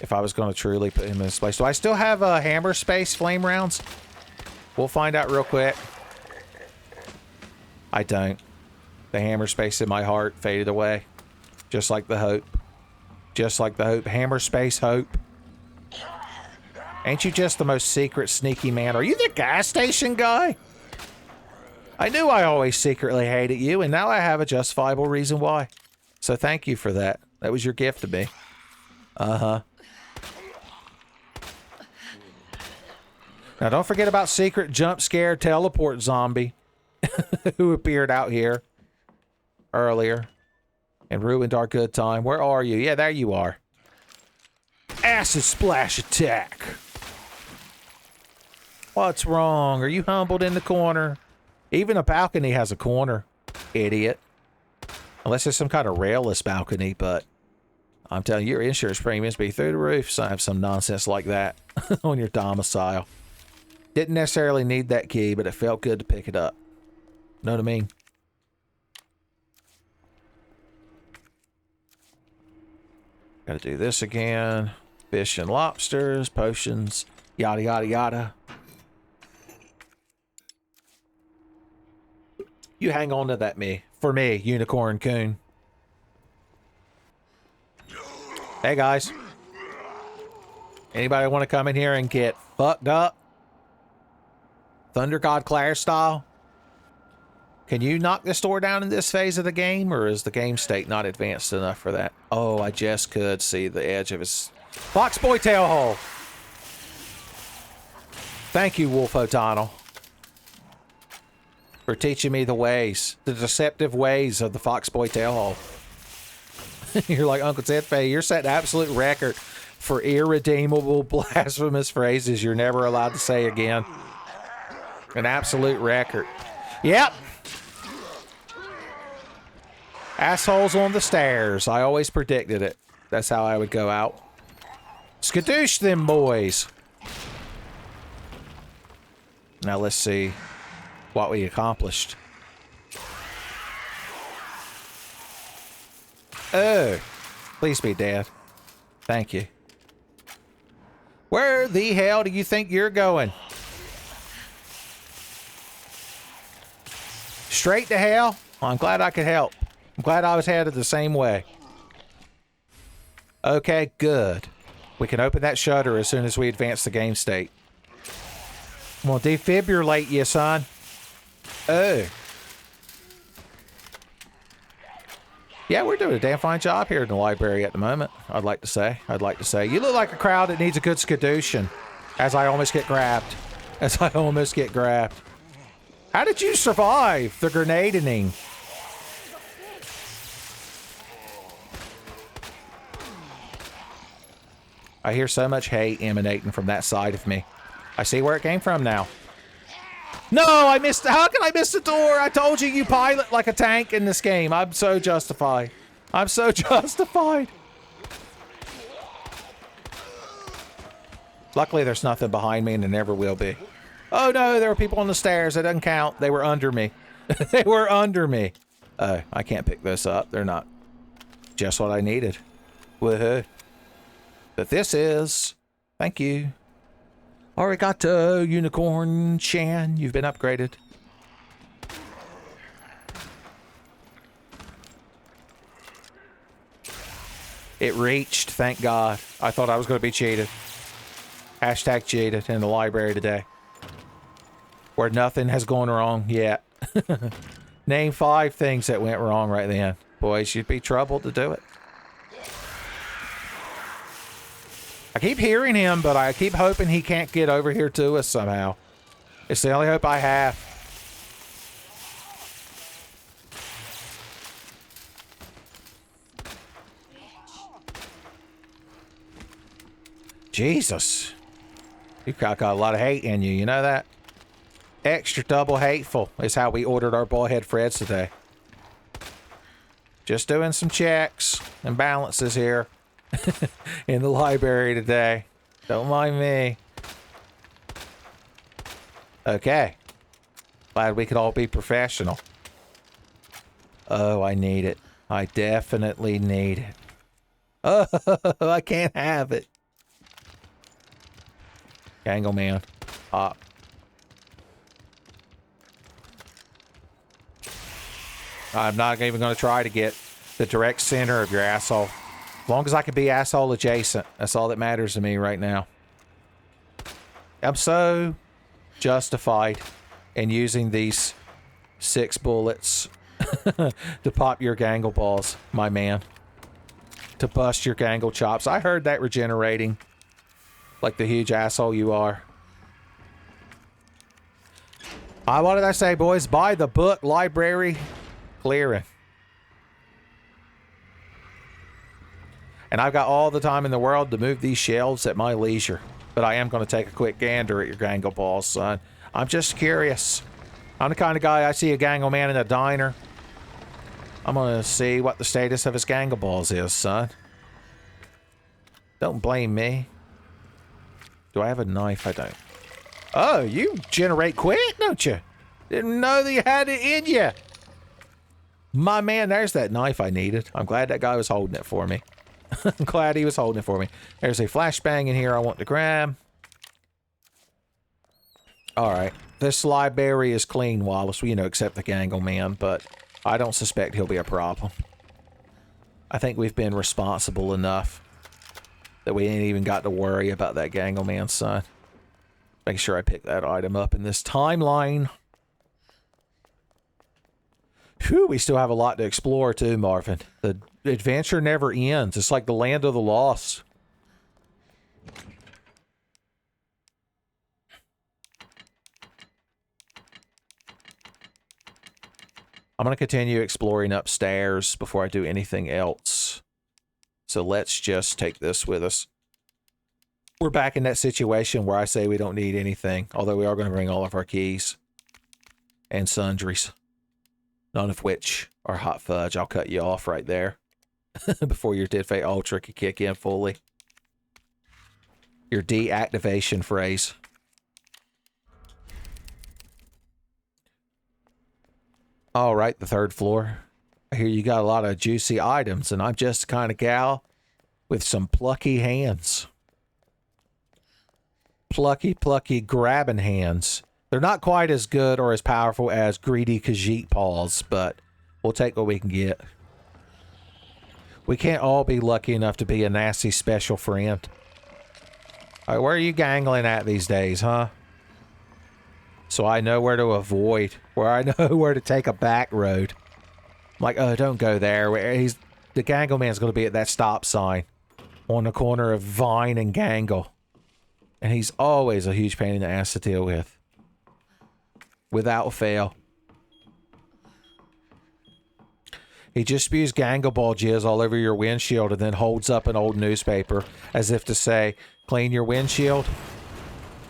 If I was going to truly put him in his place. Do I still have hammer space flame rounds? We'll find out real quick. I don't. The hammer space in my heart faded away. Just like the hope. Just like the hope. Hammer space hope. Ain't you just the most secret sneaky man? Are you the gas station guy? I knew I always secretly hated you, and now I have a justifiable reason why. So thank you for that. That was your gift to me. Uh-huh. Now don't forget about secret jump scare teleport zombie. who appeared out here earlier and ruined our good time. Where are you? Yeah, there you are. Acid splash attack. What's wrong? Are you humbled in the corner? Even a balcony has a corner, idiot. Unless there's some kind of railless balcony, but I'm telling you, your insurance premiums be through the roof, so I have some nonsense like that on your domicile. Didn't necessarily need that key, but it felt good to pick it up. Know what I mean? Gotta do this again. Fish and lobsters, potions, yada, yada, yada. You hang on to that for me, Unicorn Coon. Hey, guys. Anybody want to come in here and get fucked up? Thunder God Claire style? Can you knock this door down in this phase of the game, or is the game state not advanced enough for that? Oh, I just could see the edge of his Fox Boy tail hole. Thank you, Wolf O'Donnell, for teaching me the ways, the deceptive ways of the Fox Boy tail hole. You're like, Uncle Tenfey, you're setting an absolute record for irredeemable, blasphemous phrases you're never allowed to say again. An absolute record. Yep. Assholes on the stairs. I always predicted it. That's how I would go out. Skadoosh them boys. Now let's see what we accomplished. Oh, please be dead. Thank you. Where the hell do you think you're going? Straight to hell? Well, I'm glad I could help. I'm glad I was headed the same way. Okay, good. We can open that shutter as soon as we advance the game state. I'm gonna defibrillate you, son. Oh. Yeah, we're doing a damn fine job here in the library at the moment, I'd like to say. You look like a crowd that needs a good skadooshing. As I almost get grabbed. How did you survive the grenading? I hear so much hate emanating from that side of me. I see where it came from now. No, I missed. How can I miss the door? I told you, you pilot like a tank in this game. I'm so justified. Luckily, there's nothing behind me, and there never will be. Oh no, there were people on the stairs. That doesn't count. They were under me. Oh, I can't pick this up. They're not just what I needed. Woohoo. But this is... Thank you. Arigato, Unicorn Chan. You've been upgraded. It reached, thank God. I thought I was going to be cheated. Hashtag cheated in the library today. Where nothing has gone wrong yet. Name 5 things that went wrong right then. Boys, you'd be troubled to do it. I keep hearing him, but I keep hoping he can't get over here to us somehow. It's the only hope I have. Jesus. You've got a lot of hate in you, you know that? Extra double hateful is how we ordered our ballhead Freds today. Just doing some checks and balances here. In the library today. Don't mind me. Okay. Glad we could all be professional. Oh, I need it. I definitely need it. Oh, I can't have it. Gangle man. Up. I'm not even going to try to get the direct center of your asshole. As long as I can be asshole adjacent. That's all that matters to me right now. I'm so justified in using these 6 bullets to pop your gangle balls, my man. To bust your gangle chops. I heard that regenerating. Like the huge asshole you are. What did I say, boys? Buy the book, library, clearing. And I've got all the time in the world to move these shelves at my leisure. But I am going to take a quick gander at your gangle balls, son. I'm just curious. I'm the kind of guy, I see a gangle man in a diner. I'm going to see what the status of his gangle balls is, son. Don't blame me. Do I have a knife? I don't. Oh, you generate quick, don't you? Didn't know that you had it in you. My man, there's that knife I needed. I'm glad that guy was holding it for me. I'm glad he was holding it for me. There's a flashbang in here I want to grab. Alright. This library is clean, Wallace. You know, except the gangle man, but I don't suspect he'll be a problem. I think we've been responsible enough that we ain't even got to worry about that gangle man's son. Make sure I pick that item up in this timeline. Whew, we still have a lot to explore too, Marvin. The adventure never ends. It's like the land of the lost. I'm going to continue exploring upstairs before I do anything else. So let's just take this with us. We're back in that situation where I say we don't need anything, although we are going to bring all of our keys and sundries, none of which are hot fudge. I'll cut you off right there before your Tenfey Ultra can kick in fully. Your deactivation phrase. All right, the third floor. I hear you got a lot of juicy items, and I'm just the kind of gal with some plucky hands. Plucky, plucky, grabbing hands. They're not quite as good or as powerful as greedy Khajiit paws, but we'll take what we can get. We can't all be lucky enough to be a nasty special friend. All right, where are you gangling at these days, huh? So I know where to avoid, where I know where to take a back road. I'm like, oh, don't go there. The gangle man's going to be at that stop sign on the corner of Vine and Gangle. And he's always a huge pain in the ass to deal with. Without fail. He just spews gangle ball jizz all over your windshield and then holds up an old newspaper as if to say, clean your windshield.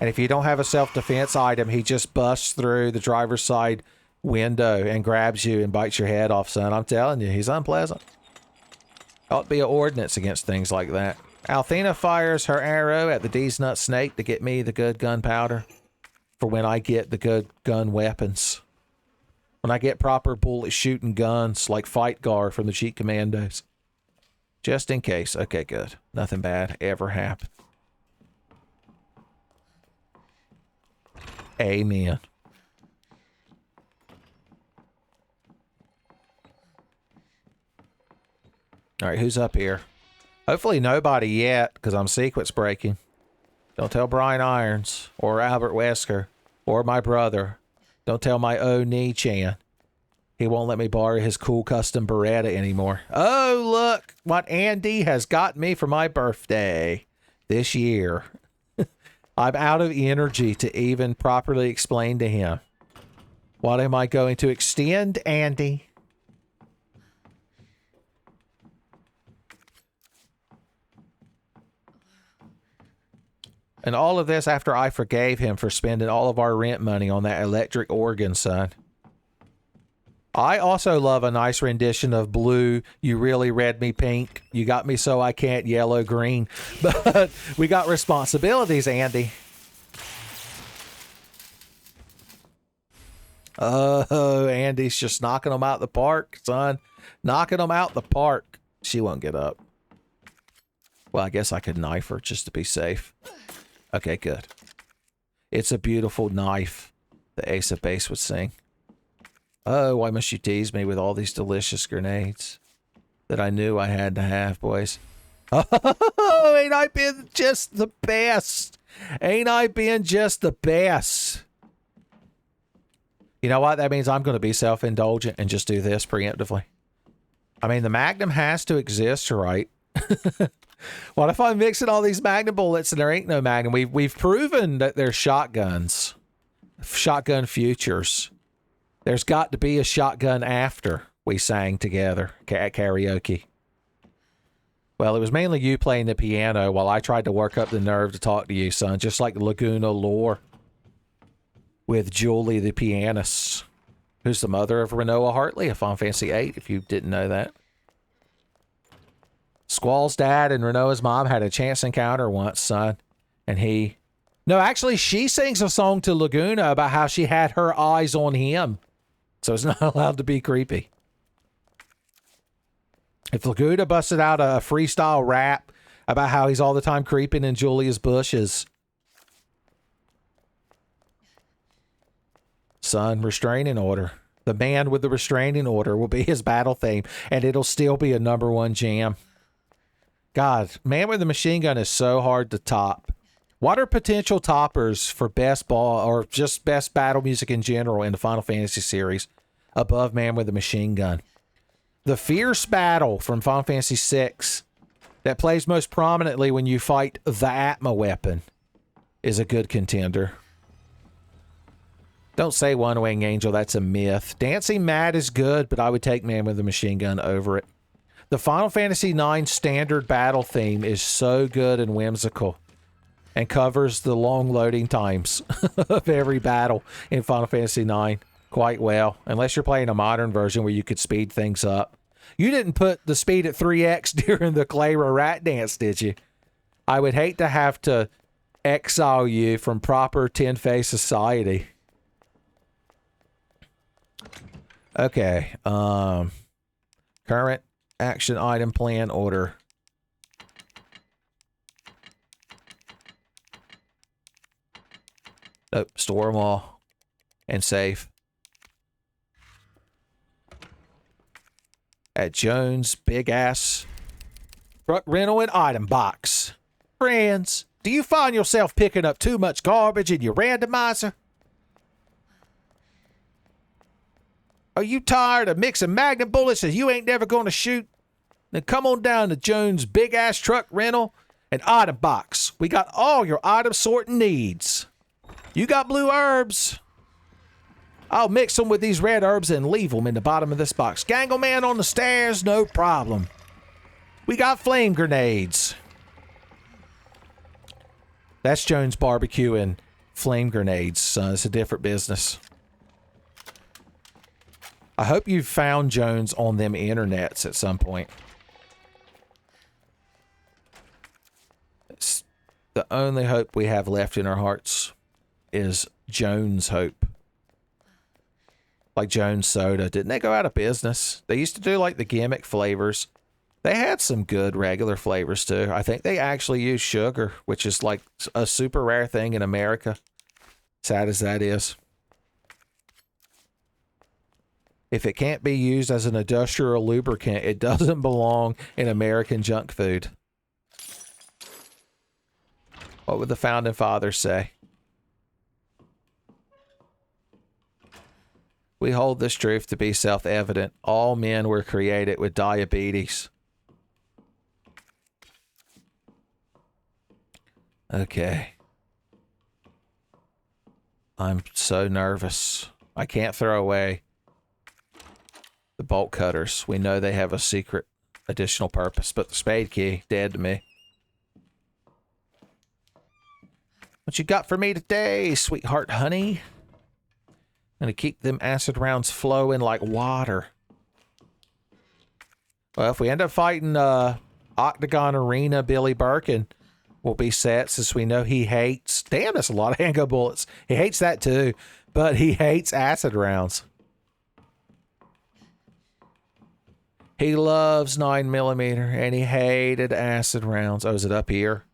And if you don't have a self-defense item, he just busts through the driver's side window and grabs you and bites your head off, son. I'm telling you, he's unpleasant. Ought to be an ordinance against things like that. Althena fires her arrow at the D's Nut Snake to get me the good gunpowder for when I get the good gun weapons. When I get proper bullet shooting guns like Fight Guard from the Cheat Commandos. Just in case. Okay, good. Nothing bad ever happened. Amen. Alright, who's up here? Hopefully nobody yet, because I'm sequence breaking. Don't tell Brian Irons, or Albert Wesker, or my brother. Don't tell my Oni-chan. He won't let me borrow his cool custom Beretta anymore. Oh, look what Andy has got me for my birthday this year. I'm out of energy to even properly explain to him. What am I going to extend, Andy? And all of this after I forgave him for spending all of our rent money on that electric organ, son. I also love a nice rendition of Blue, You Really Read Me Pink, You Got Me So I Can't Yellow Green. But we got responsibilities, Andy. Oh, Andy's just knocking them out the park, son. Knocking them out the park. She won't get up. Well, I guess I could knife her just to be safe. Okay, good. It's a beautiful knife, the Ace of Base would sing. Oh, why must you tease me with all these delicious grenades that I knew I had to have, boys? Oh, ain't I been just the best? Ain't I been just the best? You know what? That means I'm going to be self-indulgent and just do this preemptively. I mean, the Magnum has to exist, right? What if I'm mixing all these Magnum bullets and there ain't no Magnum? We've proven that they're shotguns. Shotgun Futures. There's got to be a shotgun after, we sang together at karaoke. Well, it was mainly you playing the piano while I tried to work up the nerve to talk to you, son, just like Laguna Lore with Julie the pianist, who's the mother of Renoa Hartley of Final Fantasy VIII, if you didn't know that. Squall's dad and Renoa's mom had a chance encounter once, son, and he... No, actually, she sings a song to Laguna about how she had her eyes on him, so it's not allowed to be creepy. If Laguna busted out a freestyle rap about how he's all the time creeping in Julia's bushes, son, restraining order. The man with the restraining order will be his battle theme, and it'll still be a #1 jam. God, Man with the Machine Gun is so hard to top. What are potential toppers for best ball or just best battle music in general in the Final Fantasy series above Man with the Machine Gun? The fierce battle from Final Fantasy VI that plays most prominently when you fight the Atma weapon is a good contender. Don't say One Wing Angel, that's a myth. Dancing Mad is good, but I would take Man with the Machine Gun over it. The Final Fantasy IX standard battle theme is so good and whimsical and covers the long loading times of every battle in Final Fantasy IX quite well, unless you're playing a modern version where you could speed things up. You didn't put the speed at 3x during the Clara Rat Dance, did you? I would hate to have to exile you from proper Tenfey society. Okay, current action item plan order. Nope, store them all and save. At Jones' big ass truck rental and item box. Friends, do you find yourself picking up too much garbage in your randomizer? Are you tired of mixing magnum bullets that you ain't never going to shoot? Then come on down to Jones' big ass truck rental and item box. We got all your item sorting needs. You got blue herbs? I'll mix them with these red herbs and leave them in the bottom of this box. Gangle man on the stairs, no problem. We got flame grenades. That's Jones Barbecue and flame grenades. It's a different business. I hope you found Jones on them internets at some point. It's the only hope we have left in our hearts is Jones Hope. Like Jones Soda. Didn't they go out of business? They used to do like the gimmick flavors. They had some good regular flavors too. I think they actually use sugar, which is like a super rare thing in America. Sad as that is. If it can't be used as an industrial lubricant, it doesn't belong in American junk food. What would the founding fathers say? We hold this truth to be self-evident. All men were created with diabetes. Okay. I'm so nervous. I can't throw away the bolt cutters. We know they have a secret additional purpose, but the spade key, dead to me. What you got for me today, sweetheart honey? Gonna keep them acid rounds flowing like water. Well, if we end up fighting Octagon Arena Billy Birkin, we'll be set, since we know he hates... Damn, that's a lot of handgun bullets. He hates that too, but he hates acid rounds. He loves 9mm, and he hated acid rounds. Oh, is it up here?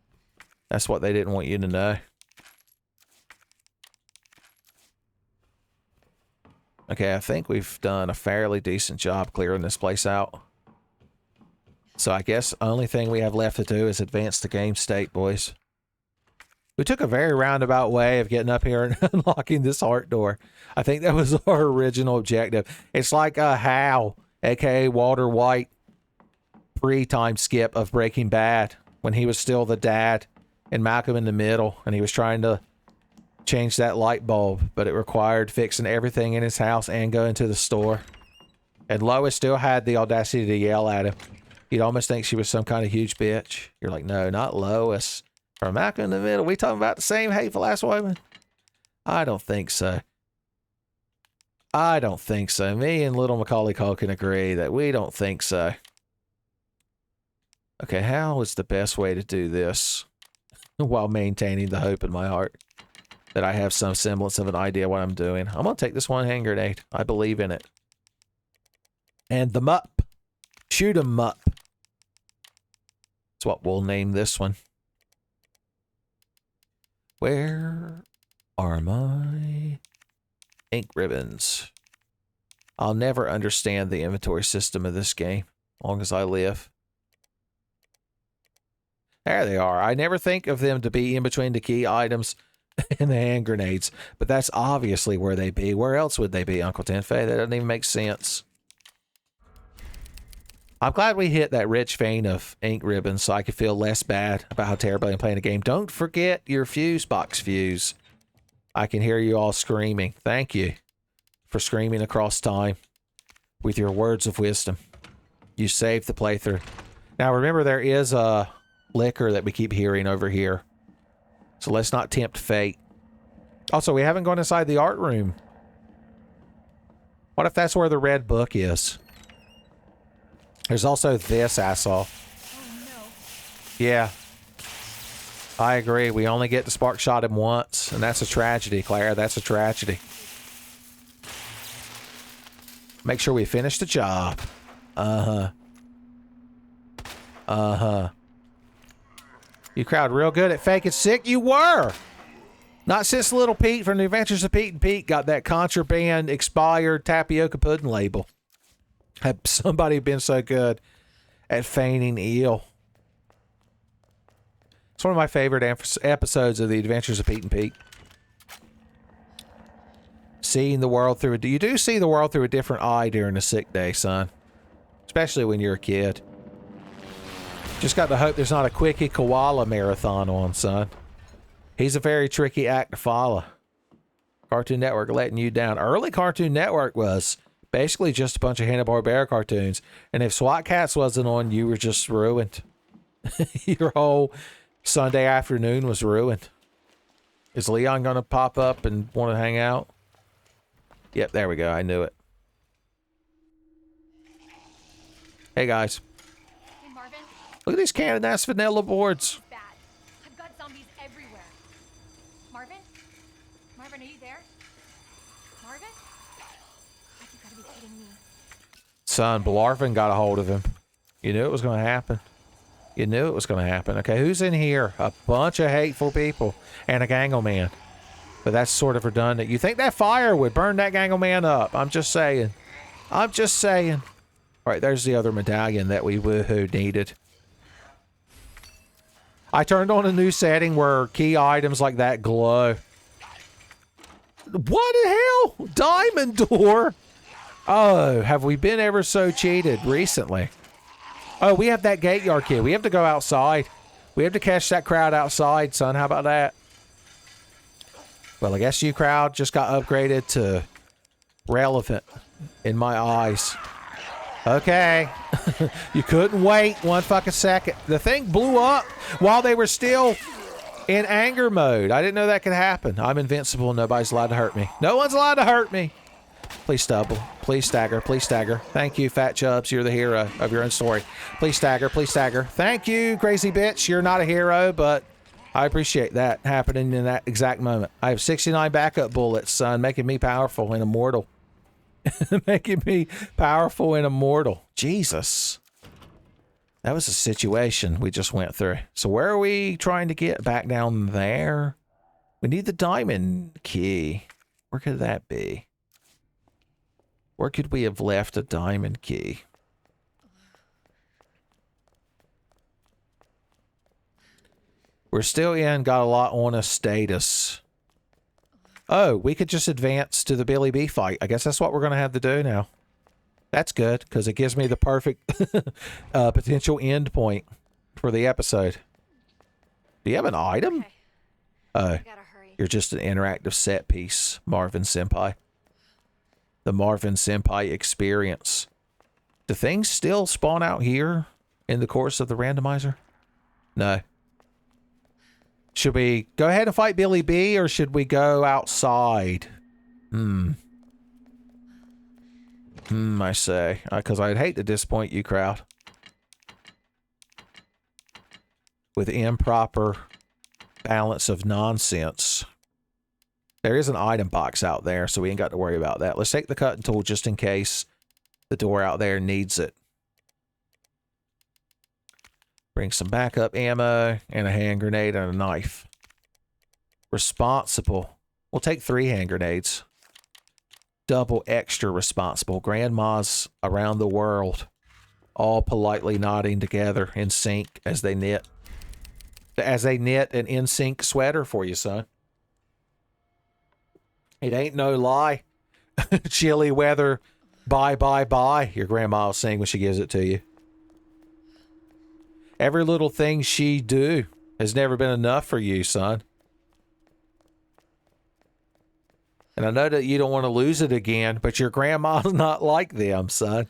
That's what they didn't want you to know. Okay, I think we've done a fairly decent job clearing this place out. So I guess the only thing we have left to do is advance the game state, boys. We took a very roundabout way of getting up here and unlocking this heart door. I think that was our original objective. It's like Hal, aka Walter White, pre-time skip of Breaking Bad, when he was still the dad and Malcolm in the Middle, and he was trying to change that light bulb, but it required fixing everything in his house and going to the store. And Lois still had the audacity to yell at him. You'd almost think she was some kind of huge bitch. You're like, no, not Lois. From Malcolm in the Middle, we talking about the same hateful ass woman? I don't think so. I don't think so. Me and little Macaulay Culkin agree that we don't think so. Okay, how is the best way to do this while maintaining the hope in my heart that I have some semblance of an idea what I'm doing? I'm going to take this one hand grenade. I believe in it. And the mup. Shoot 'em up. That's what we'll name this one. Where are my ink ribbons? I'll never understand the inventory system of this game, as long as I live. There they are. I never think of them to be in between the key items and the hand grenades, but that's obviously where they be. Where else would they be, Uncle Tenfey? That doesn't even make sense. I'm glad we hit that rich vein of ink ribbons so I could feel less bad about how terribly I'm playing the game. Don't forget your fuse box fuse. I can hear you all screaming. Thank you for screaming across time with your words of wisdom. You saved the playthrough. Now remember, there is a liquor that we keep hearing over here. So let's not tempt fate. Also, we haven't gone inside the art room. What if that's where the red book is? There's also this asshole. Oh no. Yeah. I agree. We only get to spark shot him once, and that's a tragedy, Claire. That's a tragedy. Make sure we finish the job. Uh-huh. Uh-huh. You crowd real good at faking sick. You were! Not since Little Pete from the Adventures of Pete and Pete got that contraband expired tapioca pudding label. Had somebody been so good at feigning ill. It's one of my favorite episodes of the Adventures of Pete and Pete. Seeing the world through you do see the world through a different eye during a sick day, son. Especially when you're a kid. Just got to hope there's not a Quickie Koala marathon on, son. He's a very tricky act to follow. Cartoon Network letting you down. Early Cartoon Network was basically just a bunch of Hanna-Barbera cartoons. And if SWAT Cats wasn't on, you were just ruined. Your whole Sunday afternoon was ruined. Is Leon going to pop up and want to hang out? Yep, there we go. I knew it. Hey, guys. Hey, Marvin. Look at these cannon-ass vanilla boards. Bad. I've got zombies everywhere. Marvin? Marvin, are you there? Marvin? You gotta be kidding me. Son, Blarvin got a hold of him. You knew it was going to happen. You knew it was going to happen. Okay, who's in here? A bunch of hateful people and a gangle man. But that's sort of redundant. You think that fire would burn that gangle man up? I'm just saying. I'm just saying. All right, there's the other medallion that we woohoo needed. I turned on a new setting where key items like that glow. What the hell? Diamond door? Oh, have we been ever so cheated recently? Oh, we have that gate yard key. We have to go outside. We have to catch that crowd outside, son. How about that? Well, I guess you crowd just got upgraded to relevant in my eyes. Okay. You couldn't wait one fucking second. The thing blew up while they were still in anger mode. I didn't know that could happen. I'm invincible. Nobody's allowed to hurt me. No one's allowed to hurt me. Please stumble. Please stagger. Please stagger. Thank you, Fat Chubs. You're the hero of your own story. Please stagger. Please stagger. Thank you, crazy bitch. You're not a hero, but I appreciate that happening in that exact moment. I have 69 backup bullets, son, making me powerful and immortal. Making me powerful and immortal. Jesus. That was a situation we just went through. So where are we trying to get? Back down there? We need the diamond key. Where could that be? Where could we have left a diamond key? We're still in got a lot on us status. Oh, we could just advance to the Billy B fight. I guess that's what we're going to have to do now. That's good, because it gives me the perfect potential end point for the episode. Do you have an item? Okay. Oh. I gotta hurry. You're just an interactive set piece, Marvin Senpai. The Marvin Senpai experience. Do things still spawn out here in the course of the randomizer? No. Should we go ahead and fight Billy B, or should we go outside? I say. Because I'd hate to disappoint you, crowd. With improper balance of nonsense. There is an item box out there, so we ain't got to worry about that. Let's take the cutting tool just in case the door out there needs it. Bring some backup ammo and a hand grenade and a knife. Responsible. We'll take 3 hand grenades. Double extra responsible. Grandmas around the world, all politely nodding together in sync as they knit. As they knit an in-sync sweater for you, son. It ain't no lie. Chilly weather, bye, bye, bye. Your grandma will sing when she gives it to you. Every little thing she do has never been enough for you, son. And I know that you don't want to lose it again, but your grandma's not like them, son.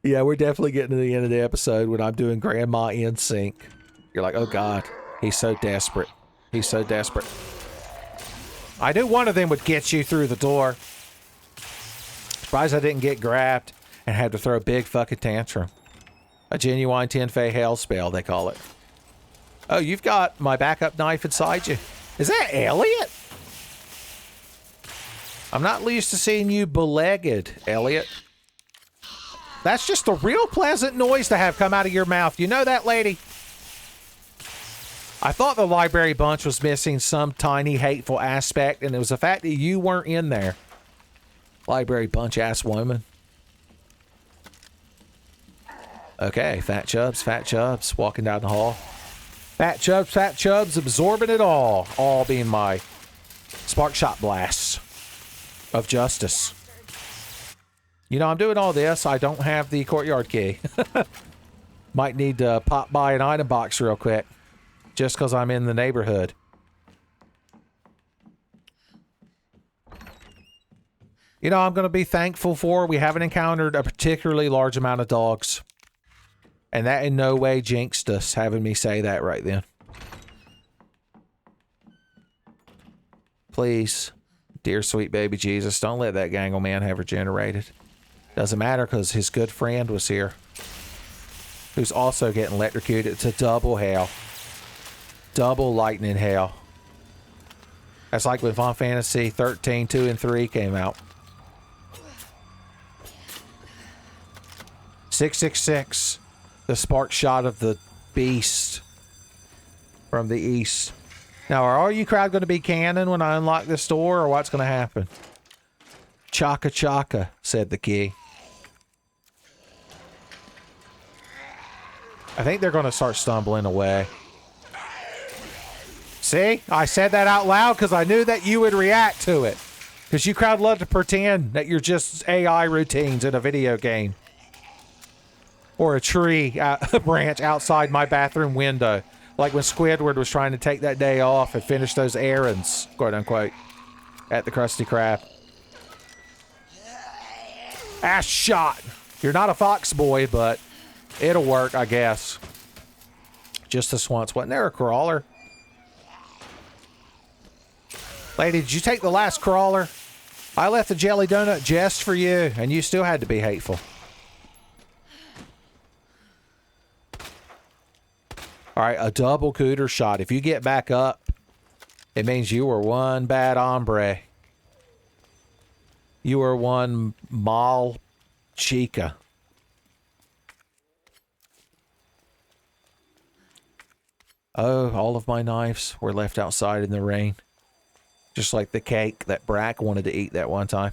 Yeah, we're definitely getting to the end of the episode when I'm doing Grandma in sync. You're like, oh God, he's so desperate. He's so desperate. I knew one of them would get you through the door. Surprised I didn't get grabbed and had to throw a big fucking tantrum. A genuine Tenfey hell spell, they call it. Oh, you've got my backup knife inside you. Is that Elliot? I'm not used to seeing you belegged, Elliot. That's just a real pleasant noise to have come out of your mouth. You know that, lady? I thought the library bunch was missing some tiny hateful aspect, and it was the fact that you weren't in there. Library bunch ass woman. Okay, fat chubs, walking down the hall. Fat chubs, absorbing it all being my spark shot blasts of justice. You know, I'm doing all this. I don't have the courtyard key. Might need to pop by an item box real quick, just because I'm in the neighborhood. You know, I'm going to be thankful for we haven't encountered a particularly large amount of dogs. And that in no way jinxed us, having me say that right then. Please, dear sweet baby Jesus, don't let that gangle man have regenerated. Doesn't matter because his good friend was here. Who's also getting electrocuted to double hell. Double lightning hell. That's like when Final Fantasy 13, 2, and 3 came out. 666. The spark shot of the beast from the east. Now, are all you crowd going to be cannon when I unlock this door, or what's going to happen? Chaka chaka, said the key. I think they're going to start stumbling away. See? I said that out loud because I knew that you would react to it. Because you crowd love to pretend that you're just AI routines in a video game. Or a tree branch outside my bathroom window. Like when Squidward was trying to take that day off and finish those errands, quote unquote, at the Krusty Krab. Ass shot. You're not a fox boy, but it'll work, I guess. Just this once. Wasn't there a crawler? Lady, did you take the last crawler? I left the jelly donut just for you, and you still had to be hateful. Alright, a double cooter shot. If you get back up, it means you were one bad hombre. You were one mal chica. Oh, all of my knives were left outside in the rain. Just like the cake that Brack wanted to eat that one time.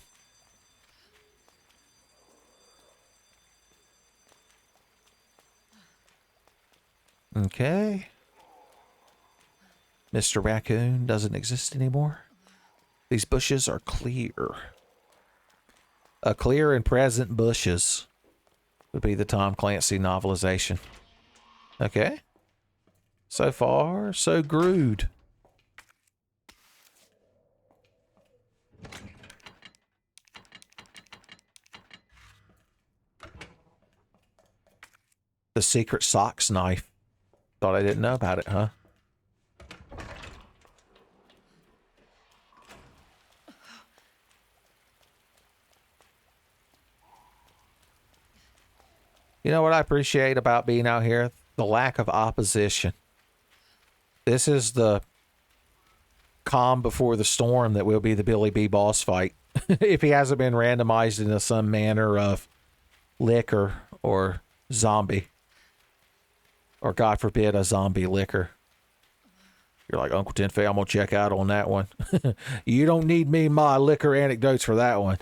Okay. Mr. Raccoon doesn't exist anymore. These bushes are clear. A clear and present bushes would be the Tom Clancy novelization. Okay. So far, so good. The secret socks knife. Thought I didn't know about it, huh? You know what I appreciate about being out here? The lack of opposition. This is the calm before the storm that will be the Billy B boss fight. If he hasn't been randomized into some manner of liquor or zombie. Or God forbid, a zombie liquor. You're like, Uncle Tenfey, I'm going to check out on that one. You don't need me my liquor anecdotes for that one.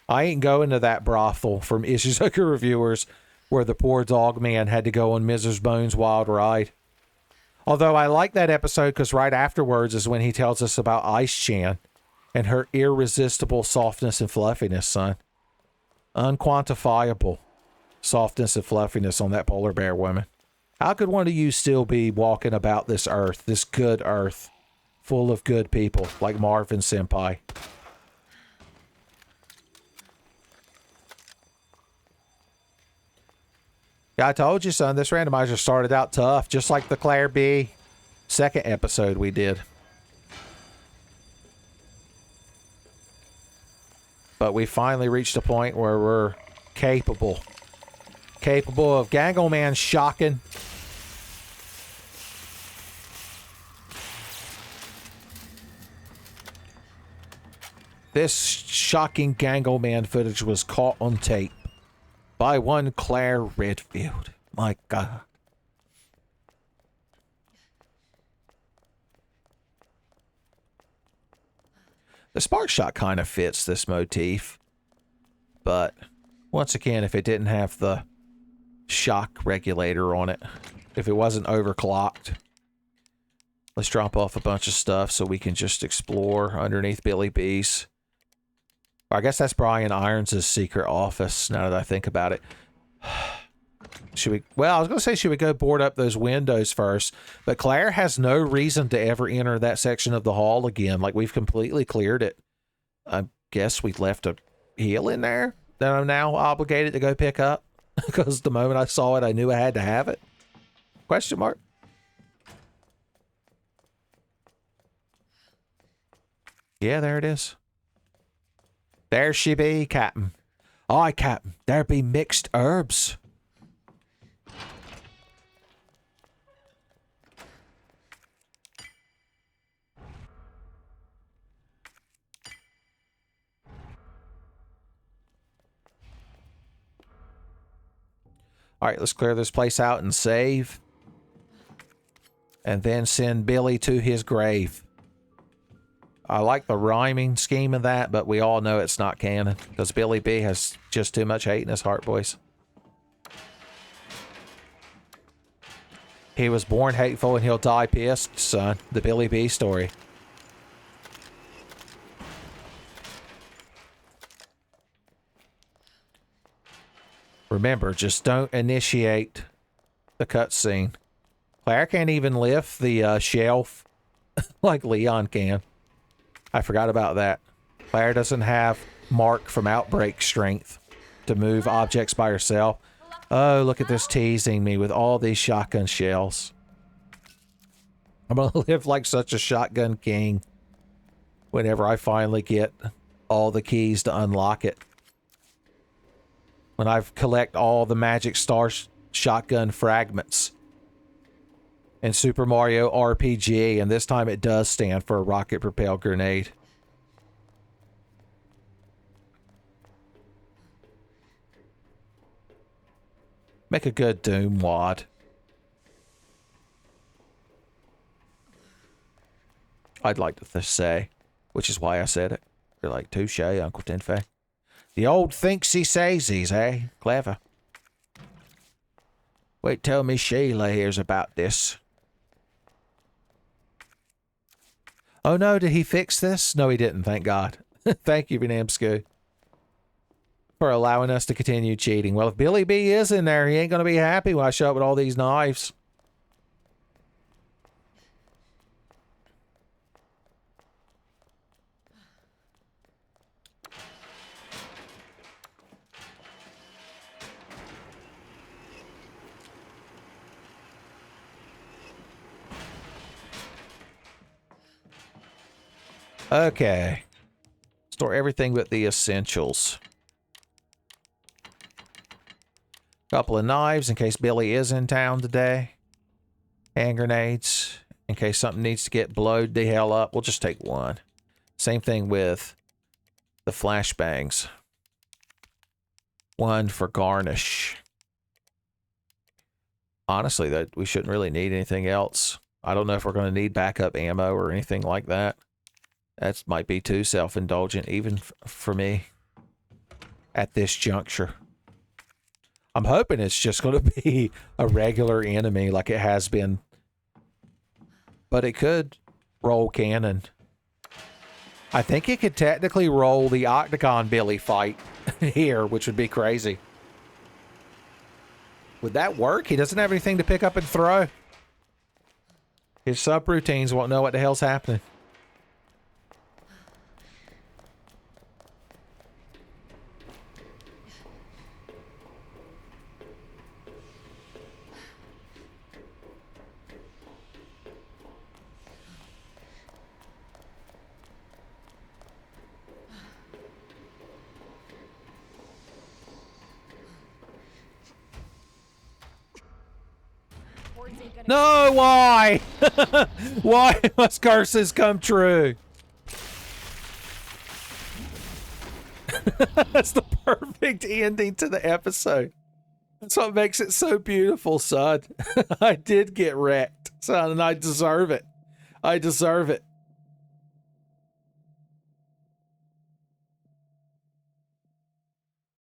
I ain't going to that brothel from Ishizuka Reviewers where the poor dog man had to go on Mrs. Bones' wild ride. Although I like that episode because right afterwards is when he tells us about Ice-chan and her irresistible softness and fluffiness, son. Unquantifiable softness and fluffiness on that polar bear woman. How could one of you still be walking about this earth, this good earth, full of good people like Marvin Senpai? Yeah, I told you, son, this randomizer started out tough, just like the Claire B second episode we did. But we finally reached a point where we're capable of Gangleman shocking. This shocking Gangleman footage was caught on tape by one Claire Redfield. My God. The spark shot kind of fits this motif. But once again, if it didn't have the shock regulator on it, if it wasn't overclocked. Let's drop off a bunch of stuff so we can just explore underneath Billy B's. I guess that's Brian Irons' secret office, now that I think about it. Should we... Well, I was going to say, should we go board up those windows first? But Claire has no reason to ever enter that section of the hall again. Like, we've completely cleared it. I guess we left a heel in there that I'm now obligated to go pick up. Because the moment I saw it, I knew I had to have it. Question mark? Yeah, there it is. There she be, Captain. Aye, Captain. There be mixed herbs. Alright, let's clear this place out and save. And then send Billy to his grave. I like the rhyming scheme of that, but we all know it's not canon. Because Billy B has just too much hate in his heart, boys. He was born hateful and he'll die pissed, son. The Billy B story. Remember, just don't initiate the cutscene. Claire can't even lift the shelf like Leon can. I forgot about that. Claire doesn't have Mark from Outbreak strength to move objects by herself. Oh, look at this teasing me with all these shotgun shells. I'm going to live like such a shotgun king whenever I finally get all the keys to unlock it. When I collect all the Magic Star shotgun fragments in Super Mario RPG, and this time it does stand for a rocket-propelled grenade. Make a good Doom wad. I'd like to say, which is why I said it. You're like, touche, Uncle Tenfey. The old thinksy-saysies, eh? Clever. Wait till me Sheila hears about this. Oh no, did he fix this? No, he didn't, thank God. Thank you, Vinamsku, for allowing us to continue cheating. Well, if Billy B is in there, he ain't going to be happy when I show up with all these knives. Okay. Store everything but the essentials. Couple of knives in case Billy is in town today. Hand grenades in case something needs to get blowed the hell up. We'll just take one. Same thing with the flashbangs. One for garnish. Honestly, that we shouldn't really need anything else. I don't know if we're going to need backup ammo or anything like that. That might be too self-indulgent even for me at this juncture. I'm hoping it's just going to be a regular enemy like it has been. But it could roll cannon. I think it could technically roll the Octagon Billy fight here, which would be crazy. Would that work? He doesn't have anything to pick up and throw. His subroutines won't know what the hell's happening. No, why? Why must curses come true? That's the perfect ending to the episode. That's what makes it so beautiful, son. I did get wrecked, son, and I deserve it. I deserve it.